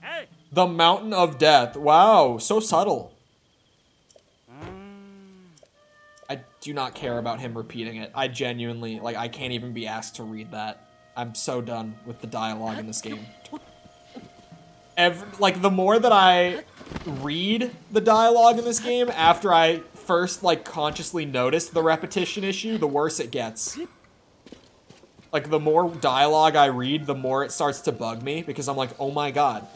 Hey. The mountain of death. Wow, so subtle. I do not care about him repeating it. I genuinely, like, I can't even be asked to read that. I'm so done with the dialogue in this game. Like, the more that I read the dialogue in this game after I first, like, consciously notice the repetition issue, the worse it gets. Like, the more dialogue I read, the more it starts to bug me, because I'm like, oh my god.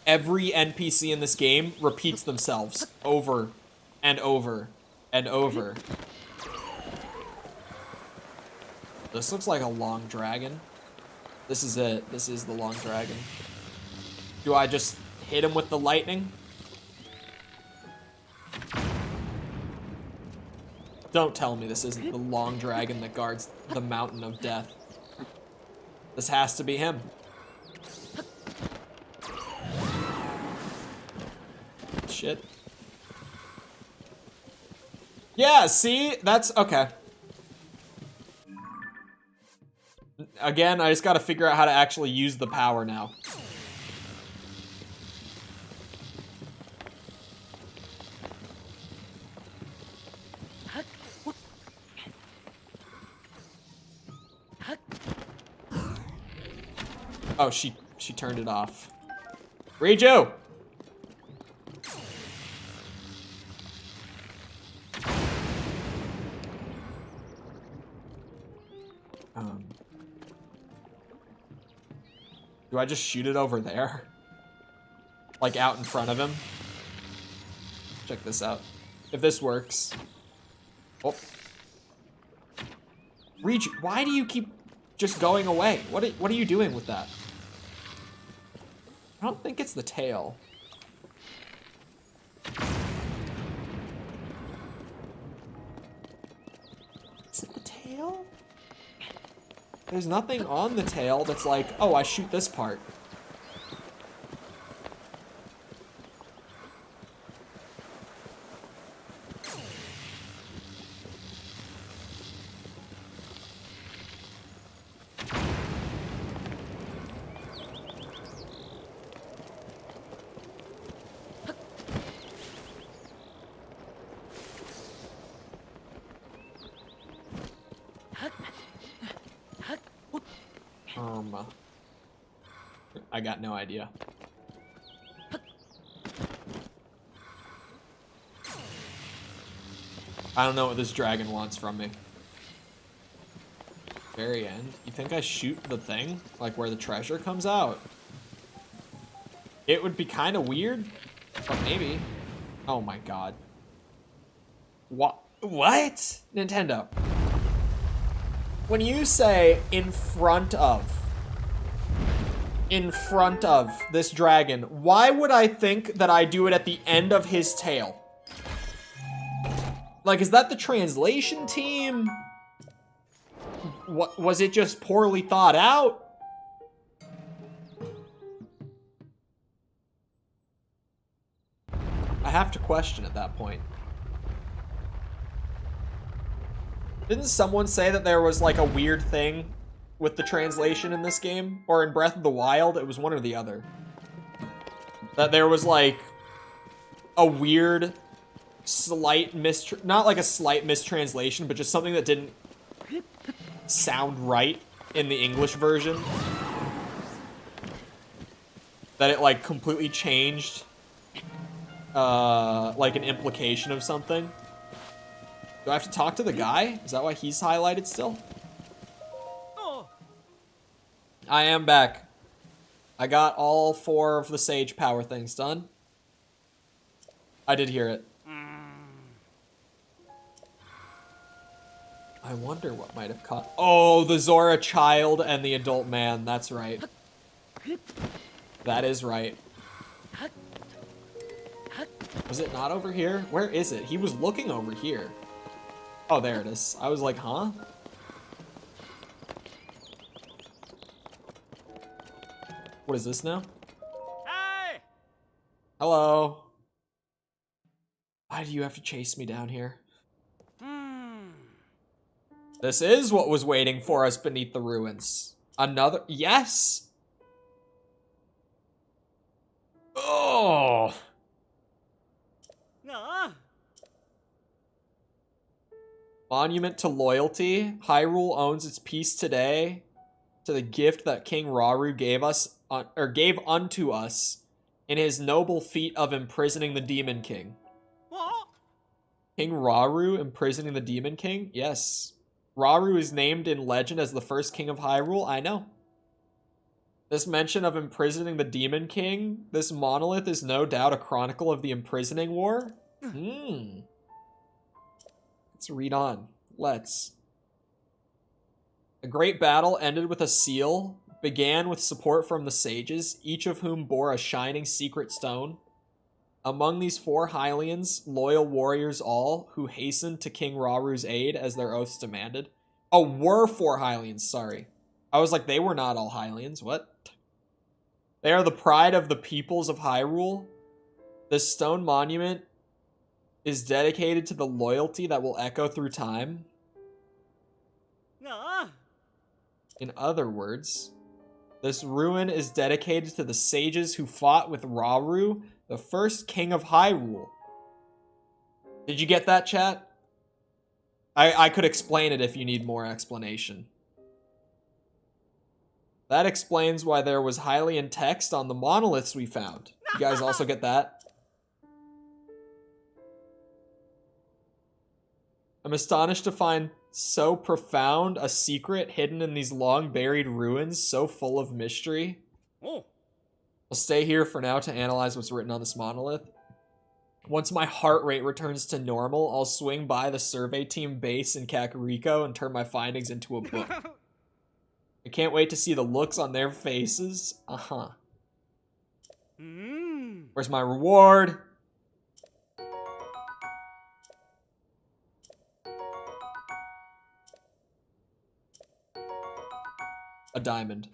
Every NPC in this game repeats themselves over and over and over. This looks like a long dragon. This is it. This is the long dragon. Do I just hit him with the lightning? Don't tell me this isn't the long dragon that guards the mountain of death. This has to be him. Shit. Yeah, see? That's okay. Again, I just gotta figure out how to actually use the power now. Oh, she turned it off. Reju! Do I just shoot it over there? Like out in front of him? Check this out. If this works. Oh. Reju, why do you keep just going away? What are you doing with that? I don't think it's the tail. Is it the tail? There's nothing on the tail that's like, oh, I shoot this part. I got no idea. I don't know what this dragon wants from me. Very end. You think I shoot the thing? Like where the treasure comes out? It would be kind of weird, but maybe. Oh my god. What? Nintendo. When you say in front of this dragon, why would I think that I do it at the end of his tail? Like, is that the translation team? What, was it just poorly thought out? I have to question at that point. Didn't someone say that there was like a weird thing with the translation in this game? Or in Breath of the Wild? It was one or the other. That there was like a weird slight not like a slight mistranslation, but just something that didn't sound right in the English version. That it like completely changed like an implication of something. Do I have to talk to the guy? Is that why he's highlighted still? I am back. I got all 4 of the sage power things done. I did hear it. I wonder what might have caught. Oh, the Zora child and the adult man. That's right. That is right. Was it not over here? Where is it? He was looking over here. Oh, there it is. I was like, huh? What is this now? Hey! Hello. Why do you have to chase me down here? This is what was waiting for us beneath the ruins. Another... Yes! Oh! Nah. Monument to loyalty. Hyrule owns its peace today to the gift that King Rauru gave us, or gave unto us in his noble feat of imprisoning the Demon King. What? King Rauru imprisoning the Demon King? Yes. Rauru is named in legend as the first king of Hyrule. I know. This mention of imprisoning the Demon King, this monolith is no doubt a chronicle of the imprisoning war. Let's read on. Let's. A great battle ended with a seal, began with support from the sages, each of whom bore a shining secret stone. Among these 4 Hylians, loyal warriors all, who hastened to King Rauru's aid as their oaths demanded. Oh, were 4 Hylians, sorry. I was like, they were not all Hylians, what? They are the pride of the peoples of Hyrule. This stone monument is dedicated to the loyalty that will echo through time. Nah. In other words, this ruin is dedicated to the sages who fought with Rauru, the first king of Hyrule. Did you get that, chat? I could explain it if you need more explanation. That explains why there was Hylian text on the monoliths we found. You guys also get that? I'm astonished to find so profound a secret hidden in these long buried ruins, so full of mystery. Oh. I'll stay here for now to analyze what's written on this monolith. Once my heart rate returns to normal, I'll swing by the survey team base in Kakariko and turn my findings into a book. I can't wait to see the looks on their faces. Uh-huh. Where's my reward? A diamond.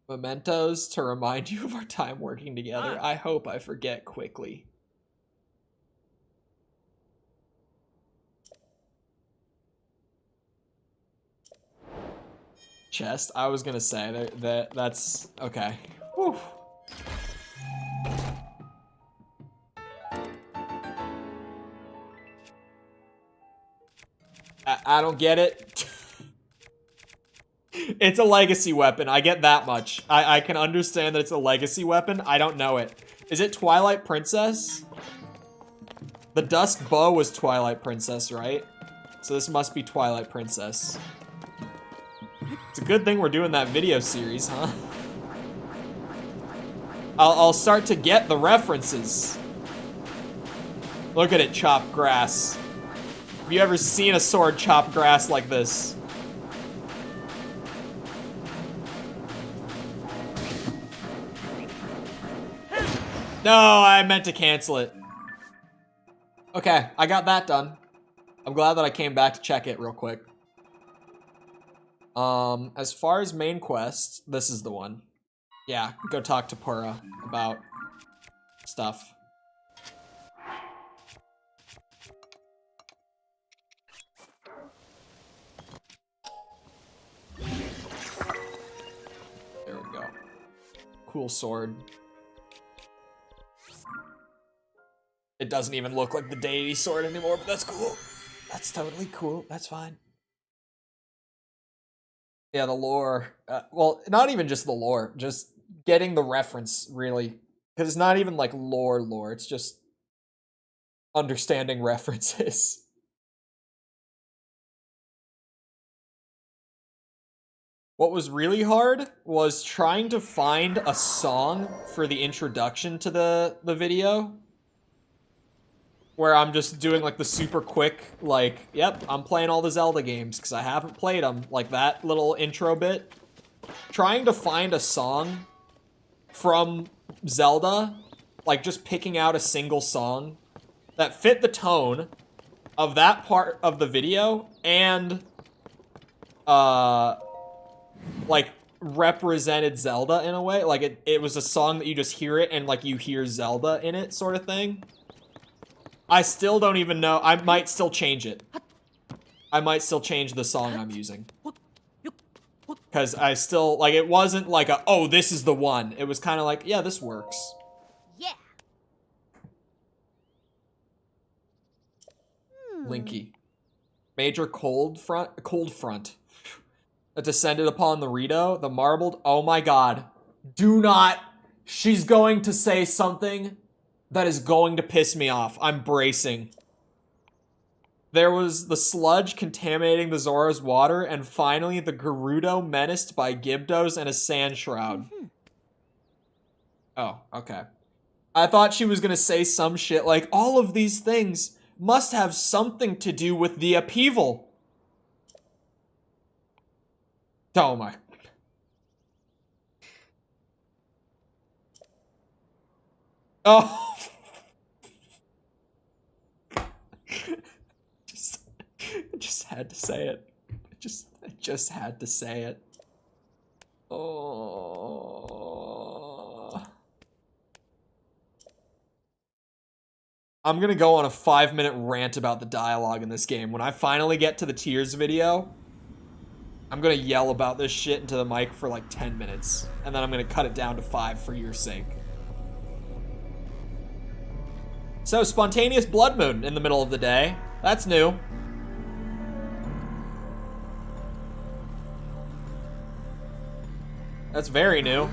Mementos to remind you of our time working together. I hope I forget quickly. Chest. I was gonna say that's okay. Whew. I don't get it. It's a legacy weapon. I get that much. I can understand that it's a legacy weapon. I don't know it. Is it Twilight Princess? The Dusk Bow was Twilight Princess, right? So this must be Twilight Princess. It's a good thing we're doing that video series, huh? I'll start to get the references. Look at it chop grass. Have you ever seen a sword chop grass like this? No, I meant to cancel it. Okay, I got that done. I'm glad that I came back to check it real quick. As far as main quest, this is the one. Yeah, go talk to Pura about stuff. There we go. Cool sword. It doesn't even look like the deity sword anymore, but that's cool. That's totally cool. That's fine. Yeah, the lore. Well, not even just the lore. Just getting the reference, really. Because it's not even like lore. It's just understanding references. What was really hard was trying to find a song for the introduction to the video. Where I'm just doing like the super quick, like, yep, I'm playing all the Zelda games because I haven't played them. Like that little intro bit. Trying to find a song from Zelda, like just picking out a single song that fit the tone of that part of the video and, like, represented Zelda in a way. Like, it was a song that you just hear it and, like, you hear Zelda in it sort of thing. I still don't even know. I might still change it. I might still change the song I'm using. Because I still, like, it wasn't like a, oh, this is the one. It was kind of like, yeah, this works. Yeah. Linky. Major cold front that descended upon the Rito. The marbled, oh my god. Do not, she's going to say something that is going to piss me off. I'm bracing. There was the sludge contaminating the Zora's water, and finally the Gerudo menaced by Gibdos and a sand shroud. Oh, okay. I thought she was gonna say some shit like, all of these things must have something to do with the upheaval. Oh my. Oh. I just had to say it. I just had to say it. Oh. I'm gonna go on a 5-minute rant about the dialogue in this game. When I finally get to the Tears video, I'm gonna yell about this shit into the mic for like 10 minutes. And then I'm gonna cut it down to 5 for your sake. So, spontaneous blood moon in the middle of the day. That's new. That's very new.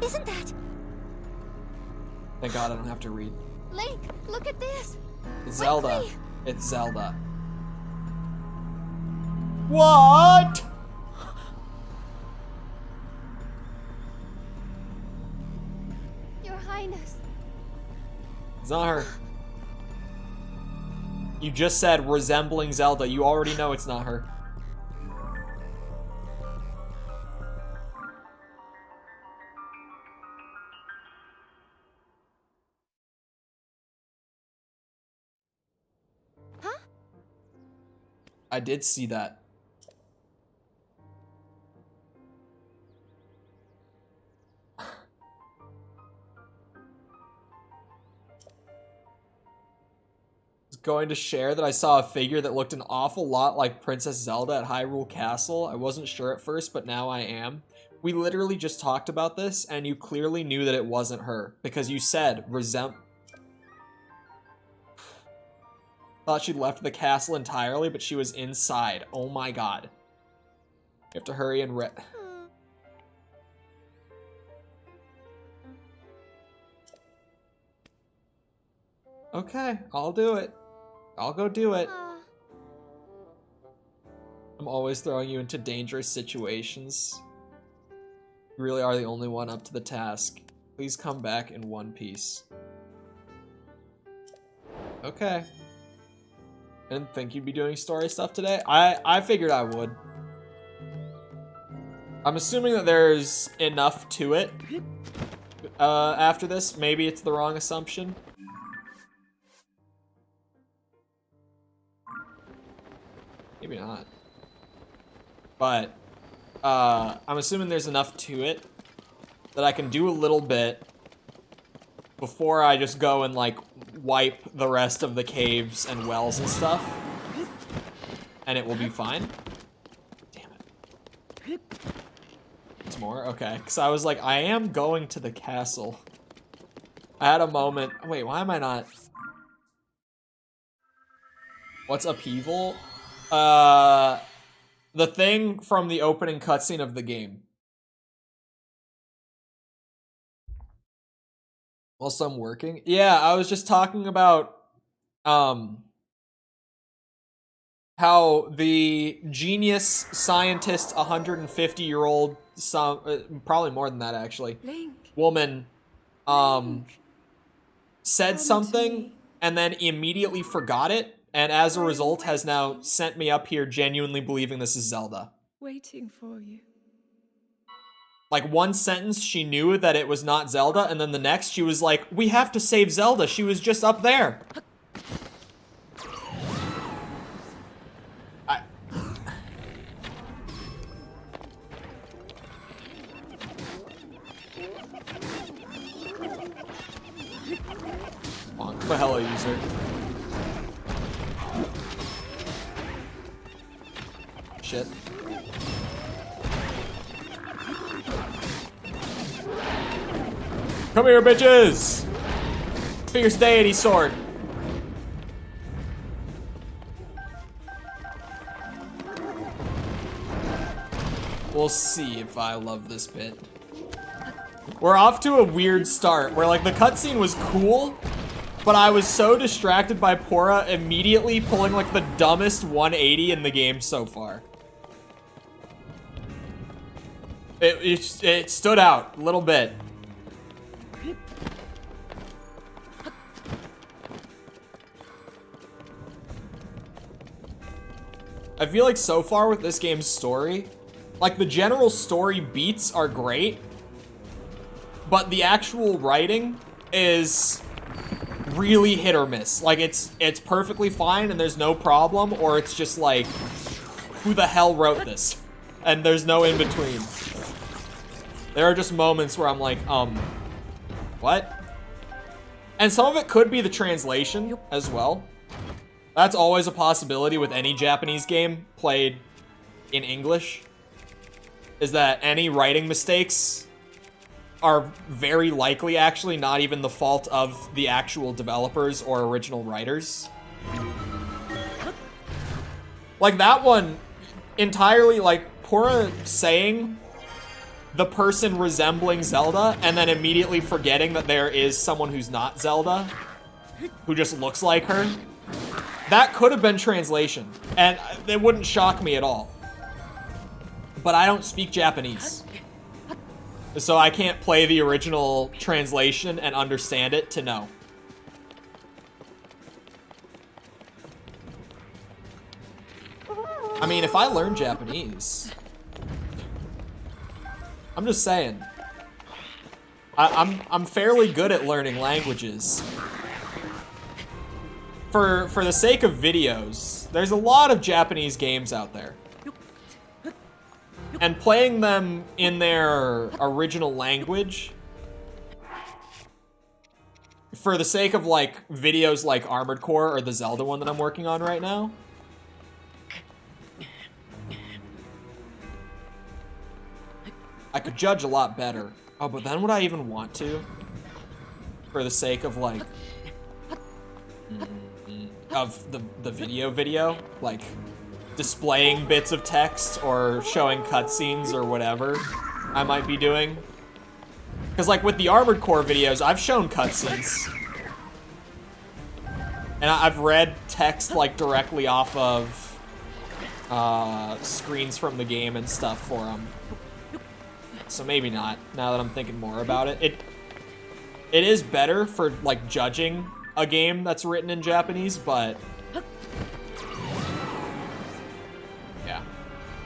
Isn't that? Thank God I don't have to read. Link, look at this. It's Zelda. Quickly. It's Zelda. What? Your Highness. It's not her. You just said resembling Zelda. You already know it's not her. Huh? I did see that. Going to share that I saw a figure that looked an awful lot like Princess Zelda at Hyrule Castle. I wasn't sure at first, but now I am. We literally just talked about this, and you clearly knew that it wasn't her, because you said, Thought she'd left the castle entirely, but she was inside. Oh my god. You have to hurry and Okay, I'll do it. I'll go do it. I'm always throwing you into dangerous situations. You really are the only one up to the task. Please come back in one piece. Okay. I didn't think you'd be doing story stuff today. I figured I would. I'm assuming that there's enough to it after this. Maybe it's the wrong assumption. Maybe not. But I'm assuming there's enough to it that I can do a little bit before I just go and like wipe the rest of the caves and wells and stuff. And it will be fine. Damn it. It's more? Okay. Because I was like, I am going to the castle. I had a moment. Wait, why am I not? What's upheaval? The thing from the opening cutscene of the game. Whilst I'm working? Yeah, I was just talking about how the genius scientist 150-year-old probably more than that actually woman said something and then immediately forgot it, and as a result has now sent me up here genuinely believing this is Zelda. Waiting for you. Like, one sentence she knew that it was not Zelda, and then the next she was like, we have to save Zelda, she was just up there. Bonk the hella user. Shit. Come here, bitches! Fierce deity sword. We'll see if I love this bit. We're off to a weird start where like the cutscene was cool, but I was so distracted by Pora immediately pulling like the dumbest 180 in the game so far. It stood out a little bit. I feel like so far with this game's story, like the general story beats are great, but the actual writing is really hit or miss. Like it's perfectly fine and there's no problem, or it's just like, who the hell wrote this? And there's no in between. There are just moments where I'm like, what? And some of it could be the translation as well. That's always a possibility with any Japanese game played in English, is that any writing mistakes are very likely actually not even the fault of the actual developers or original writers. Like that one, entirely like Pora saying the person resembling Zelda and then immediately forgetting that there is someone who's not Zelda, who just looks like her. That could have been translation, and it wouldn't shock me at all. But I don't speak Japanese, so I can't play the original translation and understand it to know. I mean, if I learn Japanese, I'm just saying, I'm fairly good at learning languages. For the sake of videos, there's a lot of Japanese games out there. And playing them in their original language, for the sake of like videos like Armored Core or the Zelda one that I'm working on right now, I could judge a lot better. Oh, but then would I even want to? For the sake of like, of the video, like displaying bits of text or showing cutscenes or whatever I might be doing. Because like with the Armored Core videos, I've shown cutscenes. And I've read text like directly off of screens from the game and stuff for them. So maybe not, now that I'm thinking more about it. It is better for, like, judging a game that's written in Japanese, but... yeah.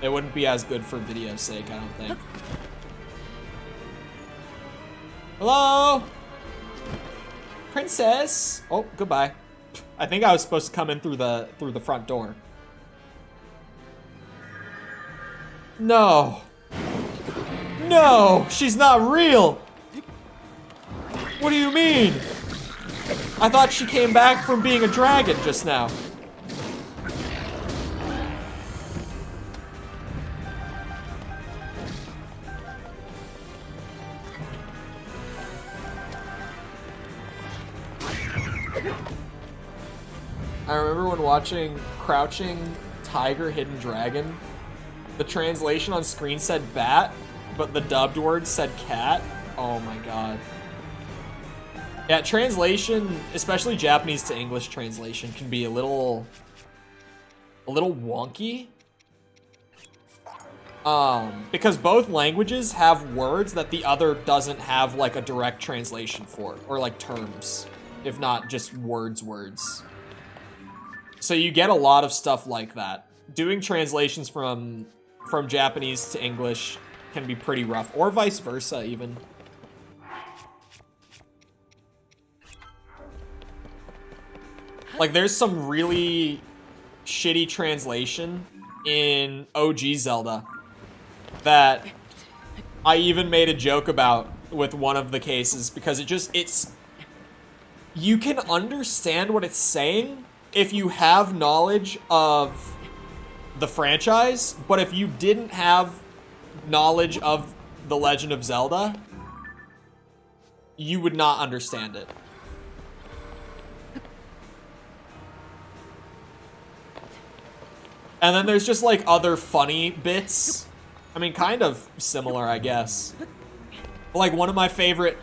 It wouldn't be as good for video's sake, I don't think. Hello? Princess? Oh, goodbye. I think I was supposed to come in through the front door. No. No, she's not real. What do you mean? I thought she came back from being a dragon just now. I remember when watching Crouching Tiger, Hidden Dragon, the translation on screen said bat, but the dubbed word said cat. Oh my god. Yeah, translation, especially Japanese to English translation, can be a little wonky. Because both languages have words that the other doesn't have like a direct translation for, or like terms, if not just words. So you get a lot of stuff like that. Doing translations from Japanese to English can be pretty rough, or vice versa even. Like, there's some really shitty translation in OG Zelda that I even made a joke about with one of the cases, because it's you can understand what it's saying if you have knowledge of the franchise, but if you didn't have knowledge of The Legend of Zelda, you would not understand it. And then there's just like other funny bits. I mean, kind of similar, I guess. Like, one of my favorite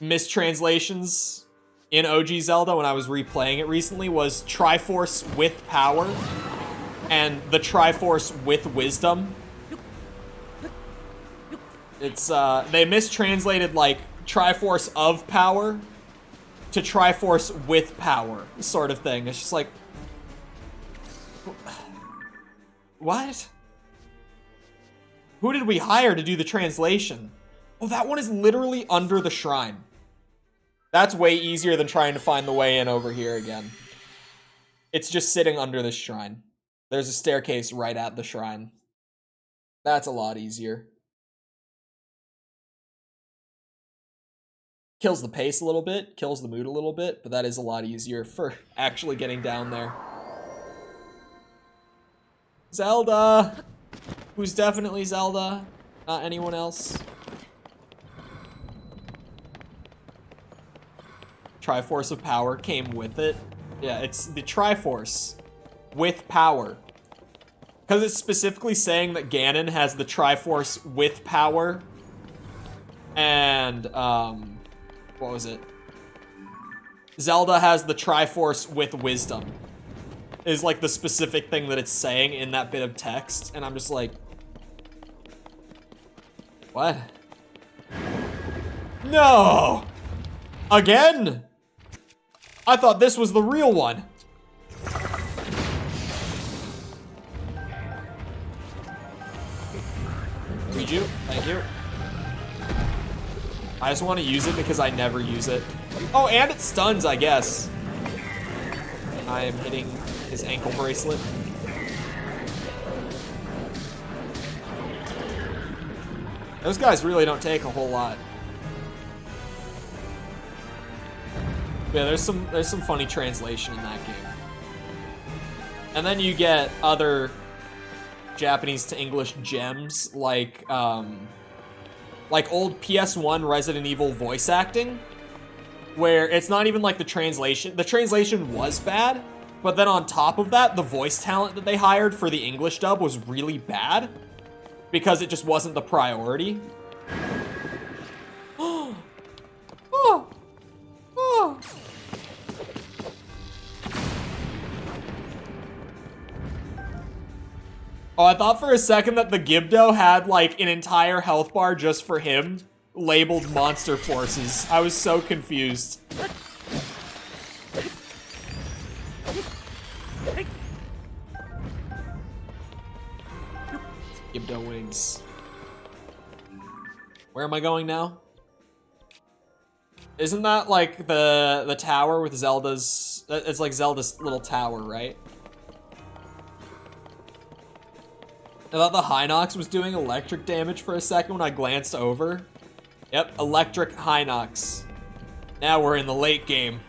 mistranslations in OG Zelda when I was replaying it recently was Triforce with power and the Triforce with wisdom. It's, they mistranslated like Triforce of power to Triforce with power, sort of thing. It's just like, what? Who did we hire to do the translation? Oh, that one is literally under the shrine. That's way easier than trying to find the way in over here again. It's just sitting under this shrine. There's a staircase right at the shrine. That's a lot easier. Kills the pace a little bit, kills the mood a little bit, but that is a lot easier for actually getting down there. Zelda! Who's definitely Zelda, not anyone else. Triforce of power came with it. Yeah, it's the Triforce with power. Because it's specifically saying that Ganon has the Triforce with power. And, what was it? Zelda has the Triforce with wisdom. Is like the specific thing that it's saying in that bit of text. And I'm just like, what? No! Again? I thought this was the real one. Riju, thank you. I just want to use it because I never use it. Oh, and it stuns, I guess. I am hitting his ankle bracelet. Those guys really don't take a whole lot. Yeah, there's some funny translation in that game. And then you get other Japanese to English gems like old PS1 Resident Evil voice acting, where it's not even like the translation. The translation was bad, but then on top of that, the voice talent that they hired for the English dub was really bad because it just wasn't the priority. Oh. Oh. Oh. Oh, I thought for a second that the Gibdo had like an entire health bar just for him labeled monster forces. I was so confused. Gibdo wings. Where am I going now? Isn't that like the tower with Zelda's... It's like Zelda's little tower, right? I thought the Hinox was doing electric damage for a second when I glanced over. Yep, electric Hinox. Now we're in the late game.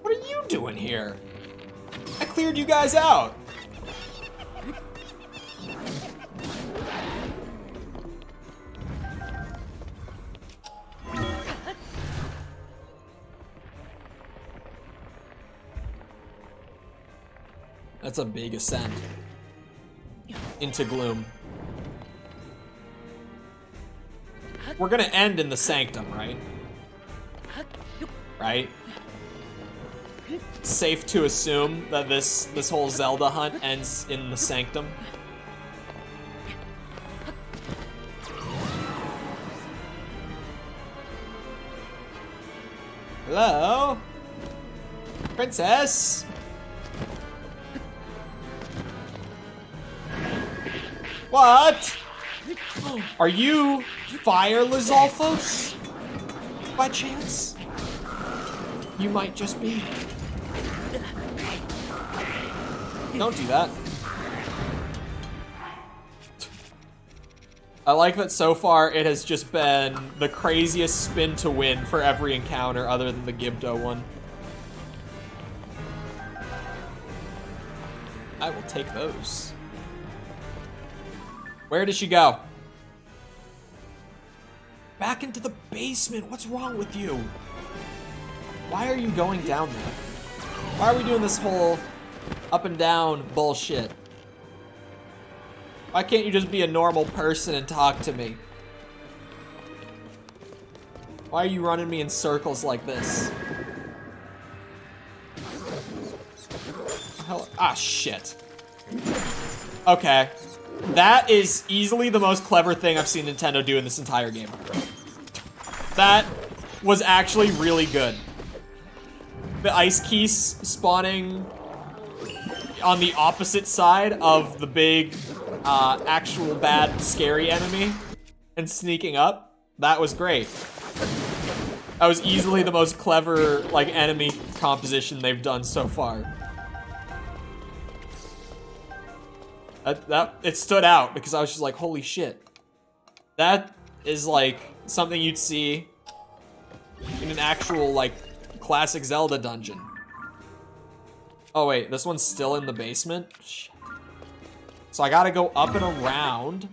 What are you doing here? I cleared you guys out. That's a big ascent into gloom. We're gonna end in the sanctum, right? Right? Safe to assume that this whole Zelda hunt ends in the sanctum. Hello? Princess? What? Are you Fire Lizalfos? By chance? You might just be. Don't do that. I like that so far it has just been the craziest spin to win for every encounter other than the Gibdo one. I will take those. Where did she go? Back into the basement. What's wrong with you? Why are you going down there? Why are we doing this whole up and down bullshit? Why can't you just be a normal person and talk to me? Why are you running me in circles like this? Hell, ah, shit. Okay. That is easily the most clever thing I've seen Nintendo do in this entire game. That was actually really good. The ice keys spawning on the opposite side of the big, actual bad, scary enemy and sneaking up. That was great. That was easily the most clever, like, enemy composition they've done so far. It stood out because I was just like, holy shit. That is like something you'd see in an actual like classic Zelda dungeon. Oh wait, this one's still in the basement? Shit. So I gotta go up and around.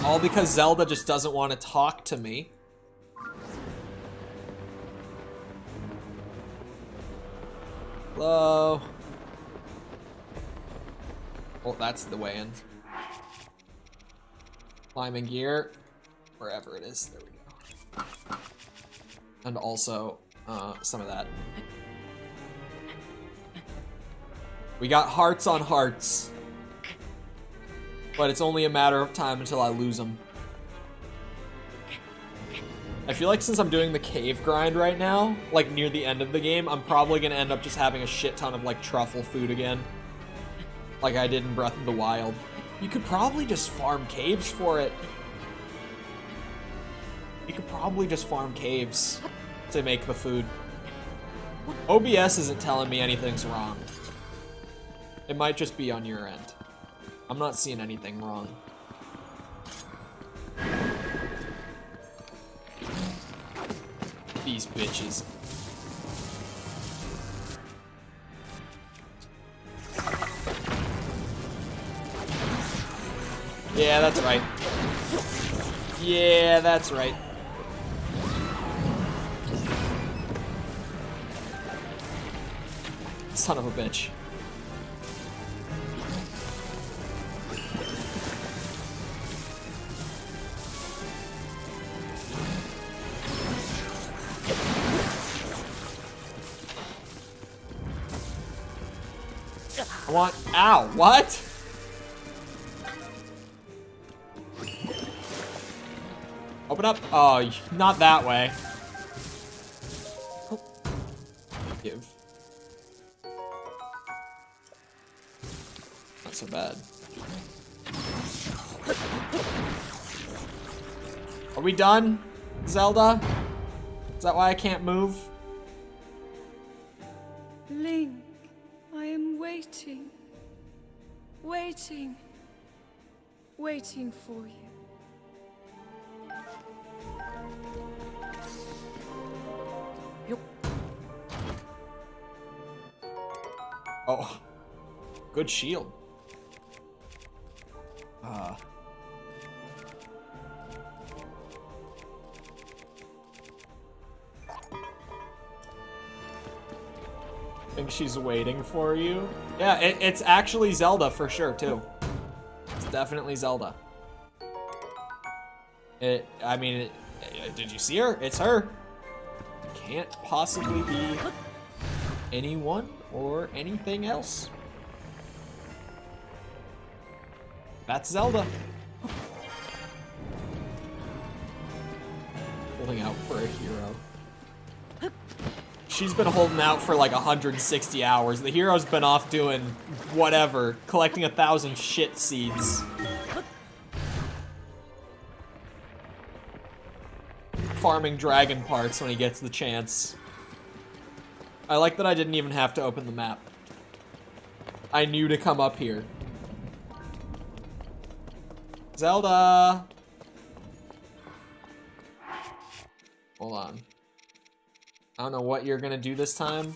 All because Zelda just doesn't want to talk to me. Hello? Oh, that's the way in. Climbing gear. Wherever it is. There we go. And also, some of that. We got hearts on hearts. But it's only a matter of time until I lose them. I feel like since I'm doing the cave grind right now, like near the end of the game, I'm probably gonna end up just having a shit ton of like truffle food again. Like I did in Breath of the Wild. You could probably just farm caves for it. You could probably just farm caves to make the food. OBS isn't telling me anything's wrong. It might just be on your end. I'm not seeing anything wrong. These bitches. Yeah, that's right. Yeah, that's right. Son of a bitch. I want. Ow! What? Open up. Oh, not that way. Give. Not so bad. Are we done, Zelda? Is that why I can't move? Link, I am waiting. Waiting. Waiting for you. Oh, good shield. I think she's waiting for you. Yeah, it's actually Zelda for sure, too. It's definitely Zelda. Did you see her? It's her. Can't possibly be anyone or anything else. That's Zelda. Holding out for a hero. She's been holding out for like 160 hours. The hero's been off doing whatever, collecting 1,000 shit seeds. Farming dragon parts when he gets the chance. I like that I didn't even have to open the map. I knew to come up here. Zelda! Hold on. I don't know what you're gonna do this time,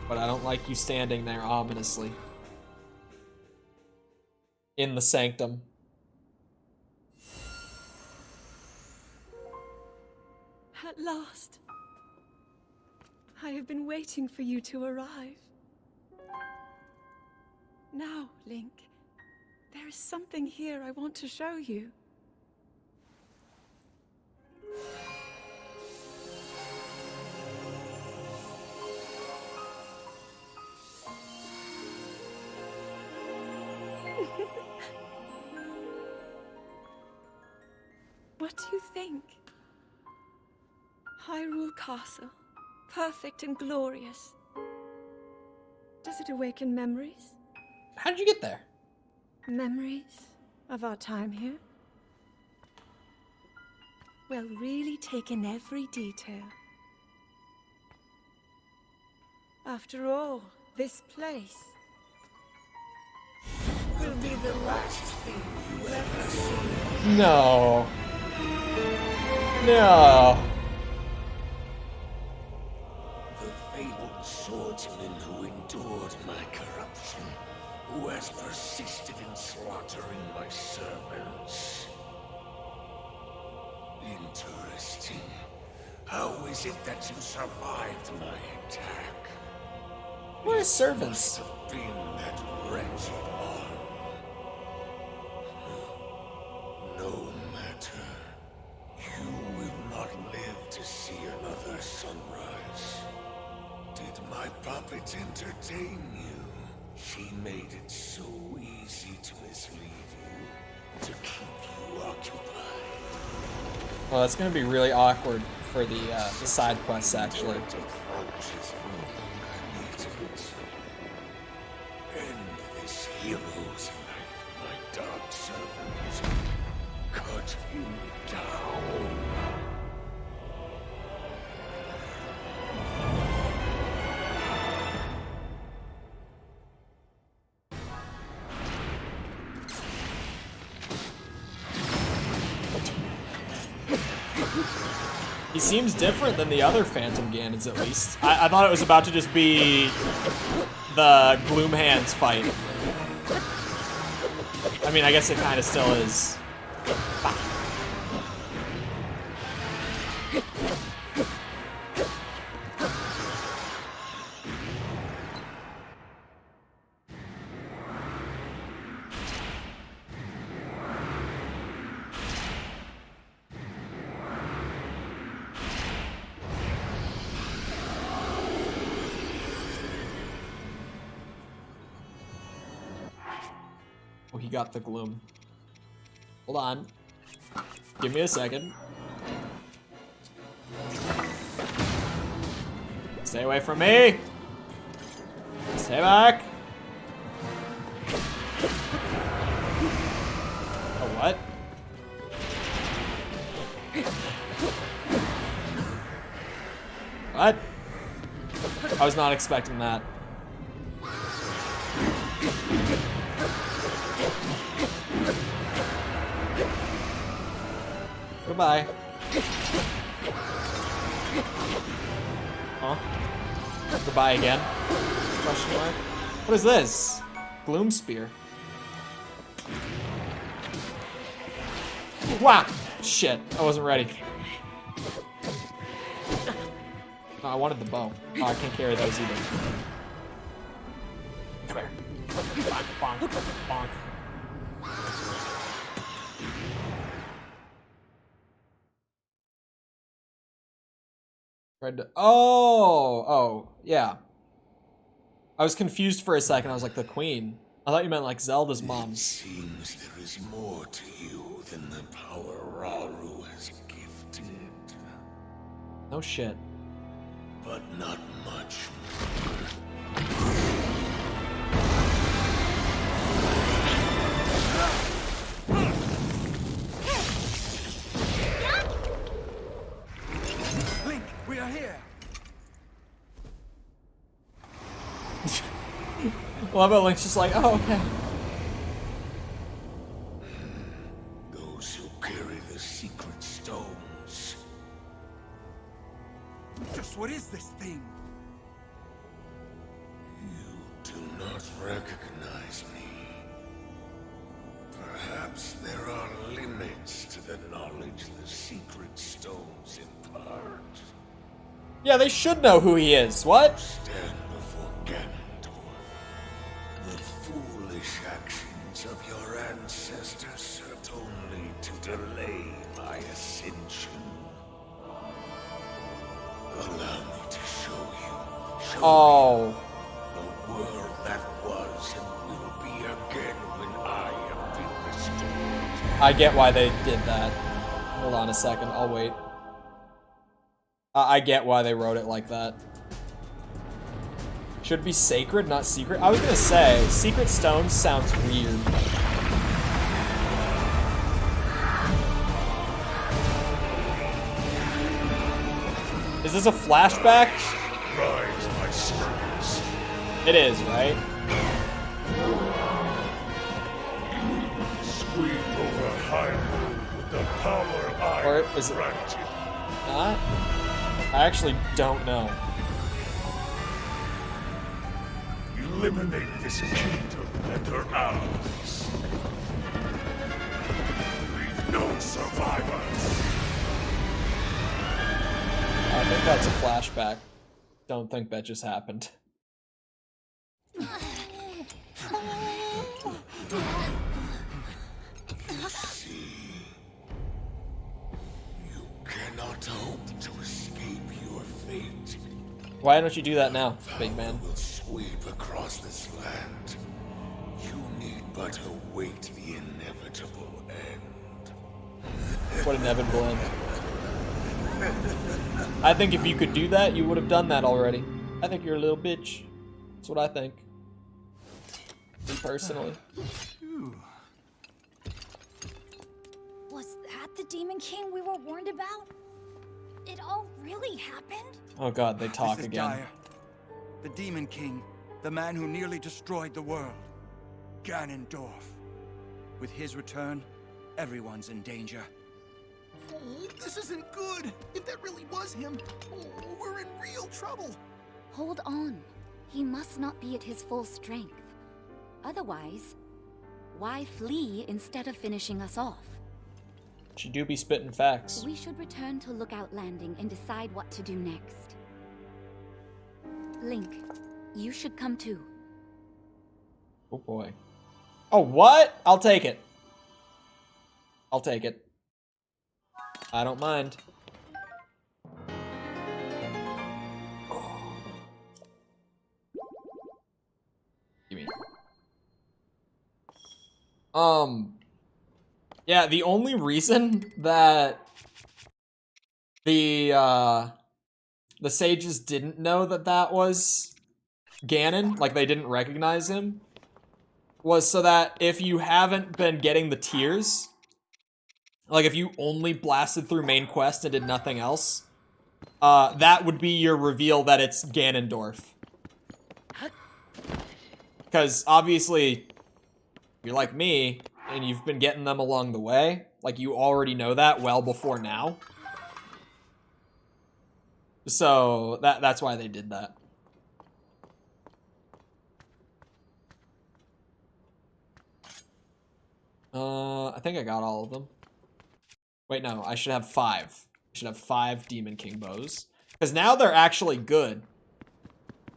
but I don't like you standing there ominously. In the sanctum. At last. I have been waiting for you to arrive. Now, Link, there is something here I want to show you. What do you think? Hyrule Castle, perfect and glorious. Does it awaken memories? How did you get there? Memories of our time here? Well, really take in every detail. After all, this place will be the last thing you ever see. No. No. The fabled swordsman who endured my corruption, who has persisted in slaughtering my servants. Interesting. How is it that you survived my attack? Where are servants? Must have been that wretched arm. No matter. You will not live to see another sunrise. Did my puppet entertain you? She made it so easy to mislead you, to keep you occupied. Well, that's gonna be really awkward for the side quests, actually. End this hero's life, my dark servant. Cut him down. He seems different than the other Phantom Ganons, at least. I thought it was about to just be the Gloom Hands fight. I mean, I guess it kind of still is. Oh, he got the gloom. Hold on. Give me a second. Stay away from me! Stay back! Oh, what? What? I was not expecting that. Goodbye. Huh? Goodbye again? Question mark? What is this? Gloom spear. Wow! Shit, I wasn't ready. No, I wanted the bow. Oh, I can't carry those either. Come here. Bonk, bonk, bonk. Oh, yeah. I was confused for a second. I was like, the queen. I thought you meant like Zelda's mom. It seems there is more to you than the power Rauru has gifted. No shit. But not much. Link, we are here. Well, but Link's just like, oh, okay. Those who carry the secret stones. Just what is this thing? You do not recognize me. Perhaps there are limits to the knowledge the secret stones impart. Yeah, they should know who he is. What? Stand before Ganondorf. The foolish actions of your ancestors served only to delay my ascension. Allow me to show you. Oh. The world that was and will be again when I have been restored. I get why they did that. Hold on a second, I'll wait. I get why they wrote it like that. Should be sacred, not secret. I was gonna say, secret stones sounds weird. Is this a flashback? Rise, my sons. It is, right? Sweep over Hyrule with the power I Or is it granted. not? I actually don't know. Eliminate this kingdom and their allies. Leave no survivors. I think that's a flashback. Don't think that just happened. See, you cannot hope to escape your fate. Why don't you do that now, big man? Will sweep across this land. You need but await the inevitable end. What inevitable end. I think if you could do that, you would have done that already. I think you're a little bitch. That's what I think. Me personally. Was that the Demon King we were warned about? It all really happened? Oh god, they talk This is again. dire. The Demon King, the man who nearly destroyed the world. Ganondorf. With his return, everyone's in danger. Oh, this isn't good. If that really was him, we're in real trouble. Hold on. He must not be at his full strength. Otherwise, why flee instead of finishing us off? She do be spitting facts. We should return to Lookout Landing and decide what to do next. Link, you should come too. Oh boy. Oh, what? I'll take it. I'll take it. I don't mind. Give me. Yeah, the only reason that the sages didn't know that that was Ganon, like they didn't recognize him, was so that if you haven't been getting the tears, like if you only blasted through main quest and did nothing else, that would be your reveal that it's Ganondorf. Because obviously, you're like me, and you've been getting them along the way. Like, you already know that well before now. So, that's why they did that. I think I got all of them. Wait, no, I should have 5. I should have 5 Demon King bows. Because now they're actually good.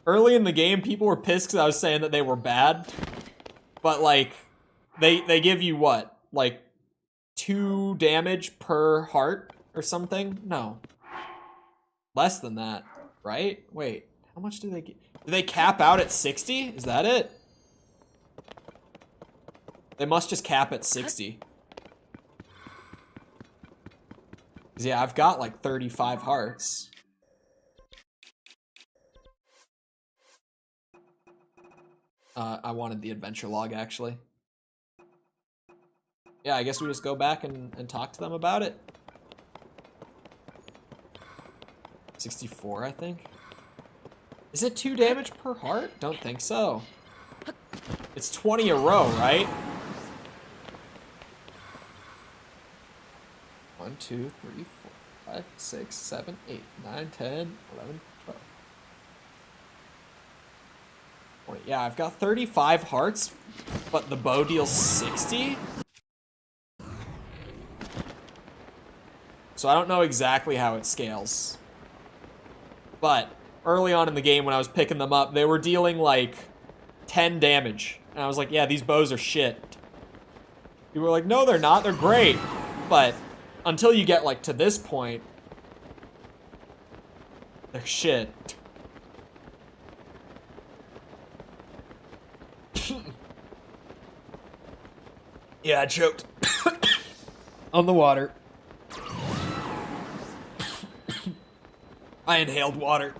Early in the game, people were pissed because I was saying that they were bad. But, like, they give you what? Like, 2 damage per heart or something? No. Less than that, right? Wait, how much do they get? Do they cap out at 60? Is that it? They must just cap at 60. 'Cause yeah, I've got like 35 hearts. I wanted the adventure log, actually. Yeah, I guess we just go back and talk to them about it. 64, I think. Is it 2 damage per heart? Don't think so. It's 20 a row, right? 1, 2, 3, 4, 5, 6, 7, 8, 9, 10, 11, 12. 20. Yeah, I've got 35 hearts, but the bow deals 60? So I don't know exactly how it scales. But early on in the game when I was picking them up, they were dealing like 10 damage. And I was like, yeah, these bows are shit. People were like, no, they're not. They're great. But until you get like to this point, they're shit. Yeah, I choked. On the water. I inhaled water.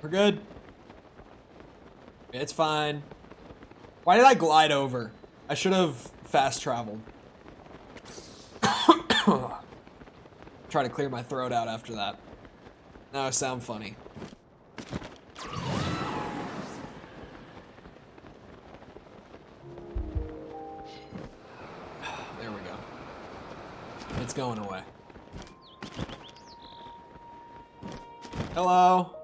We're good. It's fine. Why did I glide over? I should have fast traveled. Try to clear my throat out after that. Now I sound funny. There we go. It's going away. Hello.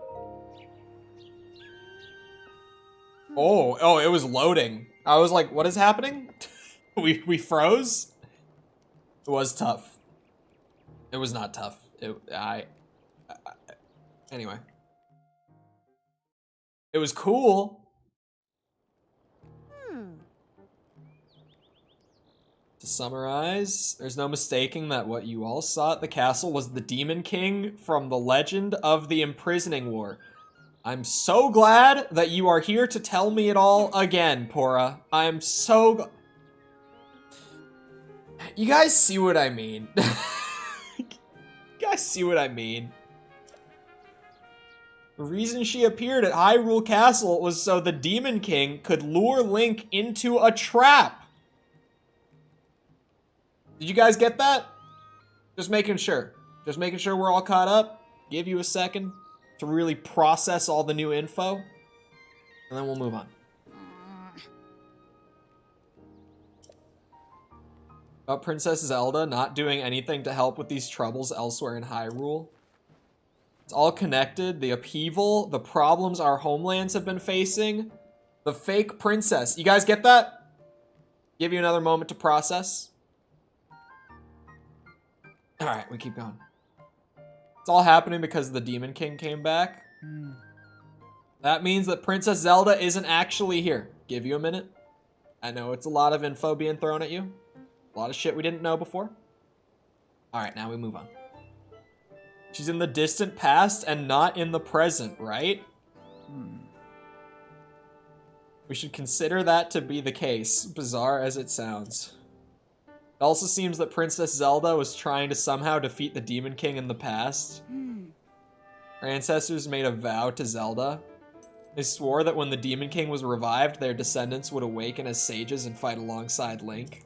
Oh, it was loading. I was like, what is happening? we froze? It was tough. It was not tough. Anyway. It was cool. To summarize, there's no mistaking that what you all saw at the castle was the Demon King from the Legend of the Imprisoning War. I'm so glad that you are here to tell me it all again, Pora. I'm so... You guys see what I mean? You guys see what I mean? The reason she appeared at Hyrule Castle was so the Demon King could lure Link into a trap. Did you guys get that? Just making sure. Just making sure we're all caught up. Give you a second to really process all the new info. And then we'll move on. About Princess Zelda not doing anything to help with these troubles elsewhere in Hyrule. It's all connected. The upheaval, the problems our homelands have been facing. The fake princess. You guys get that? Give you another moment to process. Alright, we keep going. It's all happening because the Demon King came back. That means that Princess Zelda isn't actually here. Give you a minute. I know it's a lot of info being thrown at you. A lot of shit we didn't know before. Alright, now we move on. She's in the distant past and not in the present, right? We should consider that to be the case, bizarre as it sounds. It also seems that Princess Zelda was trying to somehow defeat the Demon King in the past. Our ancestors made a vow to Zelda. They swore that when the Demon King was revived, their descendants would awaken as sages and fight alongside Link.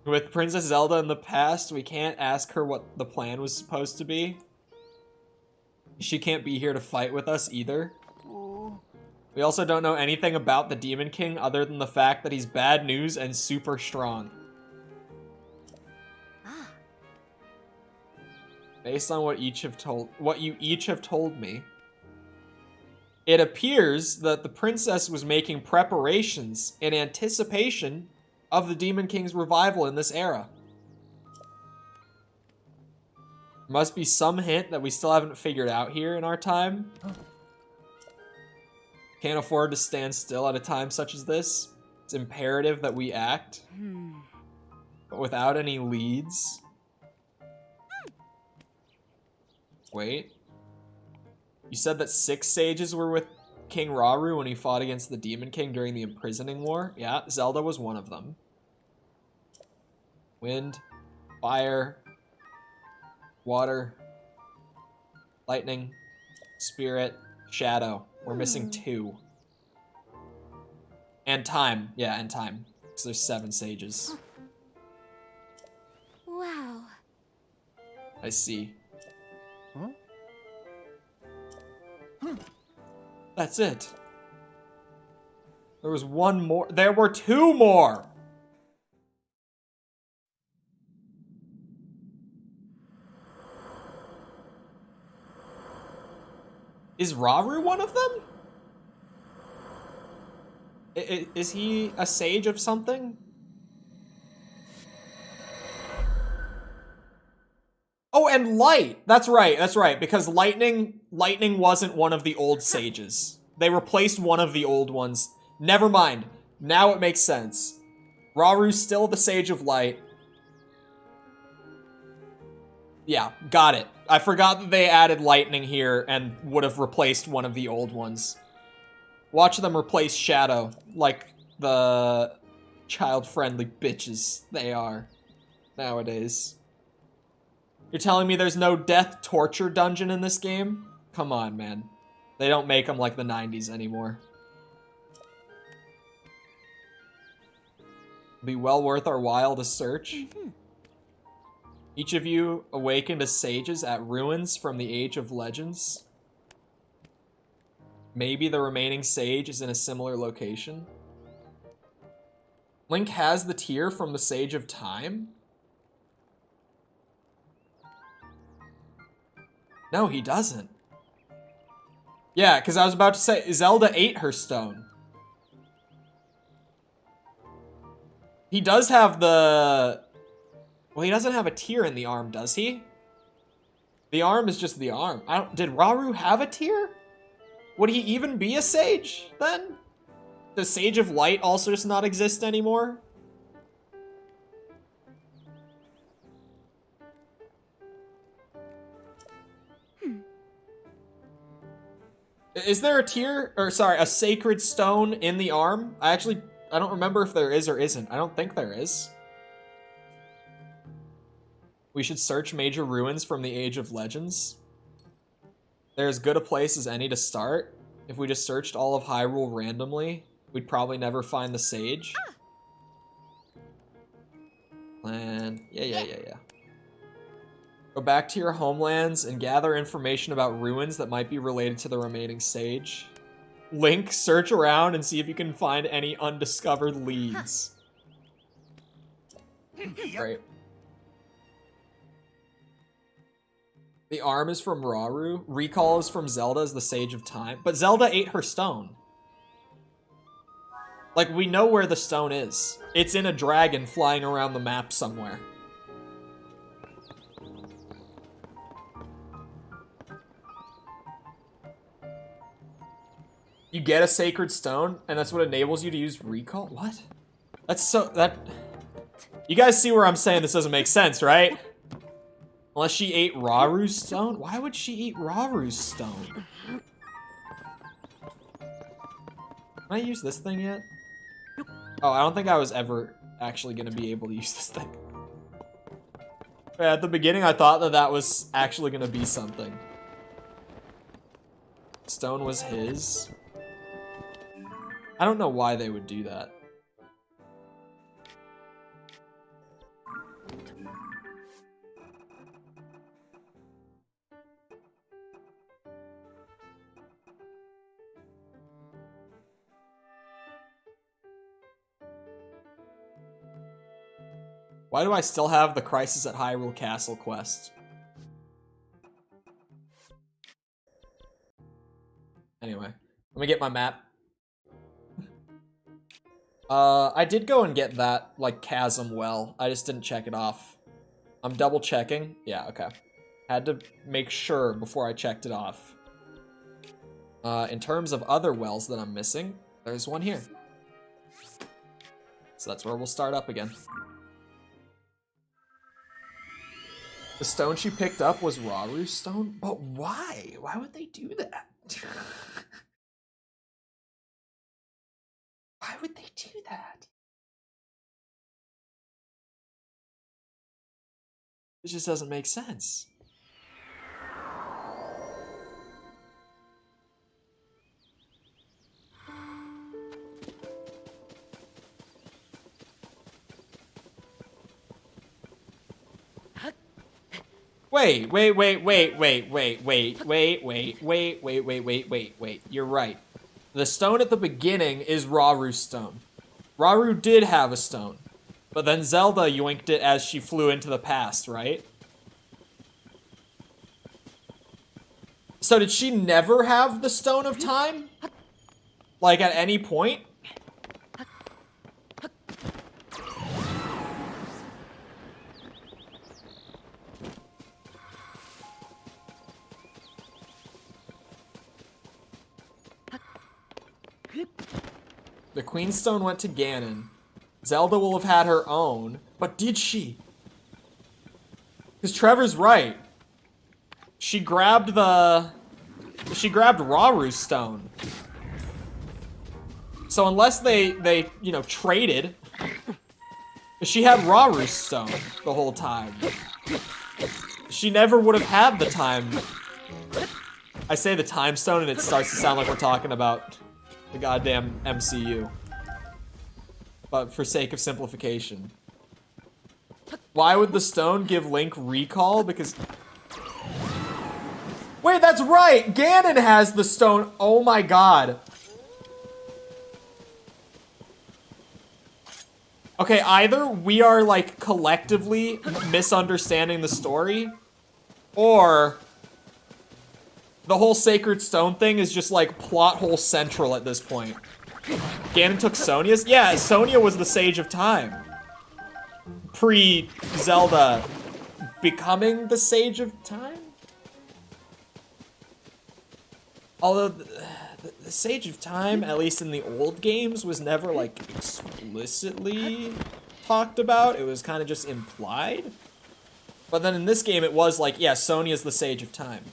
With Princess Zelda in the past, we can't ask her what the plan was supposed to be. She can't be here to fight with us either. We also don't know anything about the Demon King other than the fact that he's bad news and super strong. Based on what you each have told me, it appears that the princess was making preparations in anticipation of the Demon King's revival in this era. Must be some hint that we still haven't figured out here in our time. Can't afford to stand still at a time such as this. It's imperative that we act. But without any leads. Wait. You said that 6 sages were with King Rauru when he fought against the Demon King during the Imprisoning War? Yeah, Zelda was one of them. Wind, fire, water, lightning, spirit, shadow. We're missing 2. And time. Yeah, and time. Because there's 7 sages. Wow. I see. That's it. There was 1 more. There were 2 more! Is Rauru one of them? Is he a sage of something? Oh, and light! That's right, because lightning wasn't one of the old sages. They replaced one of the old ones. Never mind. Now it makes sense. Rauru's still the sage of light. Yeah, got it. I forgot that they added lightning here and would have replaced one of the old ones. Watch them replace Shadow, like the child-friendly bitches they are nowadays. You're telling me there's no death torture dungeon in this game? Come on, man. They don't make them like the 90s anymore. Be well worth our while to search. Each of you awakened as sages at ruins from the Age of Legends. Maybe the remaining sage is in a similar location. Link has the tear from the Sage of Time? No, he doesn't. Yeah, because I was about to say, Zelda ate her stone. He does have the... Well, he doesn't have a tear in the arm, does he? The arm is just the arm. Did Rauru have a tear? Would he even be a sage, then? Does Sage of Light also just not exist anymore? Is there a tear, or sorry, a sacred stone in the arm? I don't remember if there is or isn't. I don't think there is. We should search major ruins from the Age of Legends. They're as good a place as any to start. If we just searched all of Hyrule randomly, we'd probably never find the sage. Plan. Yeah. Go back to your homelands and gather information about ruins that might be related to the remaining sage. Link, search around and see if you can find any undiscovered leads. Great. The arm is from Rauru. Recall is from Zelda as the Sage of Time. But Zelda ate her stone. Like, we know where the stone is. It's in a dragon flying around the map somewhere. You get a sacred stone, and that's what enables you to use recall? What? That's so... You guys see where I'm saying this doesn't make sense, right? Unless she ate Rauru's stone? Why would she eat Rauru's stone? I use this thing yet? Oh, I don't think I was ever actually gonna be able to use this thing. Yeah, at the beginning, I thought that that was actually gonna be something. Stone was his. I don't know why they would do that. Why do I still have the Crisis at Hyrule Castle quest? Anyway, let me get my map. I did go and get that, like, chasm well. I just didn't check it off. I'm double checking. Yeah, okay. Had to make sure before I checked it off. In terms of other wells that I'm missing, there's one here. So that's where we'll start up again. The stone she picked up was Raru's stone? But why? Why would they do that? Why would they do that? It just doesn't make sense. Wait. You're right. The stone at the beginning is Raru's stone. Raru did have a stone, but then Zelda yoinked it as she flew into the past, right? So did she never have the Stone of Time? Like at any point? The Queen's Stone went to Ganon. Zelda will have had her own, but did she? Because Trevor's right. She grabbed Raru's stone. So unless they you know, traded, she had Raru's stone the whole time. She never would have had the time. I say the time stone and it starts to sound like we're talking about the goddamn MCU. But for sake of simplification. Why would the stone give Link recall? Because... Wait, that's right! Ganon has the stone! Oh my god. Okay, either we are, like, collectively misunderstanding the story, or the whole Sacred Stone thing is just, like, plot hole central at this point. Ganon took Sonia's? Yeah, Sonia was the Sage of Time. Pre-Zelda becoming the Sage of Time? Although, the Sage of Time, at least in the old games, was never, like, explicitly talked about. It was kind of just implied. But then in this game, it was like, yeah, Sonia's the Sage of Time.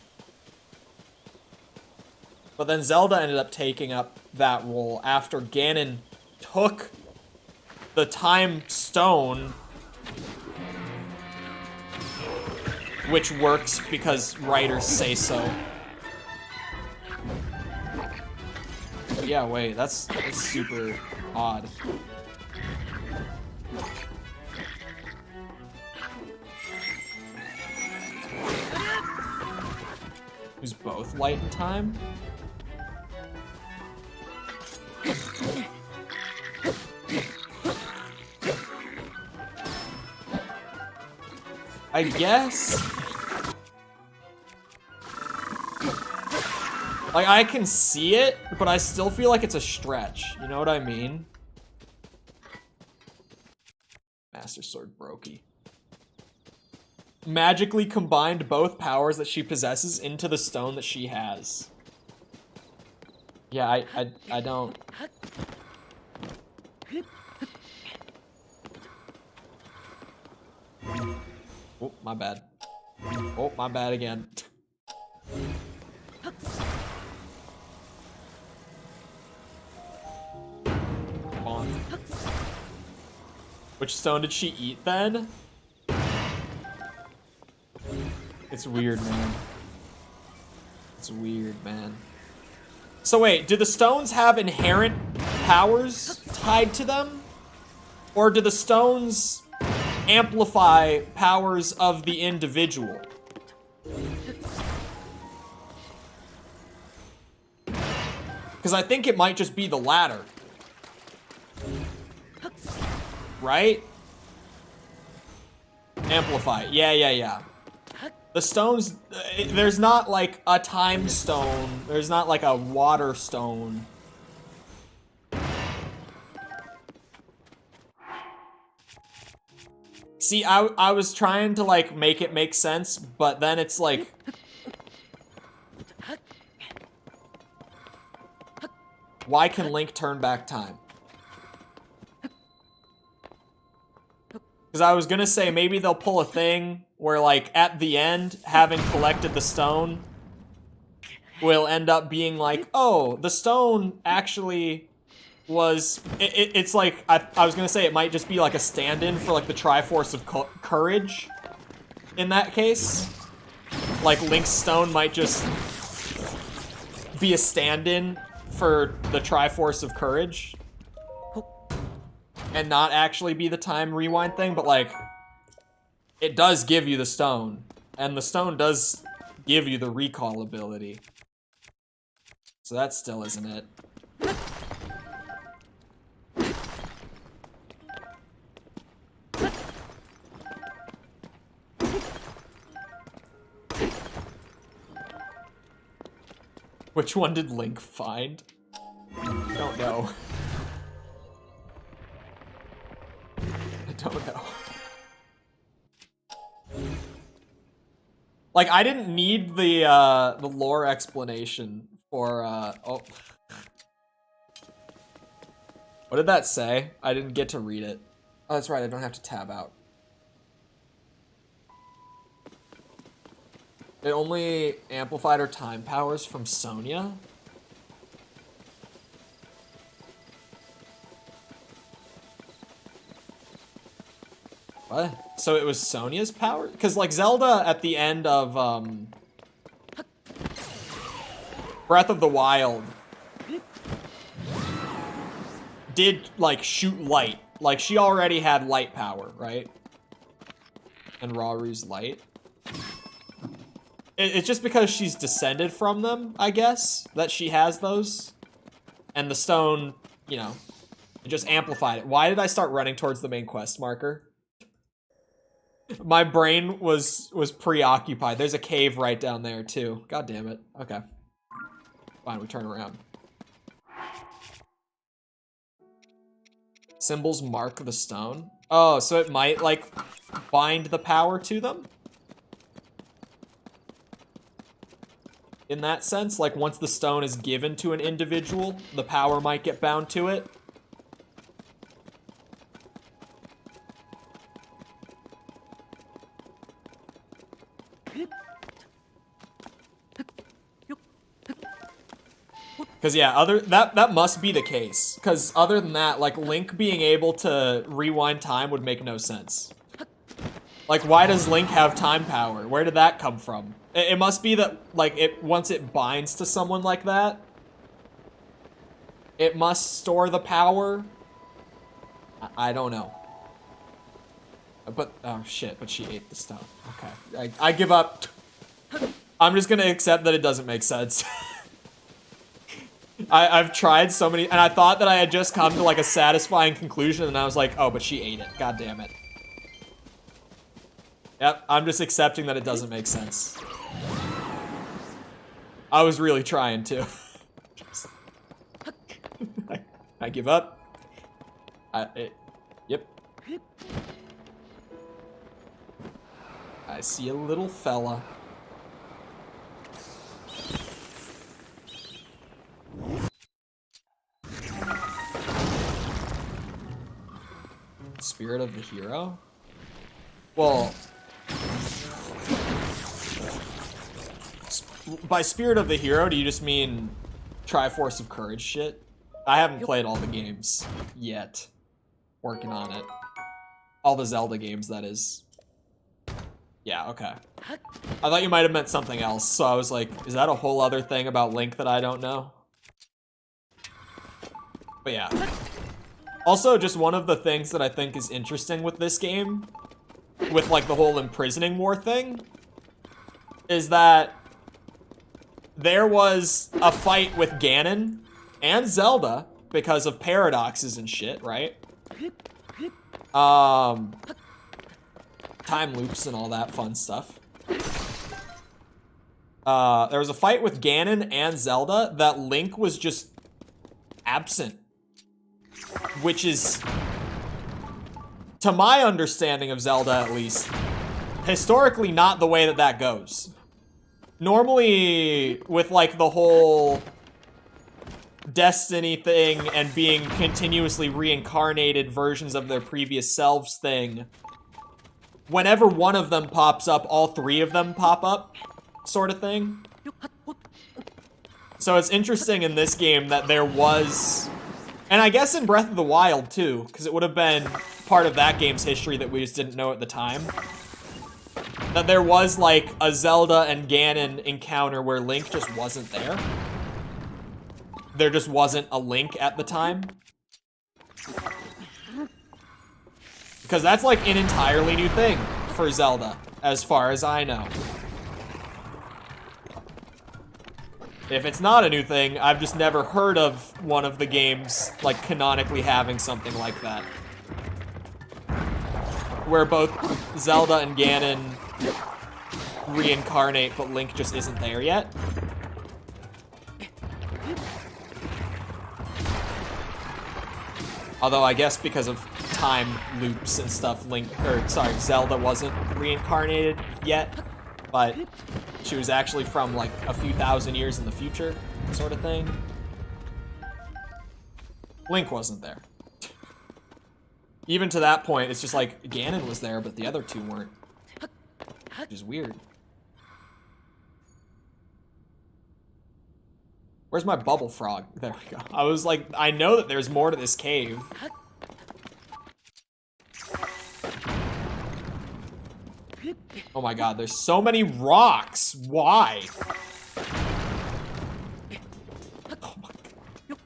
But then Zelda ended up taking up that role after Ganon took the Time Stone, which works because writers say so. But yeah, wait, that's super odd. Who's both light and time? I guess. Like, I can see it, but I still feel like it's a stretch. You know what I mean? Master Sword Brokey. Magically combined both powers that she possesses into the stone that she has. Yeah, I don't... Oh, my bad. Oh, my bad again. Which stone did she eat then? It's weird, man. It's weird, man. So wait, do the stones have inherent powers tied to them? Or do the stones amplify powers of the individual? Because I think it might just be the latter. Right? Amplify. Yeah. The stones, there's not like a time stone. There's not like a water stone. See, I was trying to like make it make sense, but then it's like... Why can Link turn back time? Because I was gonna say maybe they'll pull a thing where like at the end, having collected the stone will end up being like, oh, the stone actually was, it's like, I was gonna say it might just be like a stand-in for like the Triforce of Courage in that case. Like Link's stone might just be a stand-in for the Triforce of Courage and not actually be the time rewind thing, but like it does give you the stone, and the stone does give you the recall ability. So that still isn't it. Which one did Link find? I don't know. I don't know. Like, I didn't need the lore explanation for, oh. What did that say? I didn't get to read it. Oh, that's right, I don't have to tab out. It only amplified her time powers from Sonya? What? So it was Sonya's power? Because, like, Zelda at the end of, Breath of the Wild did, like, shoot light. Like, she already had light power, right? And Raru's light. It's just because she's descended from them, I guess, that she has those. And the stone, you know, it just amplified it. Why did I start running towards the main quest marker? My brain was preoccupied. There's a cave right down there, too. God damn it. Okay. Fine, we turn around. Symbols mark the stone. Oh, so it might, like, bind the power to them? In that sense, like, once the stone is given to an individual, the power might get bound to it. Because, yeah, that must be the case. Because other than that, like, Link being able to rewind time would make no sense. Like, why does Link have time power? Where did that come from? It must be that, like, once it binds to someone like that, it must store the power. I don't know. But, oh shit, but she ate the stone. Okay, I give up. I'm just gonna accept that it doesn't make sense. I've tried so many, and I thought that I had just come to, like, a satisfying conclusion, and I was like, oh, but she ate it. God damn it. Yep, I'm just accepting that it doesn't make sense. I was really trying to. I give up. Yep. I see a little fella. Spirit of the hero? Well, by Spirit of the Hero, do you just mean Triforce of Courage shit? I haven't played all the games yet. working on it. All the Zelda games, that is. Yeah, okay. I thought you might have meant something else, so I was like, is that a whole other thing about Link that I don't know? But yeah. Also, just one of the things that I think is interesting with this game, with like the whole imprisoning war thing, is that there was a fight with Ganon and Zelda because of paradoxes and shit, right? Time loops and all that fun stuff. There was a fight with Ganon and Zelda that Link was just absent. Which is, to my understanding of Zelda at least, historically not the way that that goes. Normally, with like the whole destiny thing and being continuously reincarnated versions of their previous selves thing, whenever one of them pops up, all three of them pop up, sort of thing. So it's interesting in this game that there was, and I guess in Breath of the Wild too, because it would have been part of that game's history that we just didn't know at the time, that there was like a Zelda and Ganon encounter where Link just wasn't there. There just wasn't a Link at the time. Because that's like an entirely new thing for Zelda, as far as I know. If it's not a new thing, I've just never heard of one of the games like canonically having something like that. Where both Zelda and Ganon reincarnate, but Link just isn't there yet. Although I guess because of time loops and stuff, Zelda wasn't reincarnated yet, but she was actually from like a few thousand years in the future, sort of thing. Link wasn't there. Even to that point, it's just like Ganon was there, but the other two weren't. Which is weird. Where's my bubble frog? There we go. I was like, I know that there's more to this cave. Oh my god, there's so many rocks. Why? Oh my god.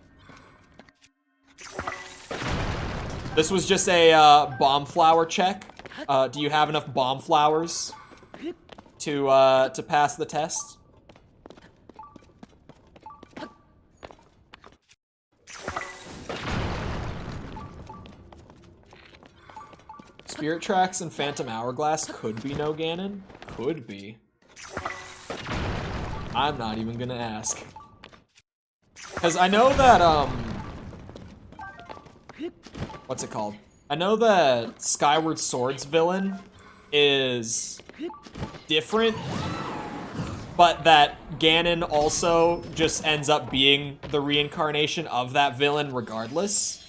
This was just a bomb flower check. Do you have enough bomb flowers to pass the test? Spirit Tracks and Phantom Hourglass could be no Ganon? Could be. I'm not even gonna ask. Because I know that, what's it called? I know that Skyward Sword's villain is different, but that Ganon also just ends up being the reincarnation of that villain regardless.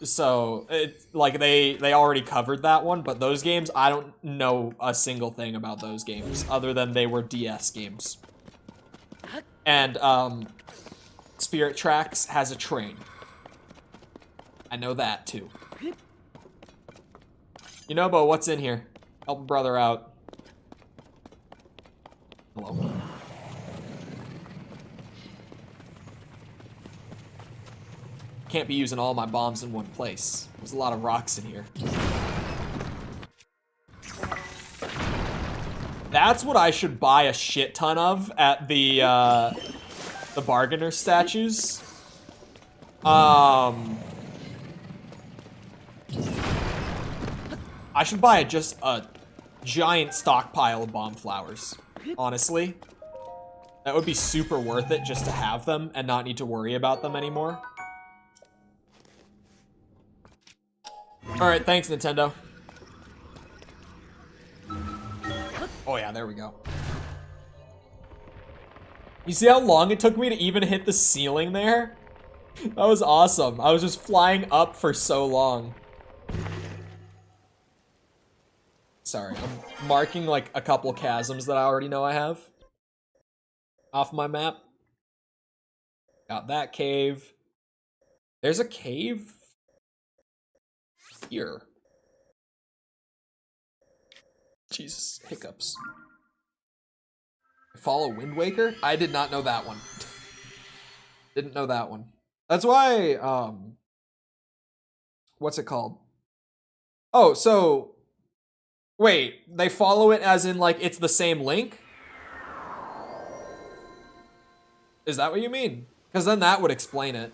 So, like, they already covered that one, but those games, I don't know a single thing about those games, other than they were DS games. And, Spirit Tracks has a train. I know that, too. You know, but what's in here? Help a brother out. Hello. Can't be using all my bombs in one place. There's a lot of rocks in here. That's what I should buy a shit ton of at the bargainer statues. I should buy just a giant stockpile of bomb flowers, honestly. That would be super worth it just to have them and not need to worry about them anymore. Alright, thanks, Nintendo. Oh yeah, there we go. You see how long it took me to even hit the ceiling there? That was awesome. I was just flying up for so long. Sorry, I'm marking like a couple chasms that I already know I have off my map. Got that cave. There's a cave here. Jesus, hiccups. Follow Wind Waker? I did not know that one. Didn't know that one. That's why, what's it called? Oh, so, wait, they follow it as in, like, it's the same link? Is that what you mean? Because then that would explain it.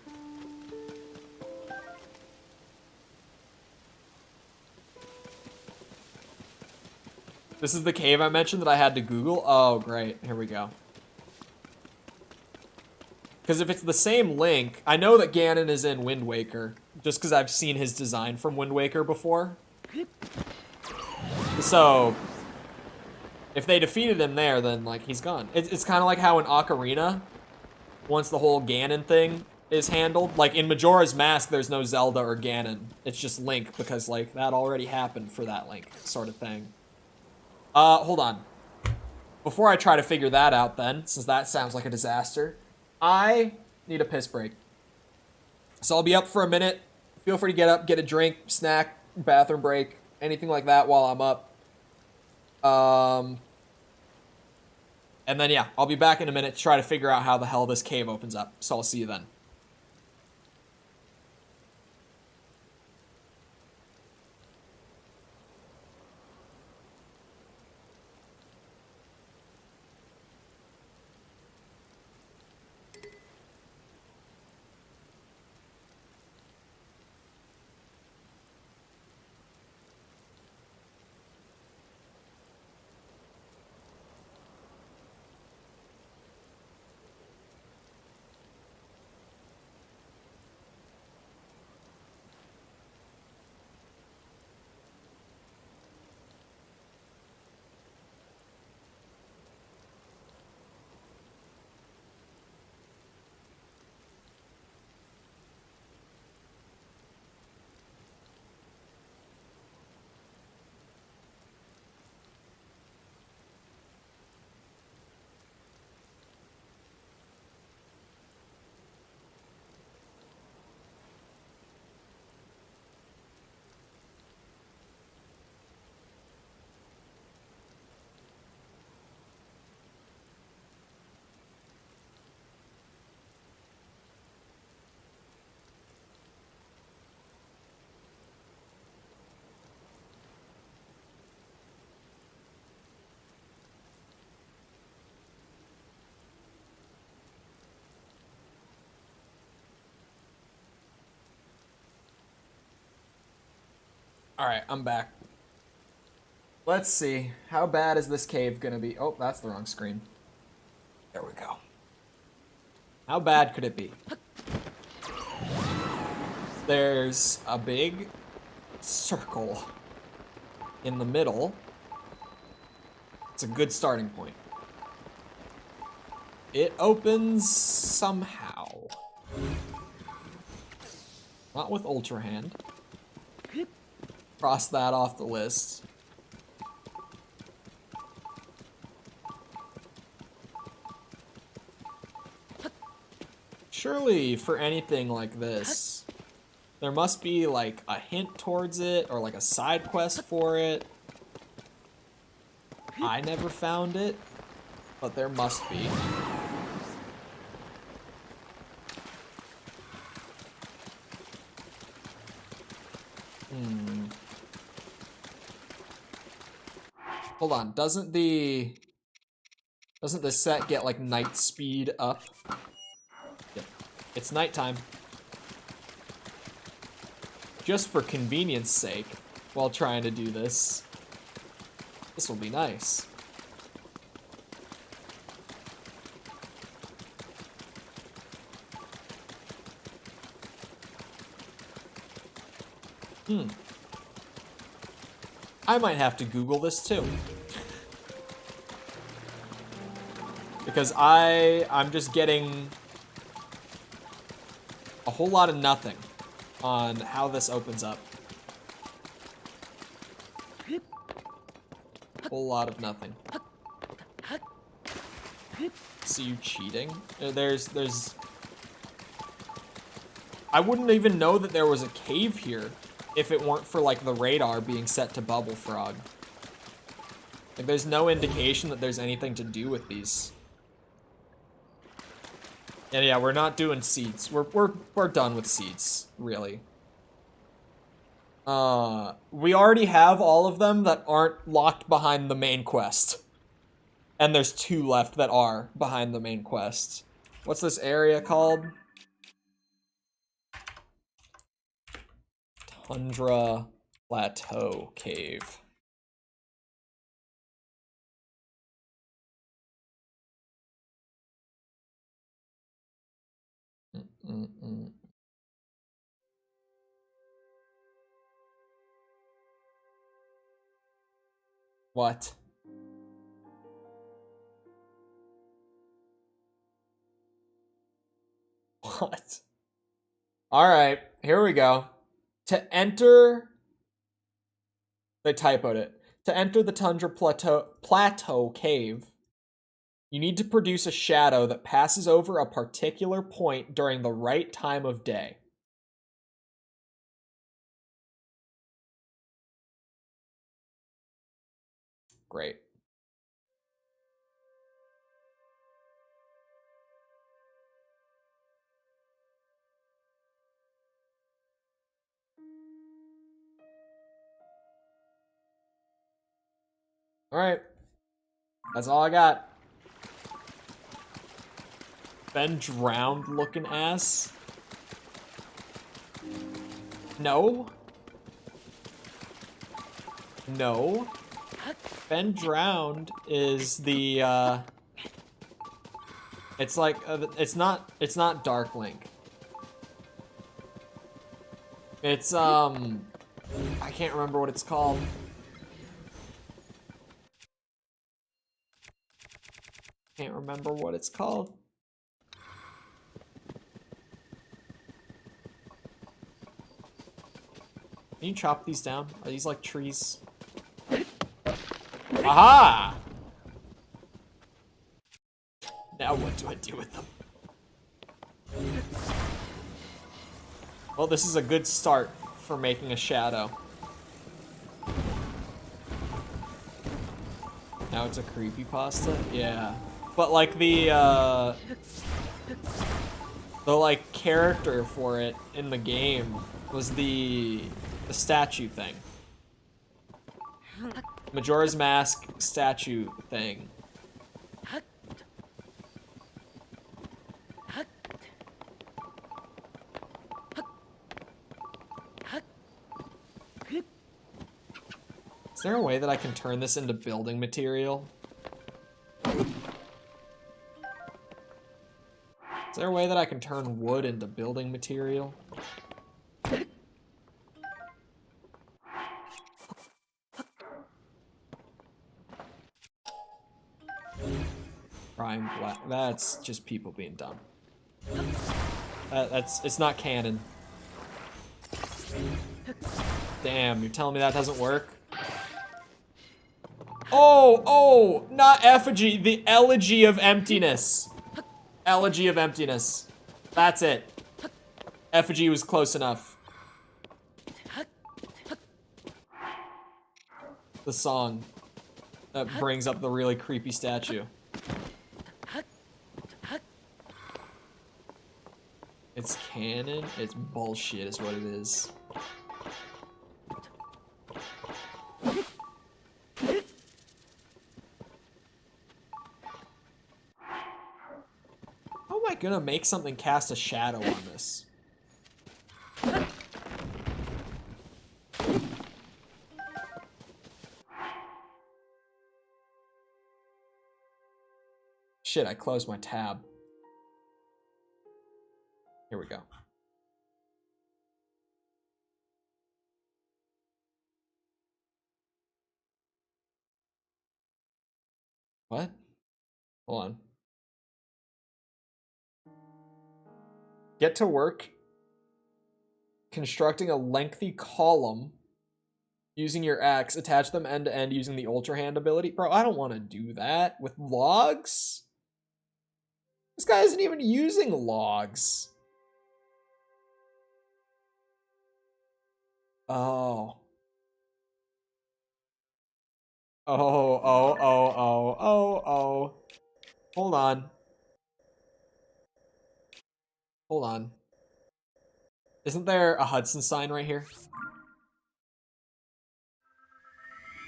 This is the cave I mentioned that I had to Google? Oh, great. Here we go. Because if it's the same link, I know that Ganon is in Wind Waker, just because I've seen his design from Wind Waker before. So, if they defeated him there, then, like, he's gone. It's kind of like how in Ocarina, once the whole Ganon thing is handled, like, in Majora's Mask, there's no Zelda or Ganon. It's just Link, because, like, that already happened for that Link sort of thing. Hold on. Before I try to figure that out then, since that sounds like a disaster, I need a piss break. So I'll be up for a minute. Feel free to get up, get a drink, snack, bathroom break, anything like that while I'm up. And then, yeah, I'll be back in a minute to try to figure out how the hell this cave opens up. So I'll see you then. Alright, I'm back. Let's see. How bad is this cave gonna be? Oh, that's the wrong screen. There we go. How bad could it be? There's a big circle in the middle. It's a good starting point. It opens somehow. Not with Ultra Hand. Cross that off the list. Surely, for anything like this, there must be like a hint towards it or like a side quest for it. I never found it, but there must be. Hold on, doesn't the set get like night speed up? Yep. It's nighttime. Just for convenience sake, while trying to do this. This will be nice. I might have to Google this too. Because I'm just getting a whole lot of nothing on how this opens up. Whole lot of nothing. See you cheating? There's I wouldn't even know that there was a cave here if it weren't for, like, the radar being set to Bubble Frog. Like, there's no indication that there's anything to do with these. And yeah, we're not doing seeds. We're done with seeds, really. We already have all of them that aren't locked behind the main quest. And there's 2 left that are behind the main quest. What's this area called? Tundra Plateau Cave. What? What? Alright, here we go. To enter... They typoed it. To enter the Tundra Plateau Cave, you need to produce a shadow that passes over a particular point during the right time of day. Great. Alright. That's all I got. Ben drowned looking ass. No. No. Ben drowned is the it's like it's not Dark Link. It's I can't remember what it's called. Can't remember what it's called. Can you chop these down? Are these like trees? Aha! Now what do I do with them? Well, this is a good start for making a shadow. Now it's a creepypasta? Yeah. But like the like character for it in the game was the statue thing. Majora's Mask statue thing. Is there a way that I can turn this into building material? Is there a way that I can turn wood into building material? Prime black. That's just people being dumb. It's not canon. Damn, you're telling me that doesn't work? Oh, not effigy, the elegy of emptiness. Elegy of emptiness. That's it. Effigy was close enough. The song that brings up the really creepy statue. It's canon? It's bullshit is what it is. How am I gonna make something cast a shadow on this? Shit, I closed my tab. Here we go. What? Hold on. Get to work constructing a lengthy column using your axe. Attach them end to end using the Ultra Hand ability. Bro, I don't want to do that with logs. This guy isn't even using logs. Oh. Oh. Hold on. Hold on. Isn't there a Hudson sign right here?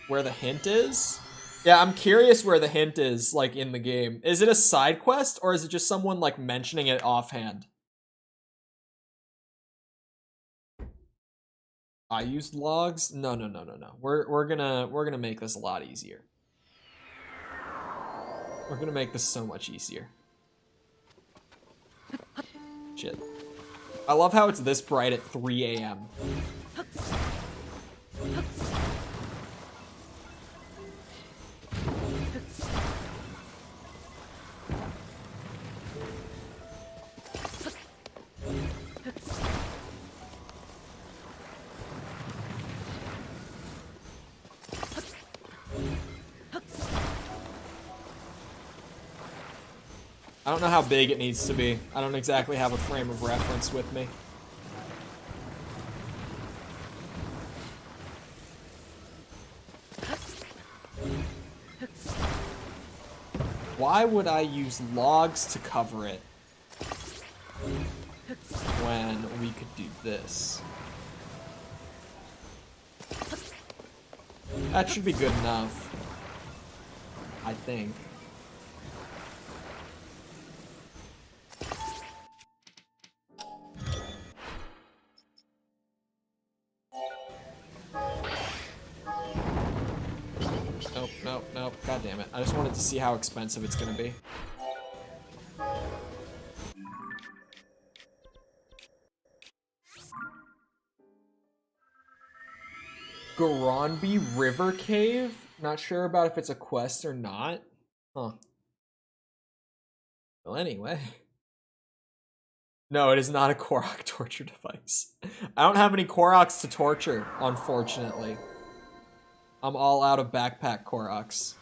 Where the hint is? Yeah, I'm curious where the hint is, like, in the game. Is it a side quest, or is it just someone, like, mentioning it offhand? I used logs? No. We're gonna make this a lot easier. We're gonna make this so much easier. Shit. I love how it's this bright at 3 a.m. I don't know how big it needs to be. I don't exactly have a frame of reference with me. Why would I use logs to cover it when we could do this? That should be good enough, I think. Nope. God damn it. I just wanted to see how expensive it's gonna be. Goronby River Cave? Not sure about if it's a quest or not. Huh. Well, anyway. No, it is not a Korok torture device. I don't have any Koroks to torture, unfortunately. I'm all out of backpack Koroks.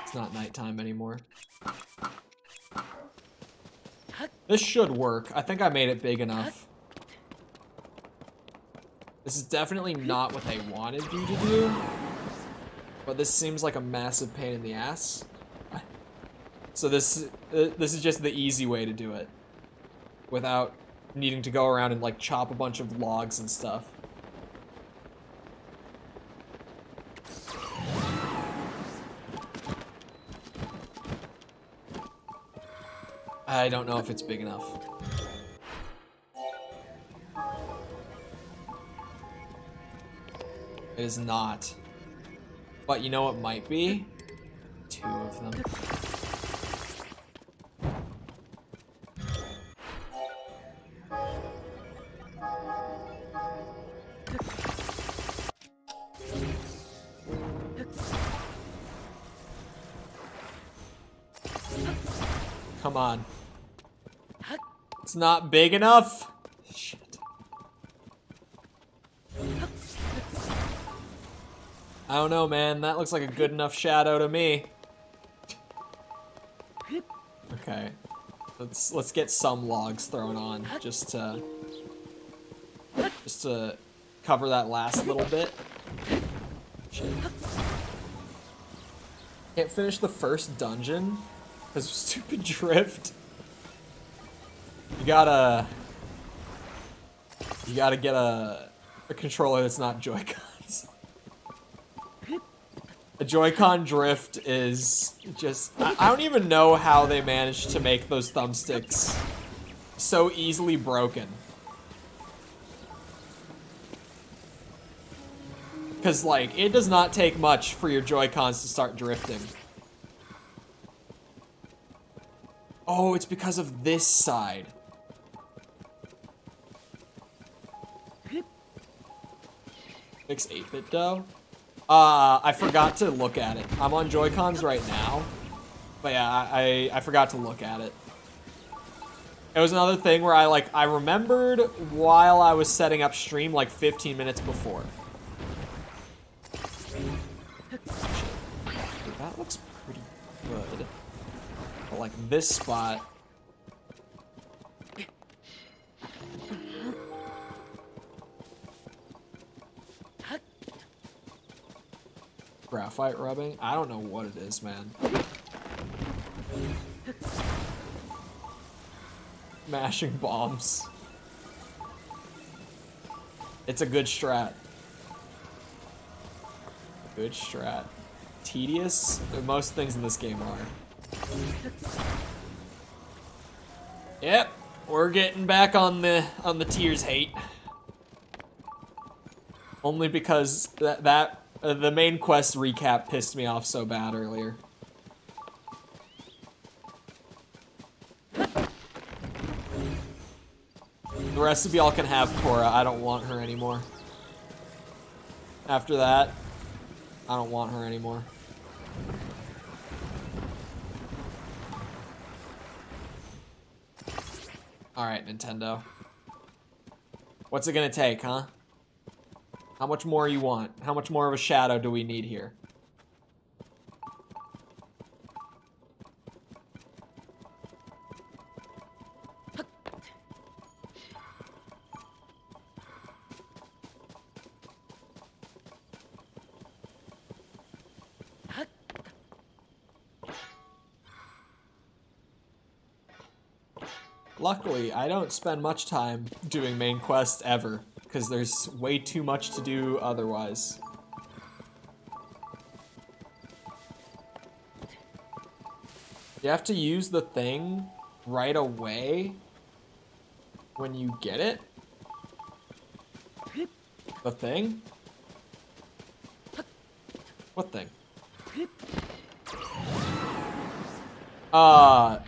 It's not nighttime anymore. This should work. I think I made it big enough. This is definitely not what they wanted you to do, but this seems like a massive pain in the ass. So this is just the easy way to do it, without needing to go around and like chop a bunch of logs and stuff. I don't know if it's big enough. It is not. But you know what might be? 2 of them. Come on. It's not big enough. Shit. I don't know, man. That looks like a good enough shadow to me. Okay. Let's get some logs thrown on just to cover that last little bit. Shit. Can't finish the first dungeon because of stupid drift. You gotta get a controller that's not Joy-Cons. A Joy-Con drift is just... I don't even know how they managed to make those thumbsticks so easily broken. Because, like, it does not take much for your Joy-Cons to start drifting. Oh, it's because of this side. Fix 8-bit though? I forgot to look at it. I'm on Joy-Cons right now. But yeah, I forgot to look at it. It was another thing where I remembered while I was setting up stream like 15 minutes before. That looks pretty good. But like this spot. graphite rubbing? I don't know what it is, man. Mashing bombs. It's a good strat. Good strat. Tedious? Most things in this game are. Yep, we're getting back on the tears hate. Only because the main quest recap pissed me off so bad earlier. The rest of y'all can have Cora. I don't want her anymore. After that, I don't want her anymore. Alright, Nintendo. What's it gonna take, huh? How much more you want? How much more of a shadow do we need here? Luckily, I don't spend much time doing main quests ever, because there's way too much to do otherwise. You have to use the thing right away when you get it? The thing? What thing? I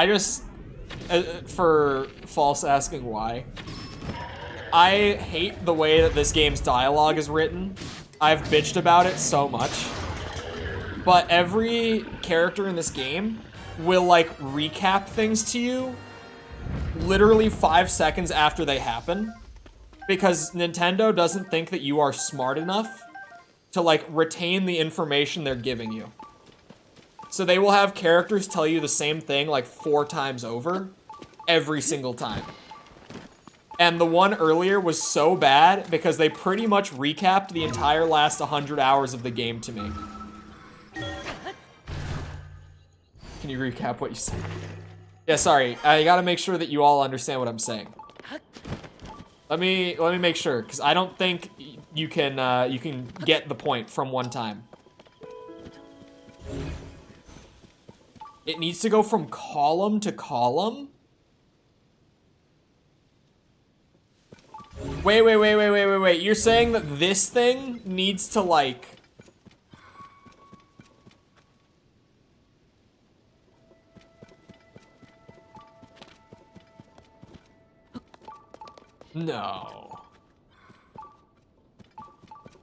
just... for false asking why. I hate the way that this game's dialogue is written. I've bitched about it so much. But every character in this game will, like, recap things to you literally 5 seconds after they happen. Because Nintendo doesn't think that you are smart enough to, like, retain the information they're giving you. So they will have characters tell you the same thing, like, 4 times over every single time. And the one earlier was so bad because they pretty much recapped the entire last 100 hours of the game to me. Can you recap what you said? Yeah, sorry. I gotta make sure that you all understand what I'm saying. Let me make sure, because I don't think you can get the point from one time. It needs to go from column to column. Wait. You're saying that this thing needs to, like... No.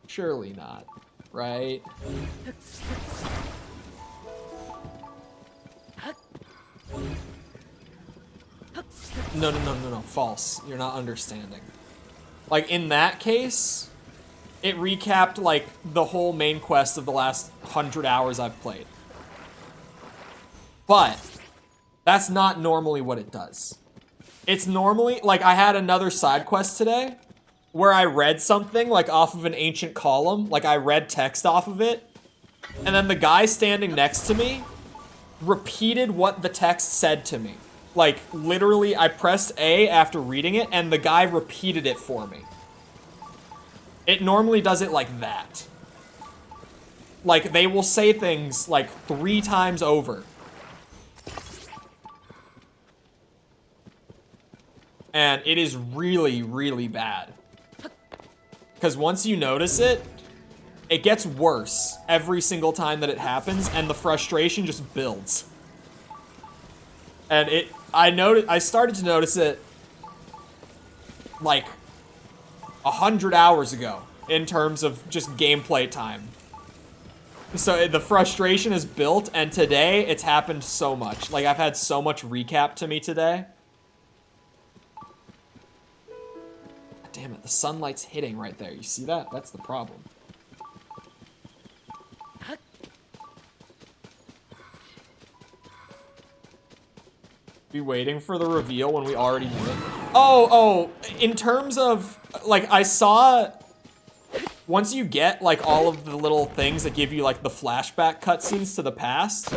Surely not, right? No, false. You're not understanding. Like, in that case, it recapped, like, the whole main quest of the last 100 hours I've played. But, that's not normally what it does. It's normally, like, I had another side quest today, where I read something, like, off of an ancient column, like, I read text off of it, and then the guy standing next to me repeated what the text said to me. Like, literally, I pressed A after reading it, and the guy repeated it for me. It normally does it like that. Like, they will say things, like, 3 times over. And it is really, really bad. Because once you notice it, it gets worse every single time that it happens, and the frustration just builds. And I started to notice it like 100 hours ago in terms of just gameplay time. So the frustration is built, and today it's happened so much. Like, I've had so much recap to me today. God damn it, the sunlight's hitting right there. You see that? That's the problem. Be waiting for the reveal when we already knew it. Oh, in terms of, like, I saw once you get like all of the little things that give you like the flashback cutscenes to the past,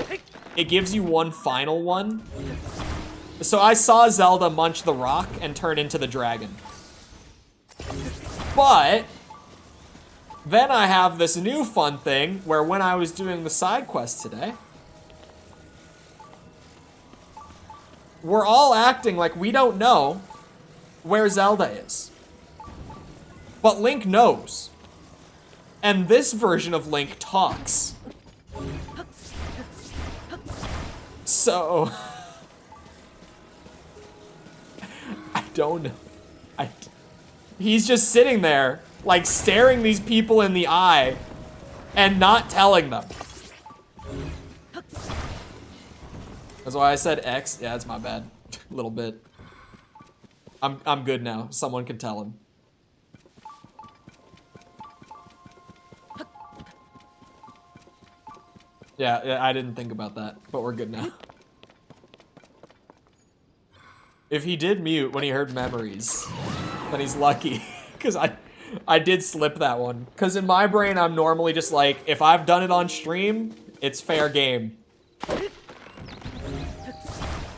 it gives you one final one. So I saw Zelda munch the rock and turn into the dragon. But then I have this new fun thing where when I was doing the side quest today, we're all acting like we don't know where Zelda is. But Link knows. And this version of Link talks. So I don't know. He's just sitting there, like staring these people in the eye and not telling them. That's why I said X. Yeah, it's my bad. A little bit. I'm good now. Someone can tell him. Yeah, I didn't think about that, but we're good now. If he did mute when he heard memories, then he's lucky. Because I did slip that one. Because in my brain, I'm normally just like, if I've done it on stream, it's fair game.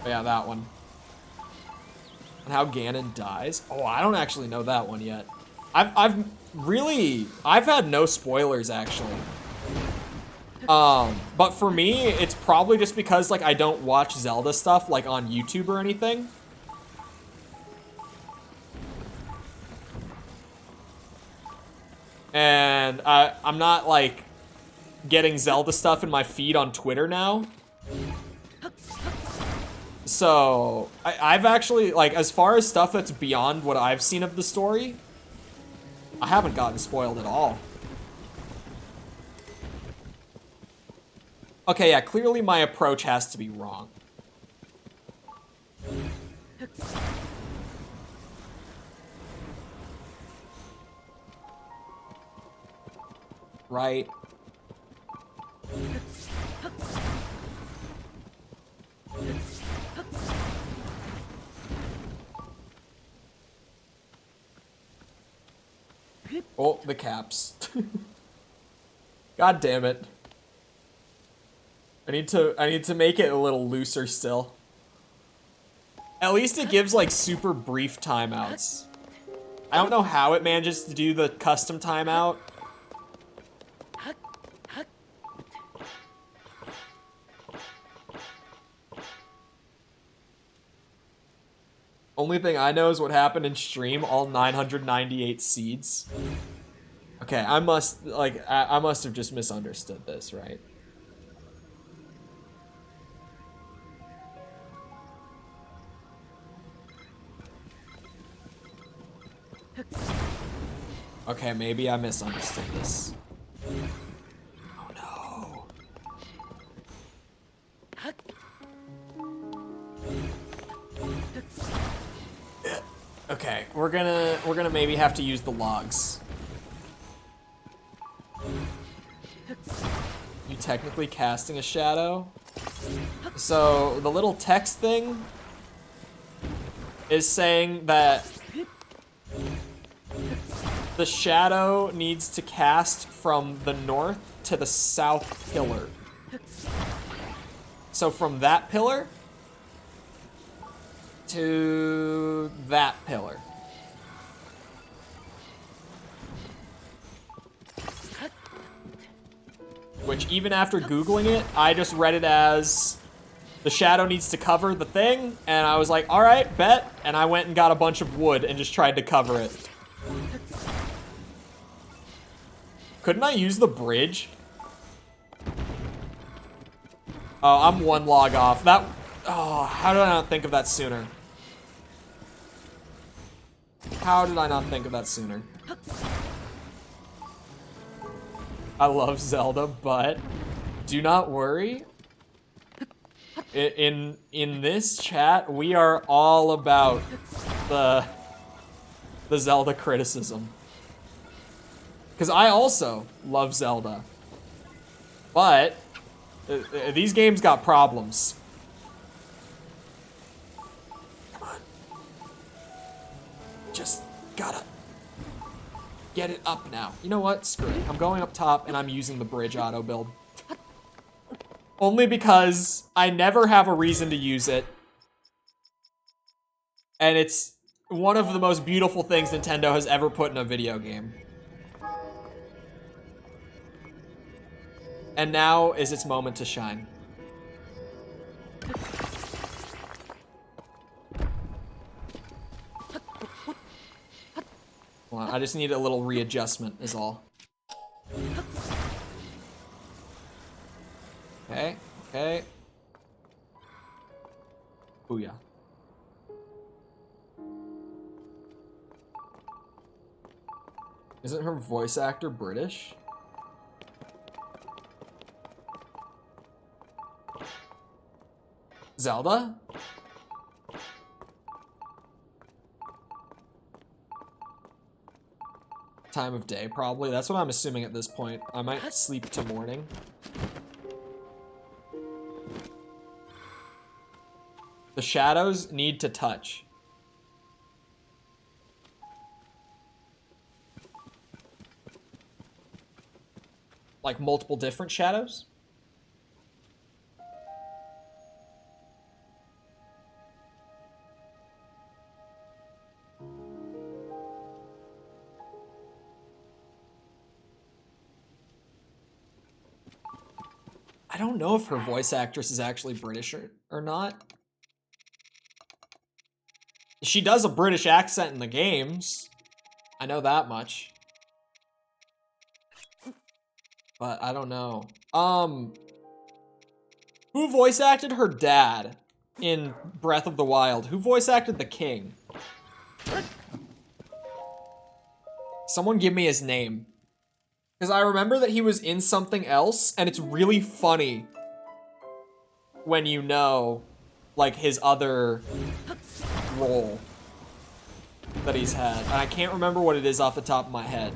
Yeah, that one. And how Ganon dies? Oh, I don't actually know that one yet. I've had no spoilers actually. But for me, it's probably just because like I don't watch Zelda stuff like on YouTube or anything. And I'm not like getting Zelda stuff in my feed on Twitter now. So I've actually, like, as far as stuff that's beyond what I've seen of the story, I haven't gotten spoiled at all. Okay, yeah, clearly my approach has to be wrong. Right? Oh, the caps. God damn it. I need to make it a little looser still. At least it gives like super brief timeouts. I don't know how it manages to do the custom timeout. Only thing I know is what happened in stream, all 998 seeds. Okay, I must have just misunderstood this, right? Okay, maybe I misunderstood this. Oh no. Okay, we're gonna maybe have to use the logs. You technically casting a shadow? So the little text thing is saying that the shadow needs to cast from the north to the south pillar. So from that pillar to that pillar. Which even after Googling it, I just read it as the shadow needs to cover the thing, and I was like, all right, bet. And I went and got a bunch of wood and just tried to cover it. Couldn't I use the bridge? Oh, I'm one log off. Oh, how did I not think of that sooner? How did I not think of that sooner? I love Zelda, but do not worry. In this chat, we are all about the Zelda criticism. Because I also love Zelda. But these games got problems. Come on. Just gotta Get it up now. You know what? Screw it. I'm going up top and I'm using the bridge auto build. Only because I never have a reason to use it. And it's one of the most beautiful things Nintendo has ever put in a video game. And now is its moment to shine. Hold on, I just need a little readjustment is all. Okay, okay. Booyah. Isn't her voice actor British? Zelda? Time of day, probably. That's what I'm assuming at this point. I might sleep till morning. The shadows need to touch. Like multiple different shadows? I don't know if her voice actress is actually British or not. She does a British accent in the games. I know that much. But I don't know. Who voice acted her dad in Breath of the Wild? Who voice acted the king? Someone give me his name. Because I remember that he was in something else, and it's really funny when you know, like, his other role that he's had. And I can't remember what it is off the top of my head.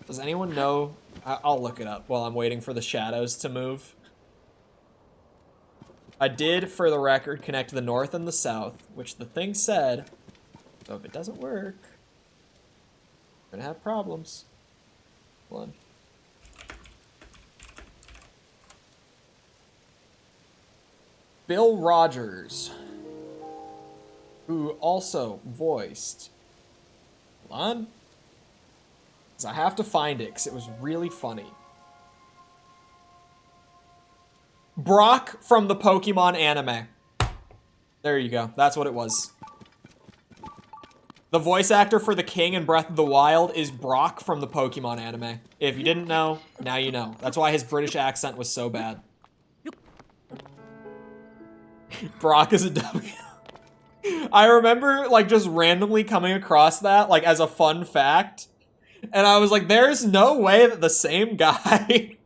Does anyone know? I'll look it up while I'm waiting for the shadows to move. I did, for the record, connect the north and the south, which the thing said. So if it doesn't work, we're gonna have problems. Hold on. Bill Rogers, who also voiced. Hold on. Because I have to find it, because it was really funny. Brock from the Pokemon anime. There you go. That's what it was. The voice actor for the king in Breath of the Wild is Brock from the Pokemon anime. If you didn't know, now you know. That's why his British accent was so bad. Brock is a W. I remember, like, just randomly coming across that, like, as a fun fact. And I was like, there's no way that the same guy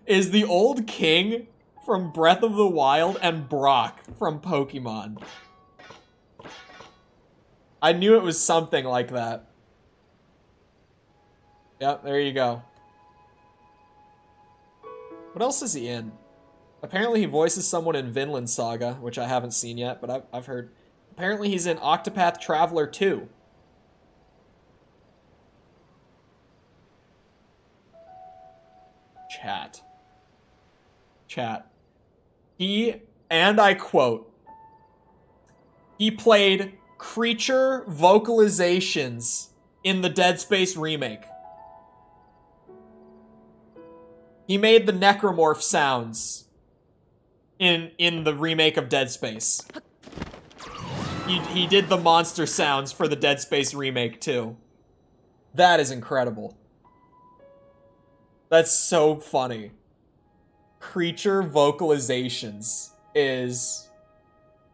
is the old king from Breath of the Wild and Brock from Pokemon. I knew it was something like that. Yep, there you go. What else is he in? Apparently he voices someone in Vinland Saga, which I haven't seen yet, but I've heard. Apparently he's in Octopath Traveler 2. Chat. He, and I quote, he played creature vocalizations in the Dead Space remake. He made the necromorph sounds in the remake of Dead Space. He did the monster sounds for the Dead Space remake too. That is incredible. That's so funny. Creature vocalizations is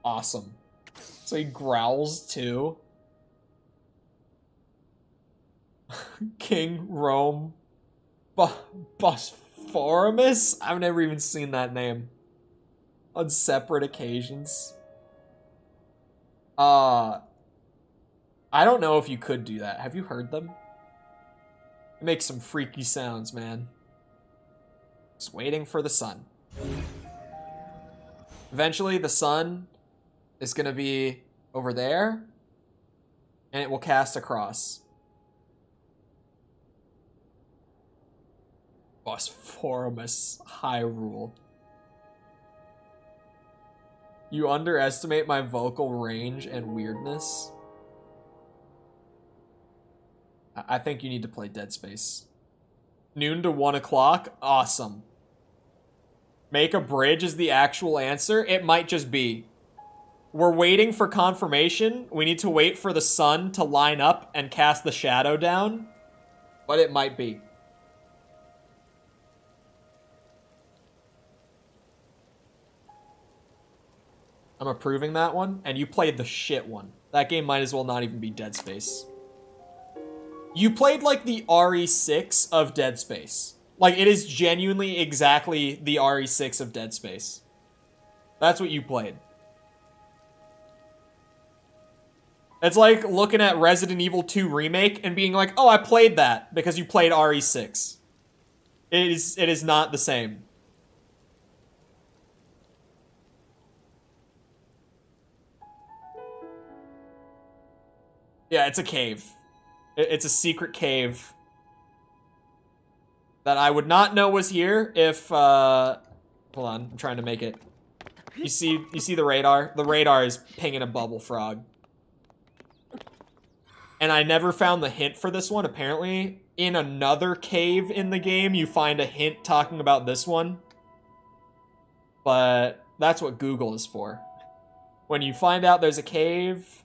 awesome. So he growls too. King Rome Bosphorus? I've never even seen that name. On separate occasions. I don't know if you could do that. Have you heard them? It makes some freaky sounds, man. Just waiting for the sun. Eventually, the sun is gonna be over there. And it will cast across. Bosphorumus Hyrule. You underestimate my vocal range and weirdness. I think you need to play Dead Space. Noon to 1 o'clock? Awesome. Make a bridge is the actual answer? It might just be. We're waiting for confirmation. We need to wait for the sun to line up and cast the shadow down. But it might be. I'm approving that one. And you played the shit one. That game might as well not even be Dead Space. You played like the RE6 of Dead Space. Like, it is genuinely exactly the RE6 of Dead Space. That's what you played. It's like looking at Resident Evil 2 Remake and being like, oh, I played that because you played RE6. It is not the same. Yeah, it's a cave. It's a secret cave that I would not know was here if, hold on, I'm trying to make it. You see the radar? The radar is pinging a bubble frog. And I never found the hint for this one. Apparently, in another cave in the game, you find a hint talking about this one. But that's what Google is for. When you find out there's a cave...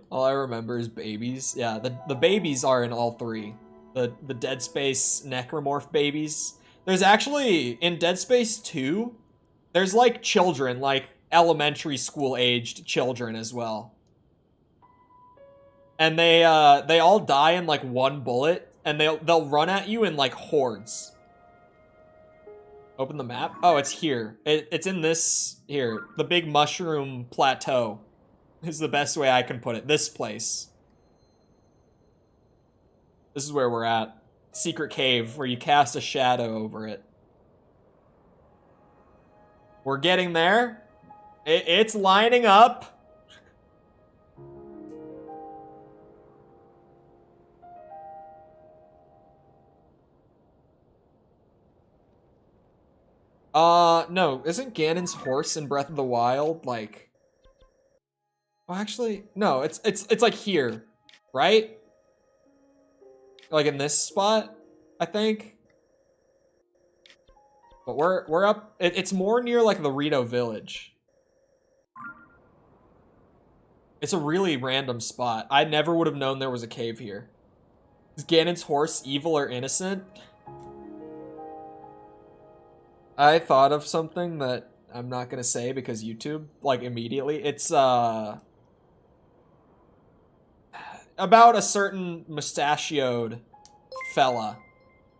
All I remember is babies. Yeah, the babies are in all three. The Dead Space necromorph babies. There's actually, in Dead Space 2, there's like children, like elementary school aged children as well. And they all die in like one bullet, and they'll run at you in like hordes. Open the map. Oh, it's here. It's in this here. The big mushroom plateau is the best way I can put it. This place. This is where we're at. Secret cave where you cast a shadow over it. We're getting there. It's lining up. No, isn't Ganon's horse in Breath of the Wild like... Well, actually, no, it's like here, right? Like in this spot, I think. But we're up. It's more near like the Rito village. It's a really random spot. I never would have known there was a cave here. Is Ganon's horse evil or innocent? I thought of something that I'm not gonna say because YouTube, like immediately. It's about a certain mustachioed fella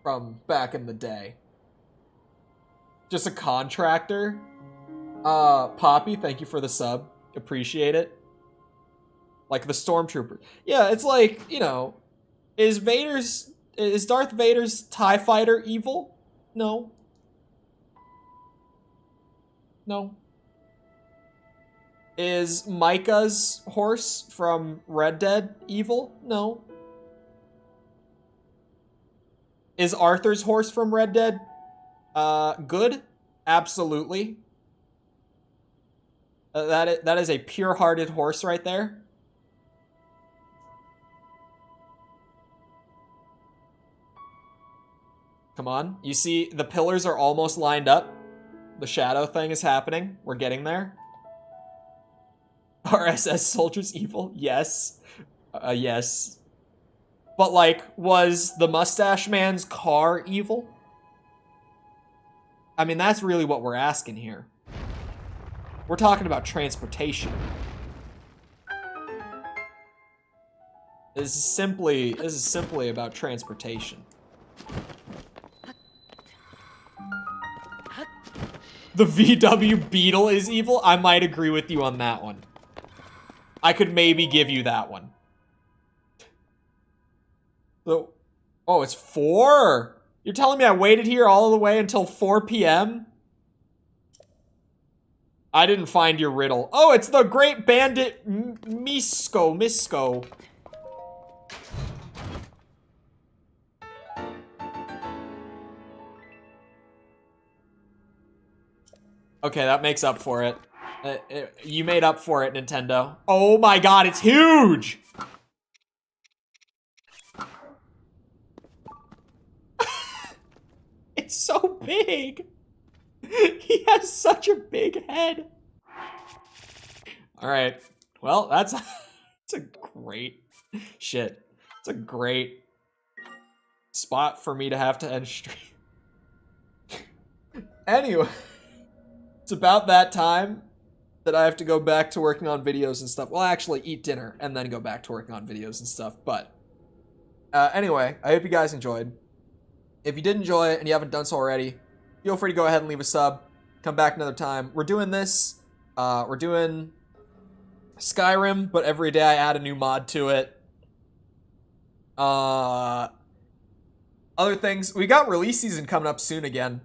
from back in the day. Just a contractor. Poppy, thank you for the sub. Appreciate it. Like the stormtrooper. Yeah, it's like, you know, is Darth Vader's TIE fighter evil? No. No. Is Micah's horse from Red Dead evil? No. Is Arthur's horse from Red Dead good? Absolutely. That is a pure-hearted horse right there. Come on. You see, the pillars are almost lined up. The shadow thing is happening. We're getting there. RSS soldiers evil? Yes. Yes. But, like, was the mustache man's car evil? I mean, that's really what we're asking here. We're talking about transportation. This is simply about transportation. The VW Beetle is evil? I might agree with you on that one. I could maybe give you that one. So, oh, it's 4. You're telling me I waited here all the way until 4 p.m.? I didn't find your riddle. Oh, it's the Great Bandit Misko. Okay, that makes up for it. You made up for it, Nintendo. Oh my god, it's huge! It's so big! He has such a big head. Alright. Well, that's a great shit. It's a great spot for me to have to end stream. Anyway. It's about that time that I have to go back to working on videos and stuff. Well, actually eat dinner and then go back to working on videos and stuff. But anyway, I hope you guys enjoyed. If you did enjoy it and you haven't done so already, feel free to go ahead and leave a sub. Come back another time. We're doing this. We're doing Skyrim, but every day I add a new mod to it. Other things. We got release season coming up soon again.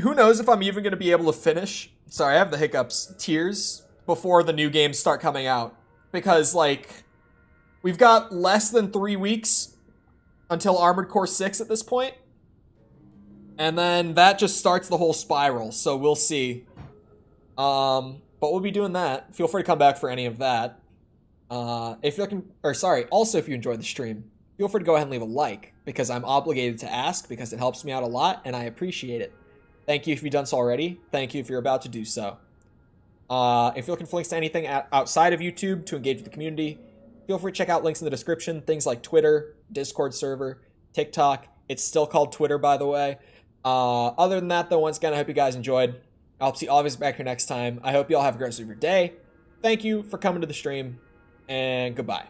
Who knows if I'm even going to be able to finish, sorry, I have the hiccups, Tears before the new games start coming out. Because, like, we've got less than 3 weeks until Armored Core 6 at this point. And then that just starts the whole spiral, so we'll see. But we'll be doing that. Feel free to come back for any of that. If you're looking, or sorry, also if you enjoyed the stream, feel free to go ahead and leave a like, because I'm obligated to ask, because it helps me out a lot, and I appreciate it. Thank you if you've done so already. Thank you if you're about to do so. If you're looking for links to anything outside of YouTube to engage with the community, feel free to check out links in the description. Things like Twitter, Discord server, TikTok. It's still called Twitter, by the way. Other than that, though, once again, I hope you guys enjoyed. I'll see all of you back here next time. I hope you all have a great rest of your day. Thank you for coming to the stream, and goodbye.